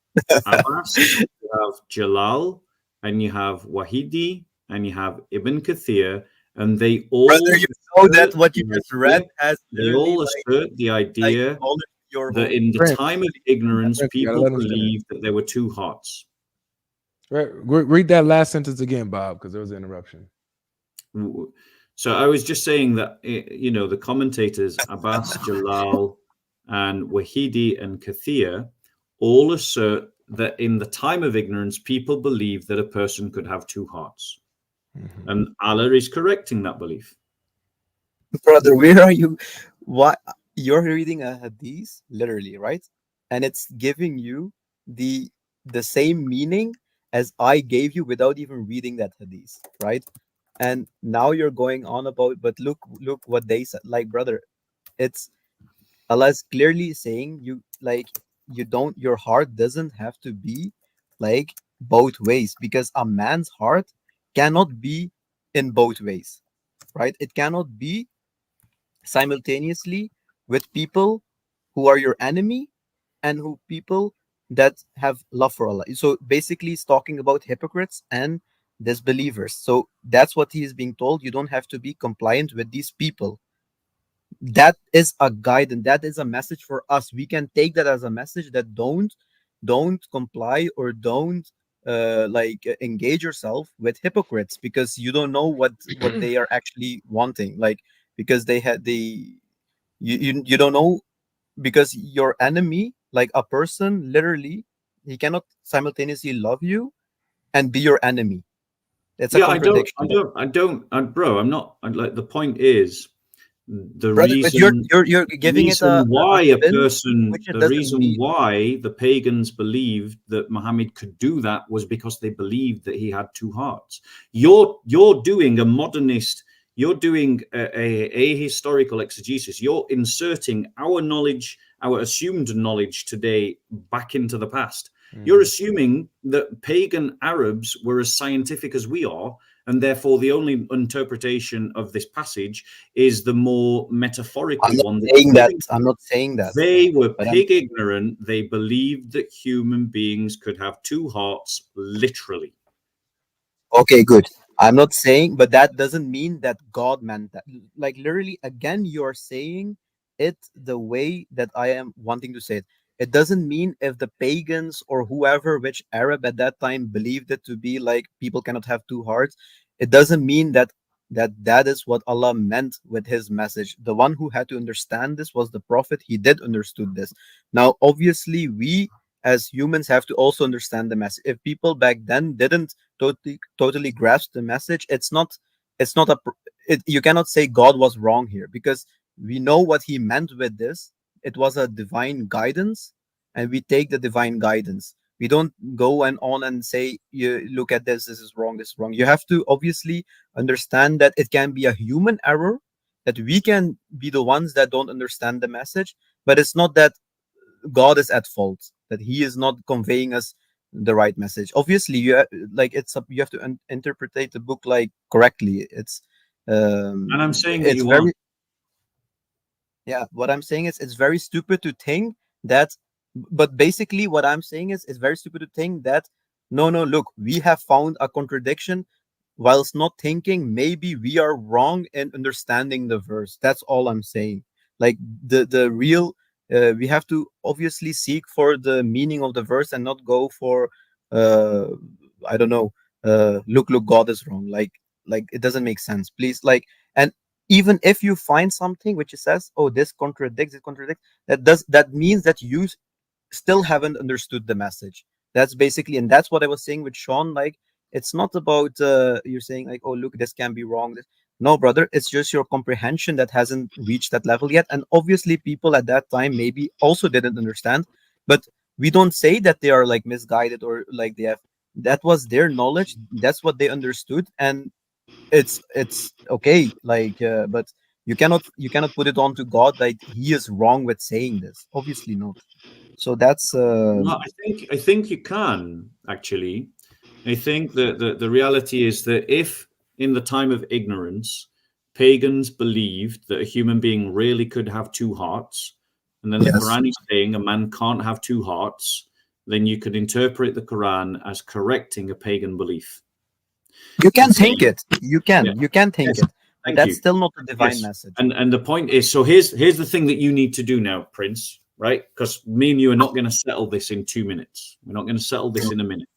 Abbas, you have Jalal, and you have Wahidi, and you have Ibn Kathir, and they all Brother, you know that what you just read has they all assert the idea that in the time of ignorance, people believed that there were two hearts. Read that last sentence again, Bob, because there was an interruption. So I was just saying that, you know, the commentators, Abbas, Jalal, and Wahidi and Kathir all assert that in the time of ignorance, people believed that a person could have two hearts. Mm-hmm. And Allah is correcting that belief. Brother, where are you? What? You're reading a hadith, literally, right? And it's giving you the same meaning as I gave you without even reading that hadith, right? And now you're going on about, but look what they said. Like, brother, it's Allah is clearly saying your heart doesn't have to be like both ways, because a man's heart cannot be in both ways, right? It cannot be simultaneously with people who are your enemy and who people that have love for Allah. So basically he's talking about hypocrites and disbelievers. So that's what he is being told. You don't have to be compliant with these people. That is a guide, and that is a message for us. We can take that as a message that don't comply or don't engage yourself with hypocrites, because you don't know what they are actually wanting, like, because you don't know, because your enemy, like a person, literally he cannot simultaneously love you and be your enemy. It's a contradiction. Bro, I'm not, like, the point is the Brother, reason you're giving it why the reason why the pagans believed that Muhammad could do that was because they believed that he had two hearts. You're doing a modernist, you're doing a historical exegesis. You're inserting our knowledge, our assumed knowledge today back into the past. You're assuming that pagan Arabs were as scientific as we are, and therefore the only interpretation of this passage is the more metaphorical one. I'm not saying that. They were pig ignorant. They believed that human beings could have two hearts, literally. Okay, good. I'm not saying, but that doesn't mean that God meant that. Like, literally, again, you're saying it the way that I am wanting to say it. It doesn't mean if the pagans or whoever, which Arab at that time believed it to be like people cannot have two hearts. It doesn't mean that is what Allah meant with his message. The one who had to understand this was the Prophet. He did understood this. Now, obviously, we as humans have to also understand the message. If people back then didn't totally grasp the message, you cannot say God was wrong here, because we know what he meant with this. It was a divine guidance, and we take the divine guidance. We don't go on and say, you look at this is wrong, this is wrong. You have to obviously understand that it can be a human error, that we can be the ones that don't understand the message, but it's not that God is at fault, that he is not conveying us the right message. Obviously, you have to interpret the book like correctly. It's and I'm saying that you are. Yeah, what I'm saying is it's very stupid to think that, but basically what I'm saying is it's very stupid to think that, no, look, we have found a contradiction, whilst not thinking maybe we are wrong in understanding the verse. That's all I'm saying. Like, the real, we have to obviously seek for the meaning of the verse and not go for, I don't know, look, God is wrong. Like it doesn't make sense, please. Like, and even if you find something which says, oh, this contradicts, that means that you still haven't understood the message. That's basically, and that's what I was saying with Sean. Like, it's not about you're saying like, oh, look, this can be wrong. No, brother, it's just your comprehension that hasn't reached that level yet. And obviously people at that time maybe also didn't understand, but we don't say that they are like misguided or like that was their knowledge. That's what they understood. And it's okay, like, but you cannot put it on to God that he is wrong with saying this. Obviously not. So that's no, I think you can actually. I think that the reality is that if in the time of ignorance pagans believed that a human being really could have two hearts, and then the Quran is saying a man can't have two hearts, then you could interpret the Quran as correcting a pagan belief. You can think it. You can. Yeah. You can think it. Thank That's you. still not a divine message. And the point is, so here's the thing that you need to do now, Prince, right? Because me and you are not going to settle this in 2 minutes. We're not going to settle this in a minute.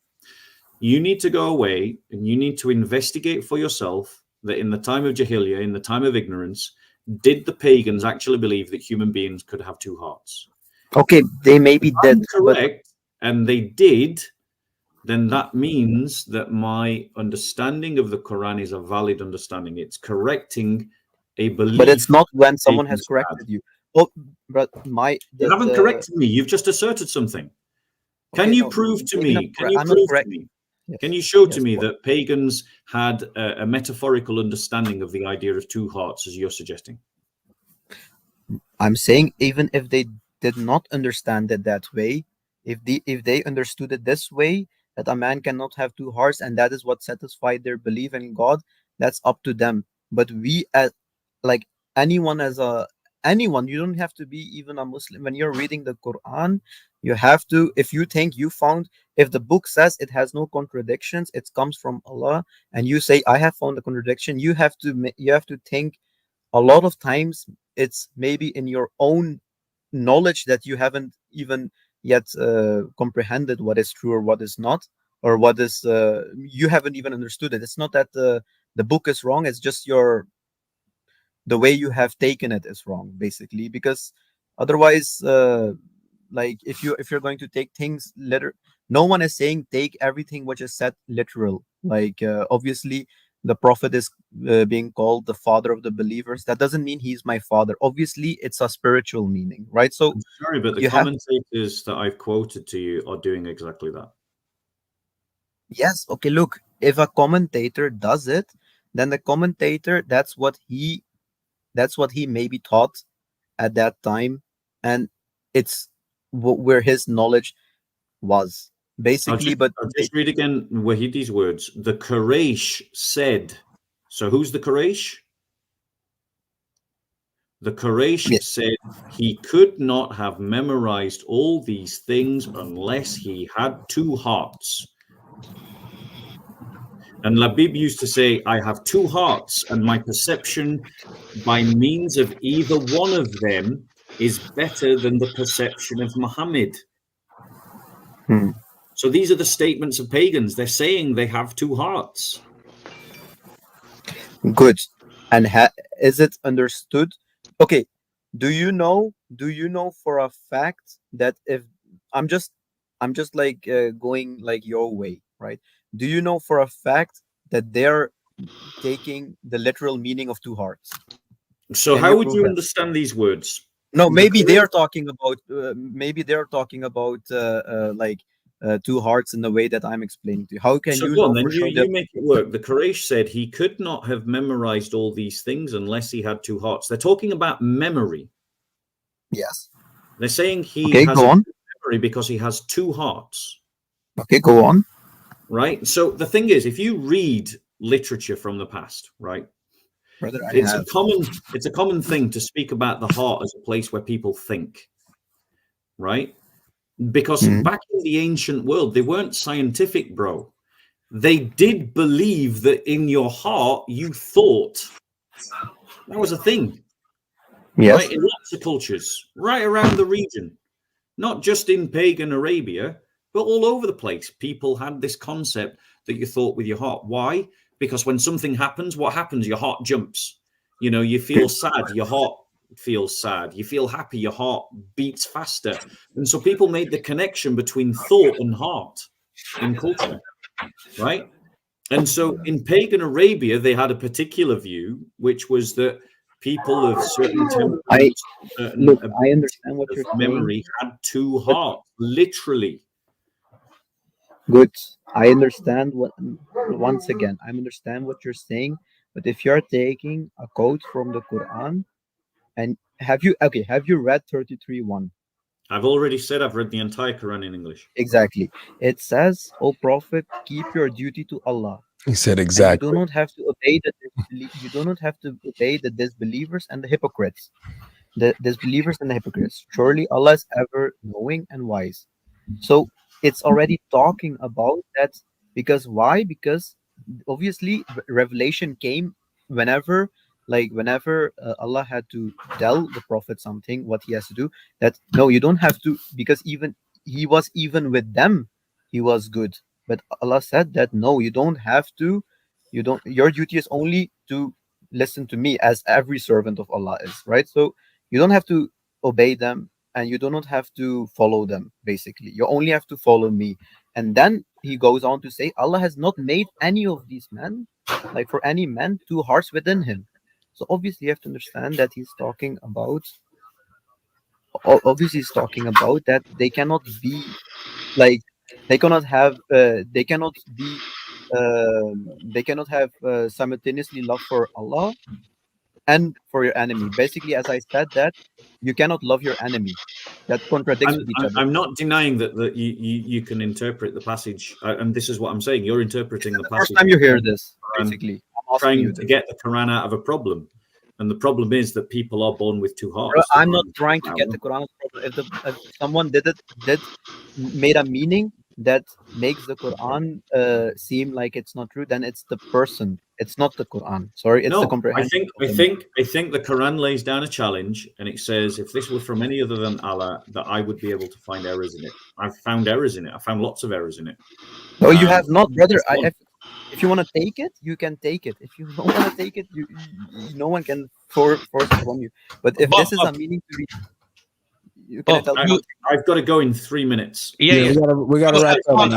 You need to go away and you need to investigate for yourself that in the time of Jahiliyyah, in the time of ignorance, did the pagans actually believe that human beings could have two hearts? Okay, they maybe did. Correct, and they did. Then that means that my understanding of the Quran is a valid understanding. It's correcting a belief. But it's not when someone has corrected you. Oh, but you haven't corrected me. You've just asserted something. Can you prove to me? Can you prove to me? Yes. Can you show to me that pagans had a metaphorical understanding of the idea of two hearts, as you're suggesting? I'm saying even if they did not understand it that way, if they understood it this way, that a man cannot have two hearts, and that is what satisfied their belief in God, that's up to them. But we, as like anyone, you don't have to be even a Muslim. When you're reading the Quran, you have to, if you think you found, if the book says it has no contradictions, it comes from Allah, and you say I have found a contradiction, you have to think a lot of times it's maybe in your own knowledge that you haven't even yet comprehended what is true or what is not, or what is you haven't even understood it. It's not that the book is wrong, it's just the way you have taken it is wrong, basically. Because otherwise, like if you're going to take things no one is saying take everything which is said literal. Like obviously the prophet is being called the father of the believers. That doesn't mean he's my father. Obviously it's a spiritual meaning, right? So I'm sorry, but the commentators that I've quoted to you are doing exactly that. Yes, okay, look, if a commentator does it, then the commentator, that's what he maybe taught at that time, and it's where his knowledge was, basically. I'll just read again Wahidi's words. The Quraysh said, so who's the Quraysh? The Quraysh said he could not have memorized all these things unless he had two hearts. And Labib used to say, I have two hearts, and my perception by means of either one of them is better than the perception of Muhammad. So these are the statements of pagans. They're saying they have two hearts. Good. And is it understood? Okay. Do you know for a fact that if I'm just like going like your way, right? Do you know for a fact that they're taking the literal meaning of two hearts? So how would you understand these words? No, maybe they're talking about like two hearts in the way that I'm explaining to you. How can you know for sure? You make it work. The Quraysh said he could not have memorized all these things unless he had two hearts. They're talking about memory. Yes. They're saying he has memory because he has two hearts. Okay, go on. Right. So the thing is, if you read literature from the past, right, brother, it's a common thing to speak about the heart as a place where people think, right? Because back in the ancient world, they weren't scientific, bro. They did believe that in your heart you thought. That was a thing. Yes. Right? In lots of cultures, right around the region, not just in pagan Arabia, but all over the place. People had this concept that you thought with your heart. Why? Because when something happens, what happens? Your heart jumps. You know, you feel sad, your heart feels sad. You feel happy, your heart beats faster. And so people made the connection between thought and heart in culture, right? And so in pagan Arabia, they had a particular view, which was that people of certain temperaments, I understand what you're memory saying. had two hearts, literally. Good. I understand once again, I understand what you're saying, but if you're taking a quote from the Quran, and have you read 33:1? I've already said I've read the entire Quran in English. Exactly. It says, "O Prophet, keep your duty to Allah He said And exactly. you do not have to obey you do not have to obey the disbelievers and the hypocrites. The disbelievers and the hypocrites. Surely Allah is ever knowing and wise. So it's already talking about that. Because why? Because obviously revelation came whenever, Allah had to tell the prophet something, what he has to do. That no, you don't have to, because even he was even with them, he was good. But Allah said that no, you don't have to. You don't. Your duty is only to listen to me, as every servant of Allah is, right? So you don't have to obey them, and you do not have to follow them. Basically, you only have to follow me. And then he goes on to say, Allah has not made any of these men, like for any man, two hearts within him. So obviously you have to understand that he's talking about, obviously he's talking about that they cannot be like, they cannot have they cannot have simultaneously love for Allah and for your enemy. Basically, as I said, that you cannot love your enemy. That contradicts with each other. I'm not denying that you can interpret the passage, and this is what I'm saying. You're interpreting the passage. First time you hear this, basically, I'm trying to get the Quran out of a problem, and the problem is that people are born with two hearts. I'm not trying to get the Quran out of a problem. If someone made a meaning that makes the Quran seem like it's not true, then it's the person. It's not the Quran. Sorry, it's the comprehension. I think the Quran lays down a challenge, and it says, if this were from any other than Allah, that I would be able to find errors in it. I've found errors in it. I found lots of errors in it. No, you have not, brother. If you want to take it, you can take it. If you don't want to take it, no one can force it from you. But if this is a meaning to read, you can tell me. I've got to go in 3 minutes. Yeah. We got to wrap up.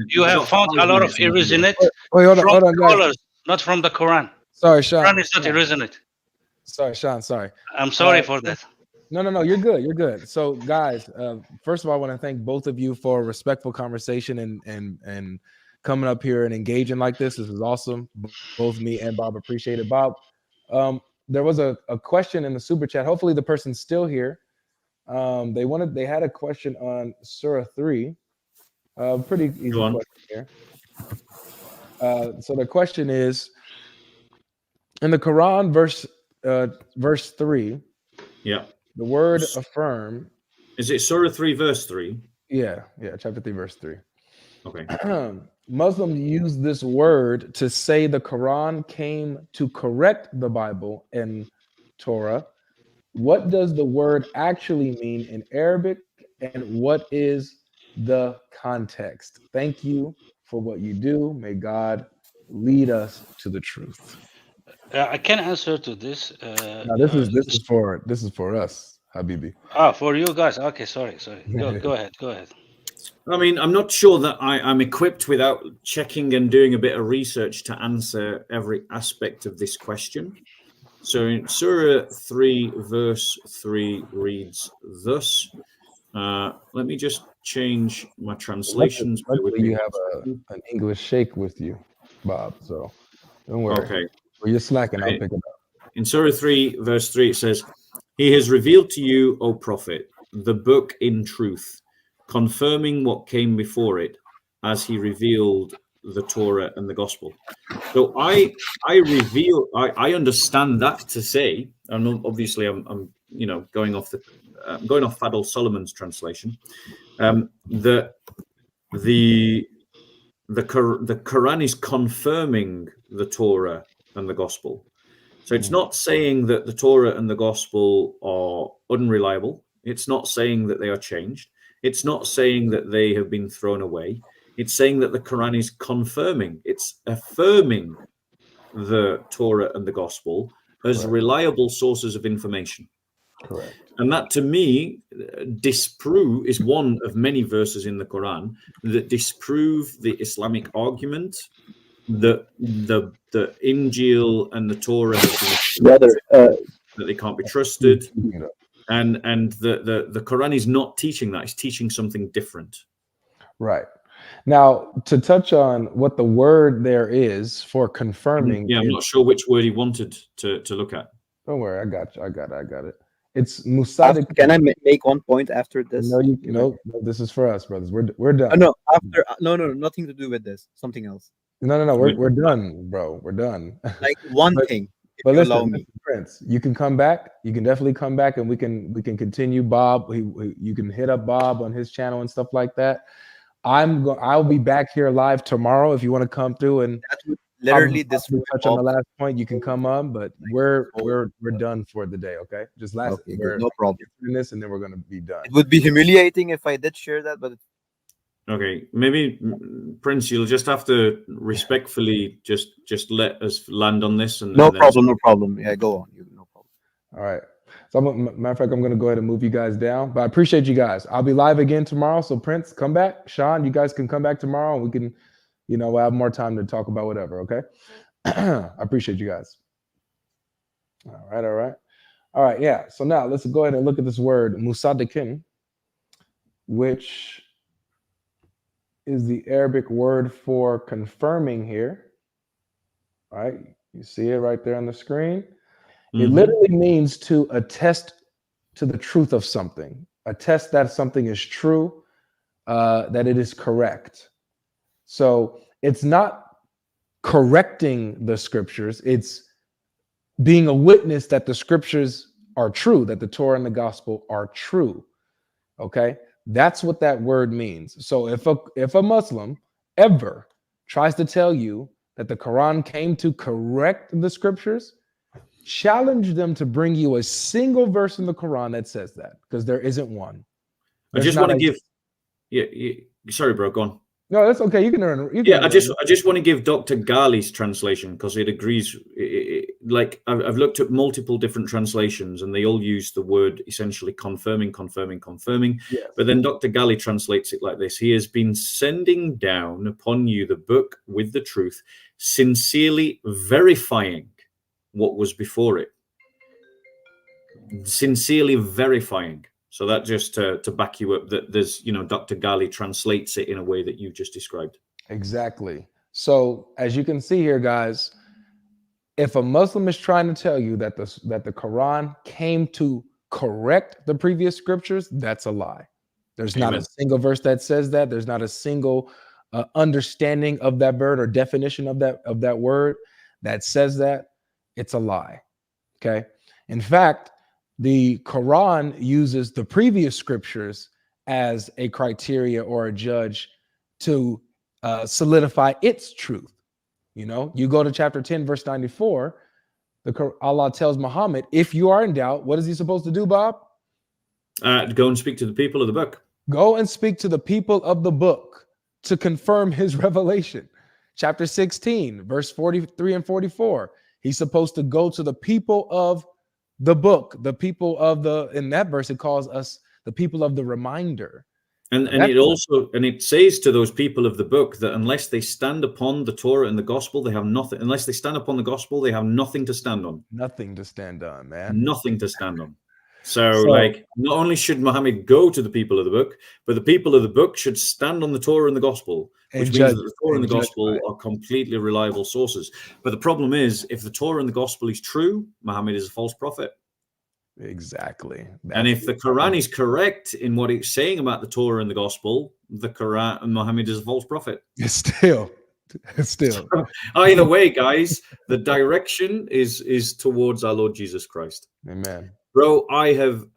You have found a lot of errors in it. Wait, hold on, scholars, not from the Quran. Sorry, Sean. Quran is not errors in it. Sorry, Sean. Sorry. I'm sorry for that. No. You're good. You're good. So, guys, first of all, I want to thank both of you for a respectful conversation and coming up here and engaging like this. This is awesome. Both me and Bob appreciate it. Bob, there was a question in the super chat. Hopefully, the person's still here. They had a question on Surah 3. Pretty easy question here. So the question is, in the Quran, verse 3. Yeah. The word affirm. Is it Surah 3, verse 3? Yeah, chapter 3, verse 3. Okay. Muslims use this word to say the Quran came to correct the Bible and Torah. What does the word actually mean in Arabic, and what is the context? Thank you for what you do. May God lead us to the truth. I can answer to this. Now, this is for us, Habibi. For you guys. Okay, sorry. Go ahead. I mean, I'm not sure that I'm equipped without checking and doing a bit of research to answer every aspect of this question. So in Surah 3, verse 3 reads thus. Let me just change my translations. Luckily you have an English sheikh with you, Bob, so don't worry. Okay. Well, you're slacking, I'll pick it up. In Surah 3, verse 3, it says, He has revealed to you, O Prophet, the book in truth, confirming what came before it, as he revealed the Torah and the Gospel. So I understand that to say, and obviously I'm going off Fadl Solomon's translation, that the Quran is confirming the Torah and the Gospel. So it's not saying that the Torah and the Gospel are unreliable. It's not saying that they are changed. It's not saying that they have been thrown away. It's saying that the Quran is confirming, it's affirming the Torah and the Gospel as reliable sources of information. Correct. And that, to me, is one of many verses in the Quran that disprove the Islamic argument that the Injil and the Torah that they can't be trusted, and the Quran is not teaching that; it's teaching something different. Right. Now, to touch on what the word there is for confirming. I'm not sure which word he wanted to look at. Don't worry, I got it. It's musadik. Can I make one point after this? No, this is for us, brothers. We're done. No, after no, nothing to do with this. Something else. No. We're done, bro. We're done. Like one thing, if but you listen, allow me. Prince, you can come back. You can definitely come back, and we can continue. Bob, you can hit up Bob on his channel and stuff like that. I'll be back here live tomorrow if you want to come through and literally this touch on the last point. You can come on, but we're done for the day. Okay, just last. Okay, no problem. This, and then we're gonna be done. It would be humiliating if I did share that, but. Okay, maybe Prince, you'll just have to respectfully just let us land on this. And no problem. Yeah, go on. No problem. All right. So, matter of fact, I'm going to go ahead and move you guys down. But I appreciate you guys. I'll be live again tomorrow. So, Prince, come back. Sean, you guys can come back tomorrow, and we can, we'll have more time to talk about whatever. Okay. I appreciate you guys. All right. Yeah. So now let's go ahead and look at this word musadikin, which is the Arabic word for confirming here. All right, you see it right there on the screen. It literally means to attest to the truth of something, attest that something is true, that it is correct. So it's not correcting the scriptures, it's being a witness that the scriptures are true, that the Torah and the gospel are true. Okay. That's what that word means. So if a Muslim ever tries to tell you that the Quran came to correct the scriptures, challenge them to bring you a single verse in the Quran that says that, because there isn't one. I just want to give. Sorry, bro. Go on. No, that's okay. You can earn. I just want to give Dr. Ghali's translation because it agrees. Like I've looked at multiple different translations and they all use the word essentially confirming. Yes. But then Dr. Ghali translates it like this: He has been sending down upon you the book with the truth, sincerely verifying what was before it. Sincerely verifying. So that just to back you up that there's, Dr. Ghali translates it in a way that you just described. Exactly. So as you can see here, guys, if a Muslim is trying to tell you that the Quran came to correct the previous scriptures, that's a lie. There's not a single verse that says that. There's not a single understanding of that word or definition of that word that says that. It's a lie. Okay. In fact, the Quran uses the previous scriptures as a criteria or a judge to solidify its truth. You go to chapter 10, verse 94, Allah tells Muhammad, if you are in doubt, what is he supposed to do, Bob? Go and speak to the people of the book. Go and speak to the people of the book to confirm his revelation. Chapter 16, verse 43 and 44. He's supposed to go to the people of the book, the people of in that verse, it calls us the people of the reminder. And it says to those people of the book that unless they stand upon the Torah and the gospel, they have nothing. Unless they stand upon the gospel, they have nothing to stand on. Nothing to stand on, man. Nothing to stand on. So not only should Muhammad go to the people of the book, but the people of the book should stand on the Torah and the gospel, which means that the Torah and the gospel are completely reliable sources. But the problem is, if the Torah and the gospel is true, Muhammad is a false prophet. Exactly. And if the Quran is correct in what it's saying about the Torah and the gospel, the Quran and Muhammad is a false prophet. Still. So, either way, guys, the direction is towards our Lord Jesus Christ. Amen. Bro, I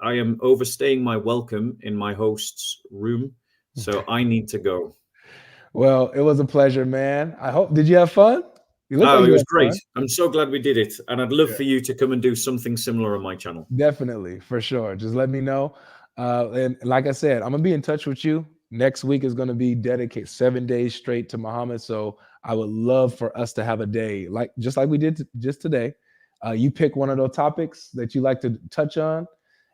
am overstaying my welcome in my host's room, so I need to go. Well, it was a pleasure, man. Did you have fun? It was great. Fun. I'm so glad we did it. And I'd love for you to come and do something similar on my channel. Definitely, for sure. Just let me know. And like I said, I'm going to be in touch with you. Next week is going to be dedicated 7 days straight to Muhammad. So I would love for us to have a day, just like we did just today. You pick one of those topics that you like to touch on,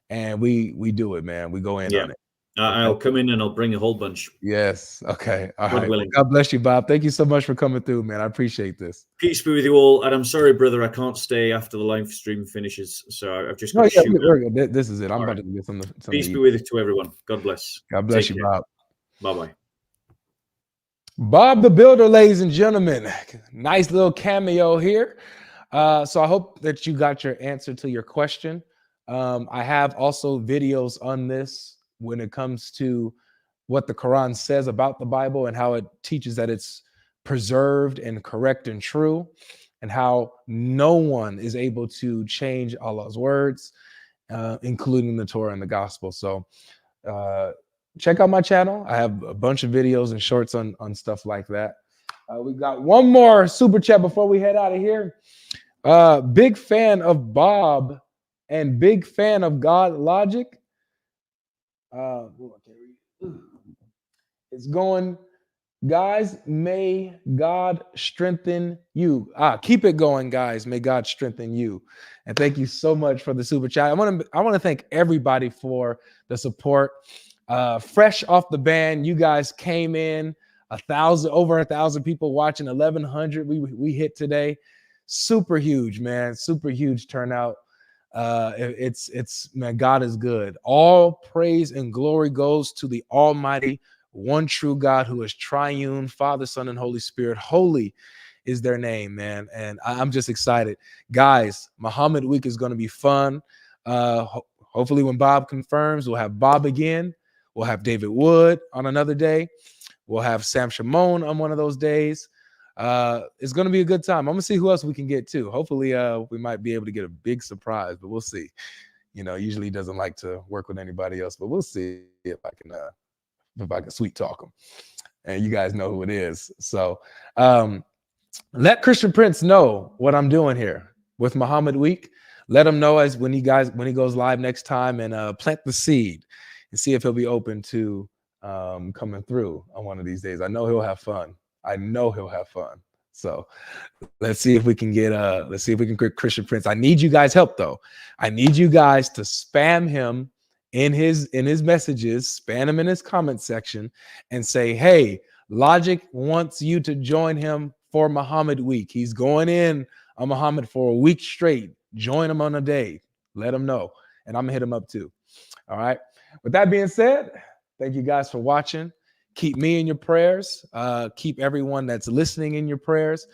and we do it, man. We go in on it. I'll come in and I'll bring a whole bunch. Yes. Okay. All right. Well, God bless you, Bob. Thank you so much for coming through, man. I appreciate this. Peace be with you all. And I'm sorry, brother, I can't stay after the live stream finishes. So I've just got to shoot. This is it. I'm about to get some. Peace be with you to everyone. God bless. God bless you, Bob. Bye-bye. Bob the Builder, ladies and gentlemen. Nice little cameo here. So I hope that you got your answer to your question. I have also videos on this when it comes to what the Quran says about the Bible and how it teaches that it's preserved and correct and true, and how no one is able to change Allah's words, including the Torah and the gospel. So check out my channel. I have a bunch of videos and shorts on stuff like that. We got one more super chat before we head out of here. Big fan of Bob and big fan of Boblogic. It's going, guys, may God strengthen you. Keep it going, guys. May God strengthen you. And thank you so much for the super chat. I want to thank everybody for the support. Fresh off the ban, you guys came in over 1,000 people watching, 1,100 we hit today. Super huge, man. Super huge turnout. It's man, God is good. All praise and glory goes to the Almighty, one true God who is triune, Father, Son, and Holy Spirit. Holy is their name, man. And I'm just excited. Guys, Muhammad Week is going to be fun. Hopefully when Bob confirms, we'll have Bob again. We'll have David Wood on another day. We'll have Sam Shimon on one of those days. It's going to be a good time. I'm going to see who else we can get too. Hopefully we might be able to get a big surprise, but we'll see. You know, usually he doesn't like to work with anybody else, but we'll see if I can sweet talk him. And you guys know who it is. So let Christian Prince know what I'm doing here with Muhammad Week. Let him know when he goes live next time, and plant the seed and see if he'll be open to coming through on one of these days. I know he'll have fun. So let's see if we can get Christian Prince. I need you guys' help though. I need you guys to spam him in his messages, spam him in his comment section, and say, hey, Logic wants you to join him for Muhammad Week. He's going in on Muhammad for a week straight. Join him on a day. Let him know. And I'm gonna hit him up too. All right. With that being said, thank you guys for watching. Keep me in your prayers. Keep everyone that's listening in your prayers.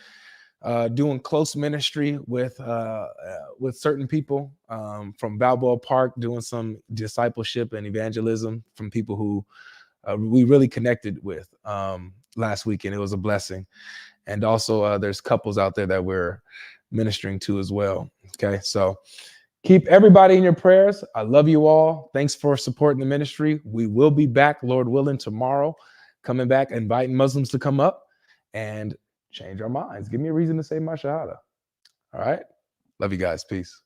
Doing close ministry with certain people from Balboa Park, doing some discipleship and evangelism from people who we really connected with last weekend. It was a blessing. And also there's couples out there that we're ministering to as well. Okay, so keep everybody in your prayers. I love you all. Thanks for supporting the ministry. We will be back, Lord willing, tomorrow, coming back, inviting Muslims to come up and change our minds. Give me a reason to say my shahada. All right. Love you guys. Peace.